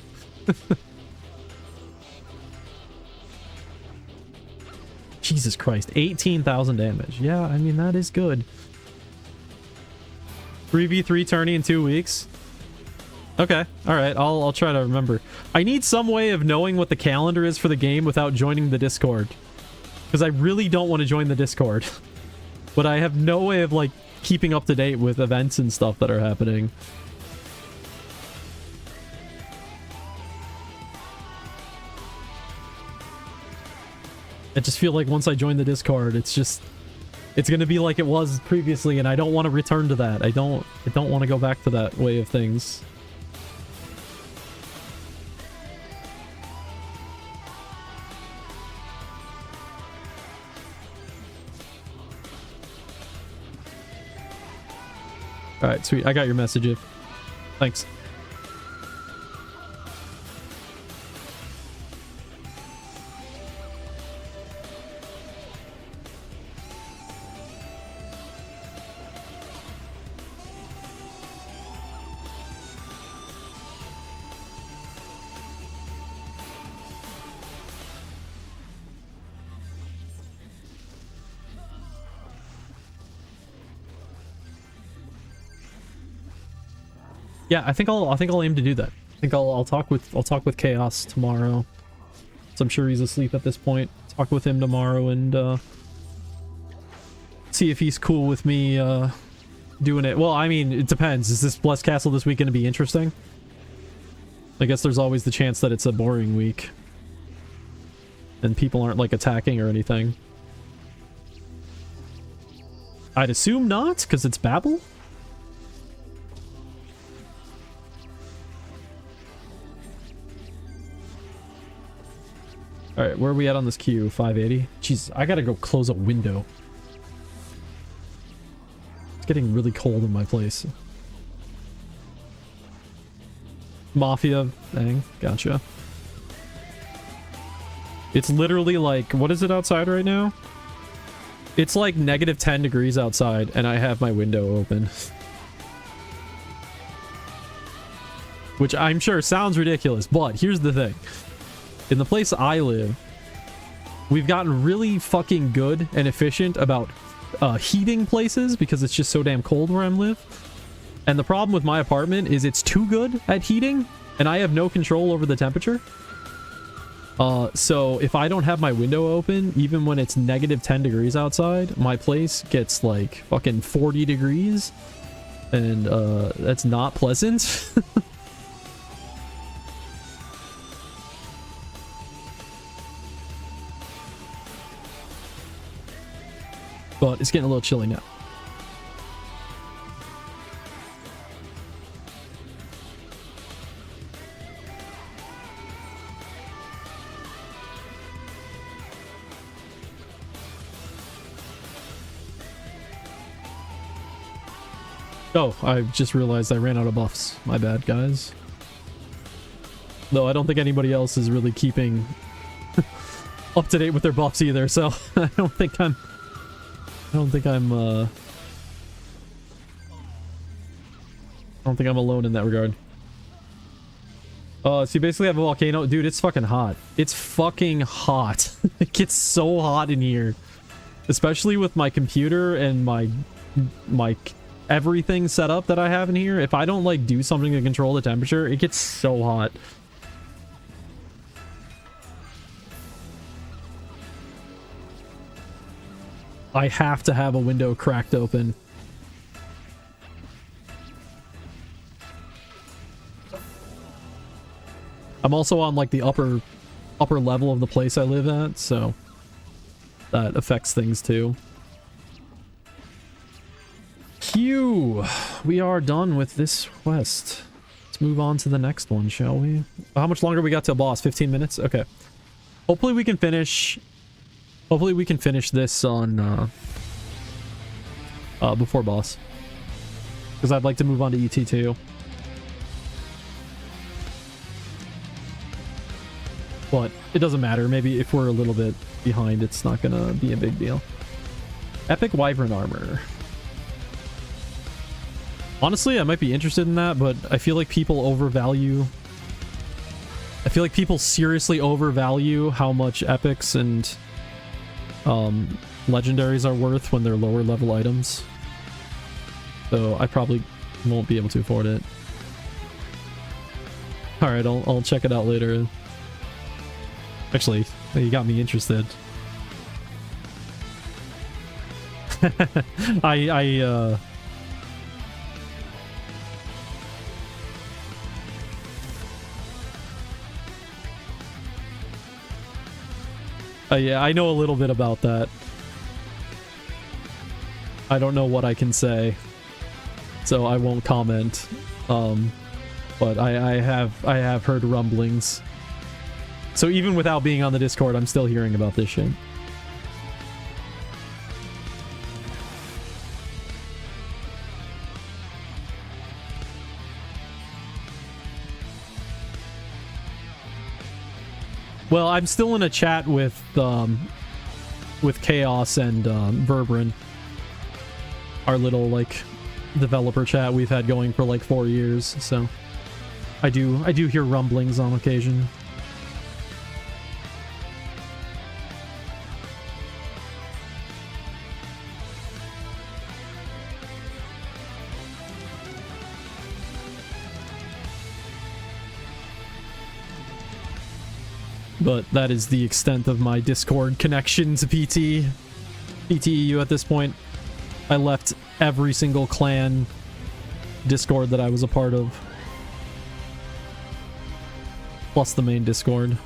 Jesus Christ, 18,000 damage. Yeah, I mean, that is good. 3v3 tourney in 2 weeks. Okay, alright, I'll try to remember. I need some way of knowing what the calendar is for the game without joining the Discord. Because I really don't want to join the Discord. But I have no way of, like, keeping up to date with events and stuff that are happening. I just feel like once I join the Discord, it's going to be like it was previously, and I don't want to return to that. I don't want to go back to that way of things. Alright, sweet. I got your message. Thanks. Yeah, I think I'll aim to do that. I think I'll talk with Chaos tomorrow. So I'm sure he's asleep at this point. Talk with him tomorrow and see if he's cool with me doing it. Well, I mean, it depends. Is this Blessed Castle this week going to be interesting? I guess there's always the chance that it's a boring week. And people aren't, like, attacking or anything. I'd assume not, because it's Babel? Alright, where are we at on this queue? 580? Jeez, I gotta go close a window. It's getting really cold in my place. Mafia thing. Gotcha. It's literally like, what is it outside right now? It's like negative 10 degrees outside, and I have my window open. Which I'm sure sounds ridiculous, but here's the thing. In the place I live, we've gotten really fucking good and efficient about heating places because it's just so damn cold where I live. And the problem with my apartment is it's too good at heating, and I have no control over the temperature. So if I don't have my window open, even when it's negative 10 degrees outside, my place gets like fucking 40 degrees. And that's not pleasant. But it's getting a little chilly now. Oh, I just realized I ran out of buffs. My bad, guys. Though I don't think anybody else is really keeping up to date with their buffs either, so I don't think I'm alone in that regard. So you basically have a volcano. Dude, it's fucking hot. It's fucking hot. It gets so hot in here. Especially with my computer and my everything set up that I have in here. If I don't like do something to control the temperature, it gets so hot. I have to have a window cracked open. I'm also on like the upper level of the place I live at, so that affects things too. Phew, we are done with this quest. Let's move on to the next one, shall we? How much longer we got till boss? 15 minutes? Okay. Hopefully we can finish this on before boss. Because I'd like to move on to ET2. But it doesn't matter. Maybe if we're a little bit behind, it's not gonna be a big deal. Epic Wyvern Armor. Honestly, I might be interested in that, but I feel like people overvalue... I feel like people seriously overvalue how much epics and legendaries are worth when they're lower level items. So I probably won't be able to afford it. Alright, I'll check it out later. Actually, you got me interested. Yeah, I know a little bit about that. I don't know what I can say, so I won't comment. But I have heard rumblings. So even without being on the Discord, I'm still hearing about this shit. Well, I'm still in a chat with Chaos and Verberin. Our little like developer chat we've had going for like 4 years, so I do hear rumblings on occasion. But that is the extent of my Discord connection to PTEU at this point. I left every single clan Discord that I was a part of. Plus the main Discord.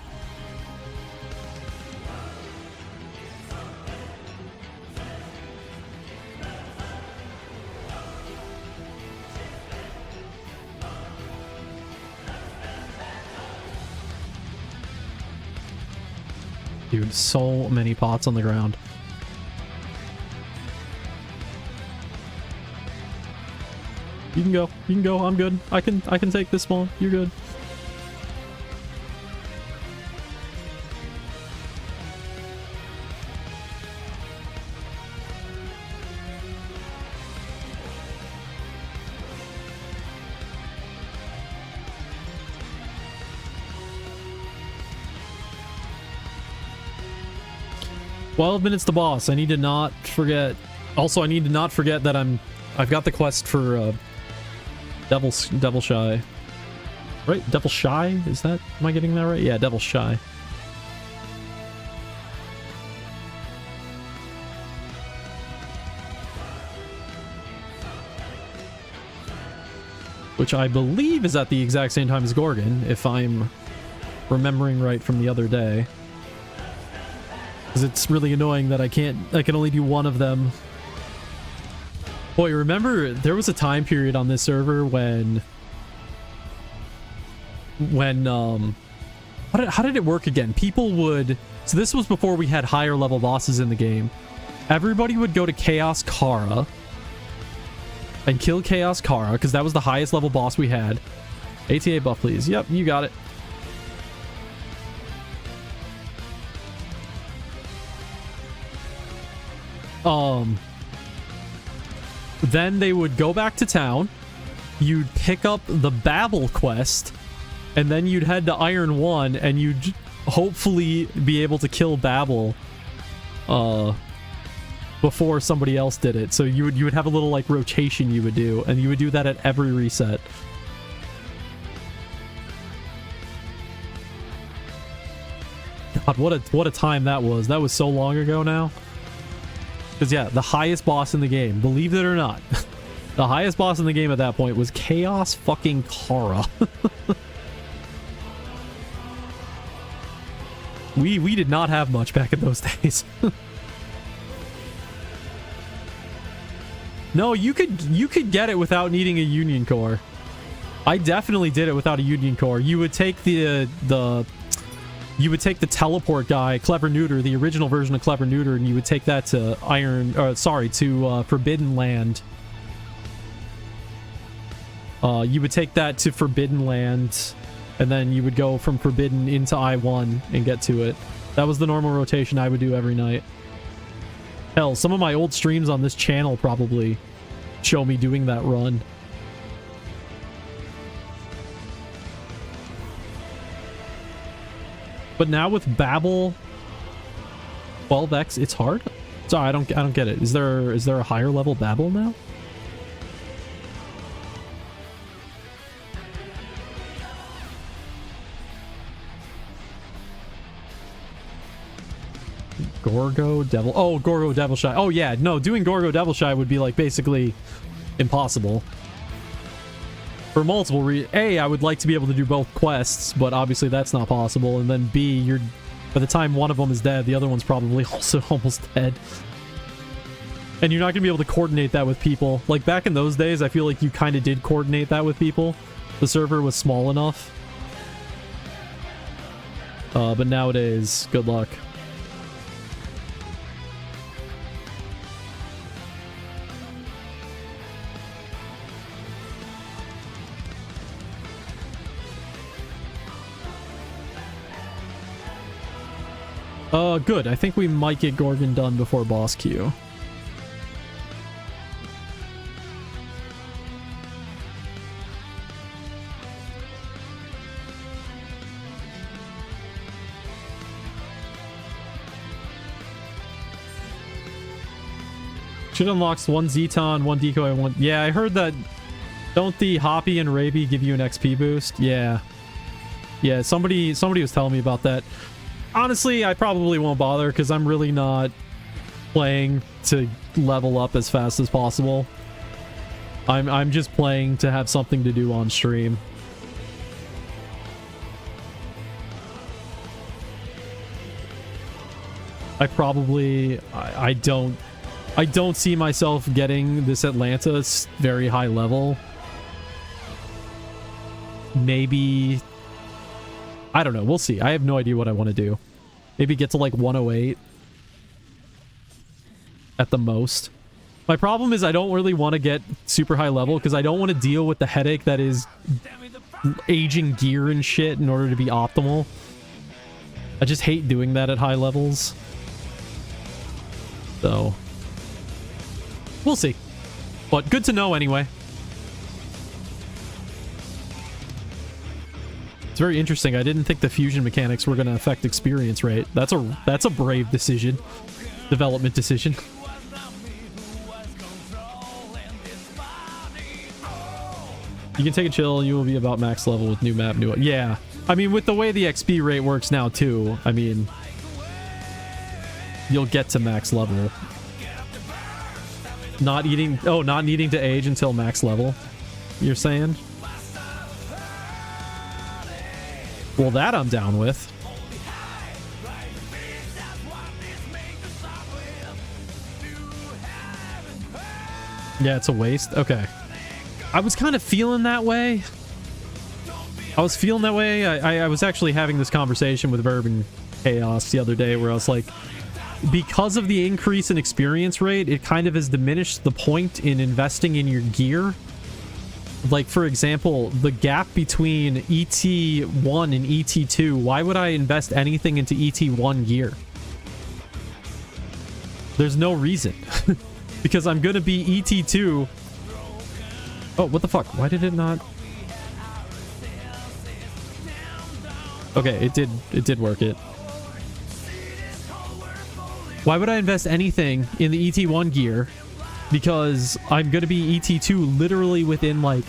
Dude, so many pots on the ground. You can go, I'm good. I can take this one, you're good. "12 minutes to boss. I need to not forget." Also, I need to not forget that I've got the quest for Devil Shy. Right? Devil Shy? Is that... Am I getting that right? Yeah, Devil Shy. Which I believe is at the exact same time as Gorgon, if I'm remembering right from the other day. Because it's really annoying that I can only do one of them. Boy, remember there was a time period on this server when how did it work again? People would... So this was before we had higher level bosses in the game. Everybody would go to Chaos Kara and kill Chaos Kara, because that was the highest level boss we had. ATA buff, please. Yep, you got it. Then they would go back to town. You'd pick up the Babel quest, and then you'd head to Iron 1, and you'd hopefully be able to kill Babel before somebody else did it. So you would have a little like rotation you would do, and you would do that at every reset. God, what a time that was. That was so long ago now. Because yeah, the highest boss in the game, believe it or not, the highest boss in the game at that point was Chaos fucking Kara. We did not have much back in those days. No, you could get it without needing a Union Core. I definitely did it without a Union Core. You would take the teleport guy, Clever Neuter, the original version of Clever Neuter, and you would take that to Forbidden Land. You would take that to Forbidden Land, and then you would go from Forbidden into I-1 and get to it. That was the normal rotation I would do every night. Hell, some of my old streams on this channel probably show me doing that run. But now with Babel 12x, it's hard? Sorry, I don't get it. Is there a higher level Babel now? Gorgo Devil. Oh, Gorgo Devil Shy. Oh yeah, no, doing Gorgo Devil Shy would be like basically impossible. For multiple reasons. A, I would like to be able to do both quests, but obviously that's not possible. And then B, by the time one of them is dead, the other one's probably also almost dead. And you're not going to be able to coordinate that with people. Like back in those days, I feel like you kind of did coordinate that with people. The server was small enough. But nowadays, good luck. Good. I think we might get Gorgon done before boss queue. Should unlocks 1 Zeton, 1 decoy, 1... Yeah, I heard that... Don't the Hoppy and Raby give you an XP boost? Yeah. Yeah, somebody was telling me about that. Honestly, I probably won't bother because I'm really not playing to level up as fast as possible. I'm just playing to have something to do on stream. I don't see myself getting this Atlantis very high level. Maybe... I don't know. We'll see. I have no idea what I want to do. Maybe get to like 108 at the most. My problem is I don't really want to get super high level because I don't want to deal with the headache that is aging gear and shit in order to be optimal. I just hate doing that at high levels. So, we'll see. But good to know anyway. It's very interesting. I didn't think the fusion mechanics were going to affect experience rate. That's a brave decision. Development decision. You can take a chill and you will be about max level with new map, new... Yeah. I mean, with the way the XP rate works now, too, I mean... You'll get to max level. Not needing to age until max level, you're saying? Well, that I'm down with. Yeah, it's a waste. Okay. I was kind of feeling that way. I was actually having this conversation with Urban Chaos the other day where I was like, because of the increase in experience rate, it kind of has diminished the point in investing in your gear. Like, for example, the gap between ET1 and ET2, why would I invest anything into ET1 gear? There's no reason. Because I'm going to be ET2. Oh, what the fuck? Why did it not... Okay, it did work it. Why would I invest anything in the ET1 gear? Because I'm gonna be ET2 literally within like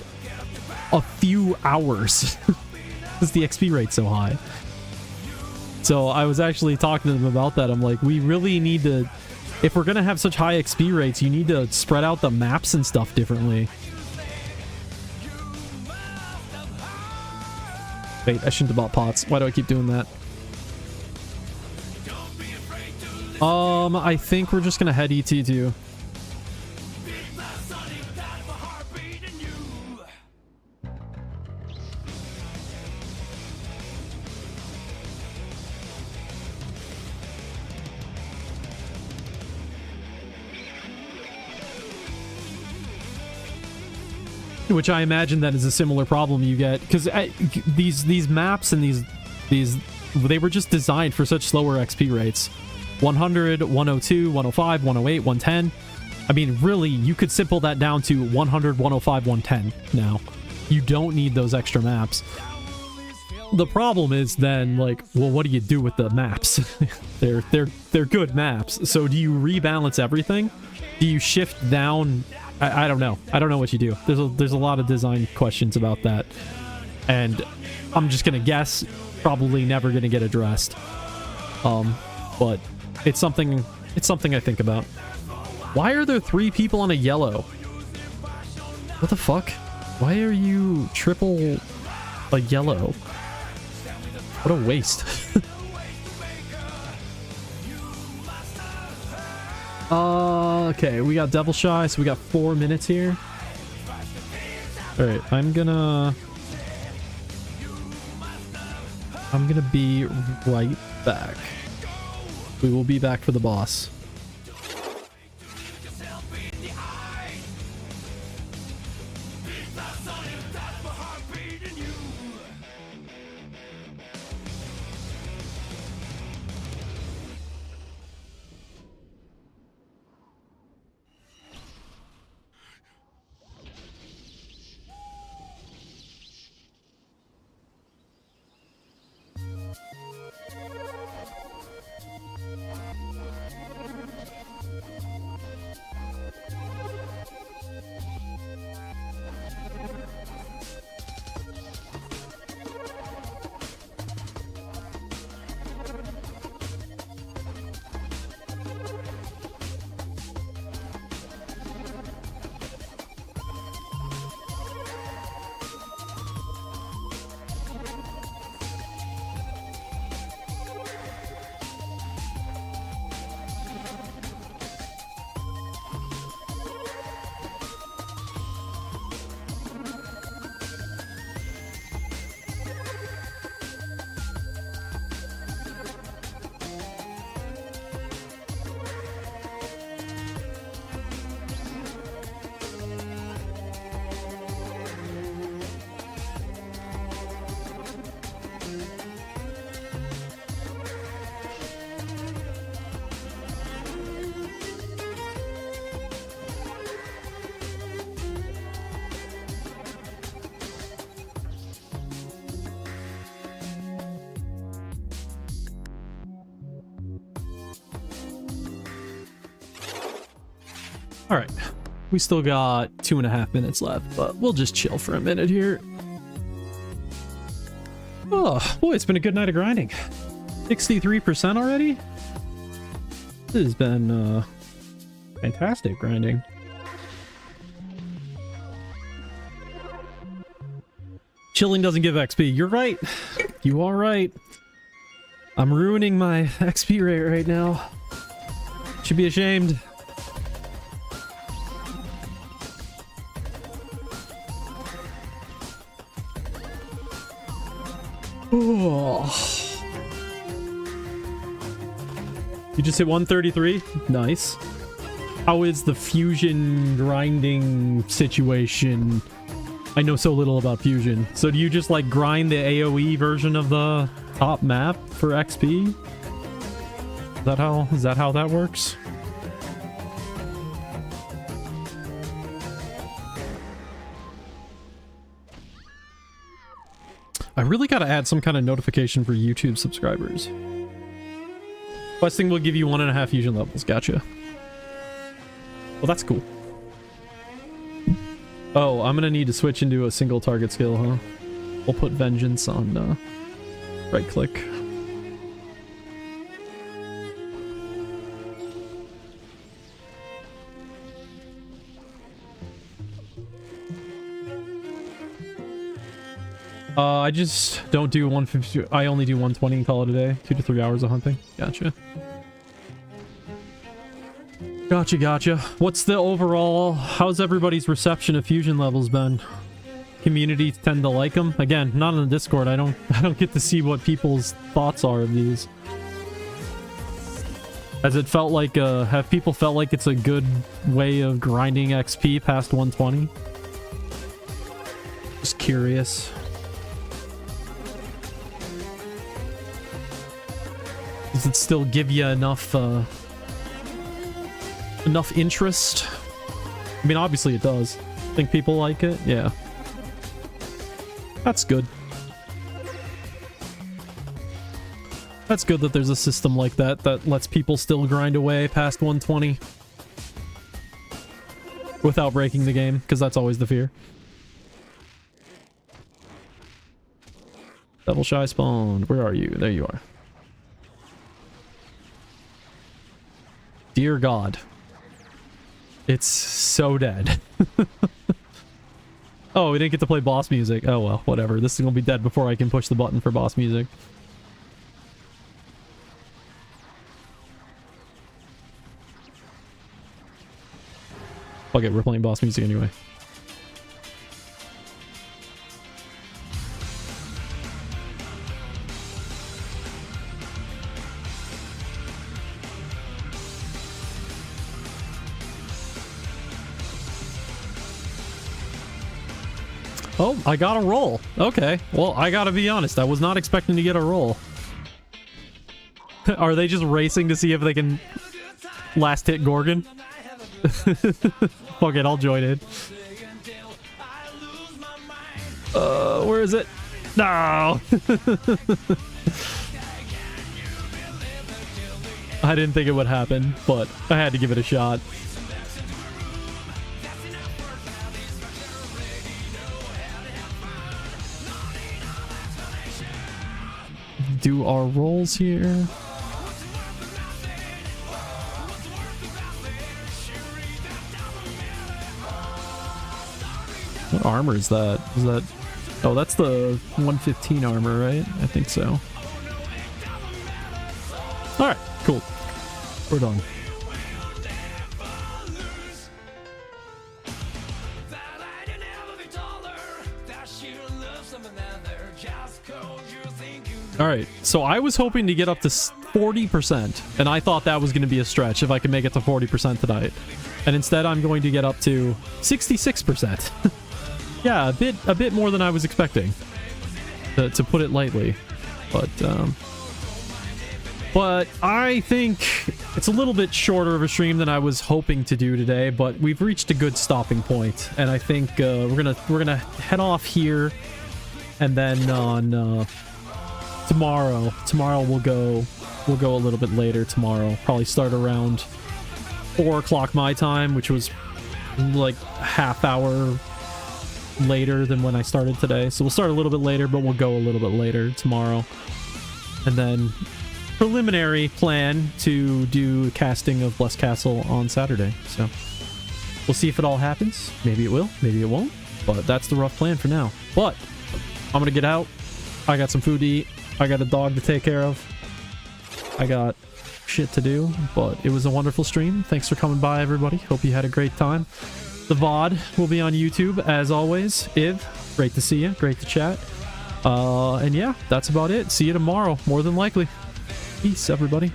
a few hours. Because the XP rate's so high. So I was actually talking to them about that. I'm like, we really need to, if we're gonna have such high XP rates, you need to spread out the maps and stuff differently. Wait, I shouldn't have bought pots. Why do I keep doing that? I think we're just gonna head ET2. Which I imagine that is a similar problem you get, because these maps and these they were just designed for such slower XP rates. 100, 102, 105, 108, 110. I mean, really, you could simple that down to 100, 105, 110 now. You don't need those extra maps. The problem is then, like, well, what do you do with the maps? they're good maps. So do you rebalance everything? Do you shift down? I don't know. I don't know what you do. There's a lot of design questions about that, and I'm just gonna guess probably never gonna get addressed. But it's something I think about. Why are there 3 people on a yellow? What the fuck? Why are you triple a yellow? What a waste. Okay, we got Devil Shy, so we got 4 minutes here. Alright, I'm gonna be right back. We will be back for the boss. All right, we still got 2.5 minutes left, but we'll just chill for a minute here. Oh boy, it's been a good night of grinding. 63% already. This has been fantastic grinding. Chilling doesn't give XP. You're right. You are right. I'm ruining my XP rate right now. Should be ashamed. Oh. You just hit 133? Nice. How is the fusion grinding situation? I know so little about fusion. So do you just like grind the AoE version of the top map for XP? Is that how that works? I really gotta add some kind of notification for YouTube subscribers. Questing will give you 1.5 fusion levels. Gotcha. Well, that's cool. Oh, I'm gonna need to switch into a single target skill, huh? We'll put Vengeance on right click. I just don't do 150. I only do 120 and call it a day. 2 to 3 hours of hunting. Gotcha. Gotcha. What's the overall... How's everybody's reception of fusion levels been? Communities tend to like them? Again, not on the Discord. I don't get to see what people's thoughts are of these. Has it felt like... have people felt like it's a good way of grinding XP past 120? Just curious. Does it still give you enough enough interest? I mean, obviously it does. Think people like it? Yeah. That's good. That's good that there's a system like that that lets people still grind away past 120 without breaking the game, because that's always the fear. Devil Shy spawned. Where are you? There you are. Dear God. It's so dead. Oh, we didn't get to play boss music. Oh well, whatever. This is gonna be dead before I can push the button for boss music. Okay, we're playing boss music anyway. Oh, I got a roll. Okay. Well, I gotta be honest. I was not expecting to get a roll. Are they just racing to see if they can last hit Gorgon? Fuck it, I'll join in. Where is it? No! I didn't think it would happen, but I had to give it a shot. Do our rolls here. What armor is that? Is that... Oh, that's the 115 armor, right? I think so. Alright, cool. We're done. Alright, so I was hoping to get up to 40%, and I thought that was going to be a stretch if I could make it to 40% tonight. And instead I'm going to get up to 66%. Yeah, a bit more than I was expecting, to put it lightly. But I think it's a little bit shorter of a stream than I was hoping to do today, but we've reached a good stopping point, and I think we're gonna head off here, and then on tomorrow we'll go a little bit later tomorrow. Probably start around 4 o'clock my time, which was like half hour later than when I started today. So we'll start a little bit later, but we'll go a little bit later tomorrow. And then preliminary plan to do casting of Blessed Castle on Saturday. So we'll see if it all happens. Maybe it will, maybe it won't. But that's the rough plan for now. But I'm gonna get out. I got some food to eat. I got a dog to take care of. I got shit to do, but it was a wonderful stream. Thanks for coming by, everybody. Hope you had a great time. The VOD will be on YouTube, as always. Iv, great to see you. Great to chat. And yeah, that's about it. See you tomorrow, more than likely. Peace, everybody.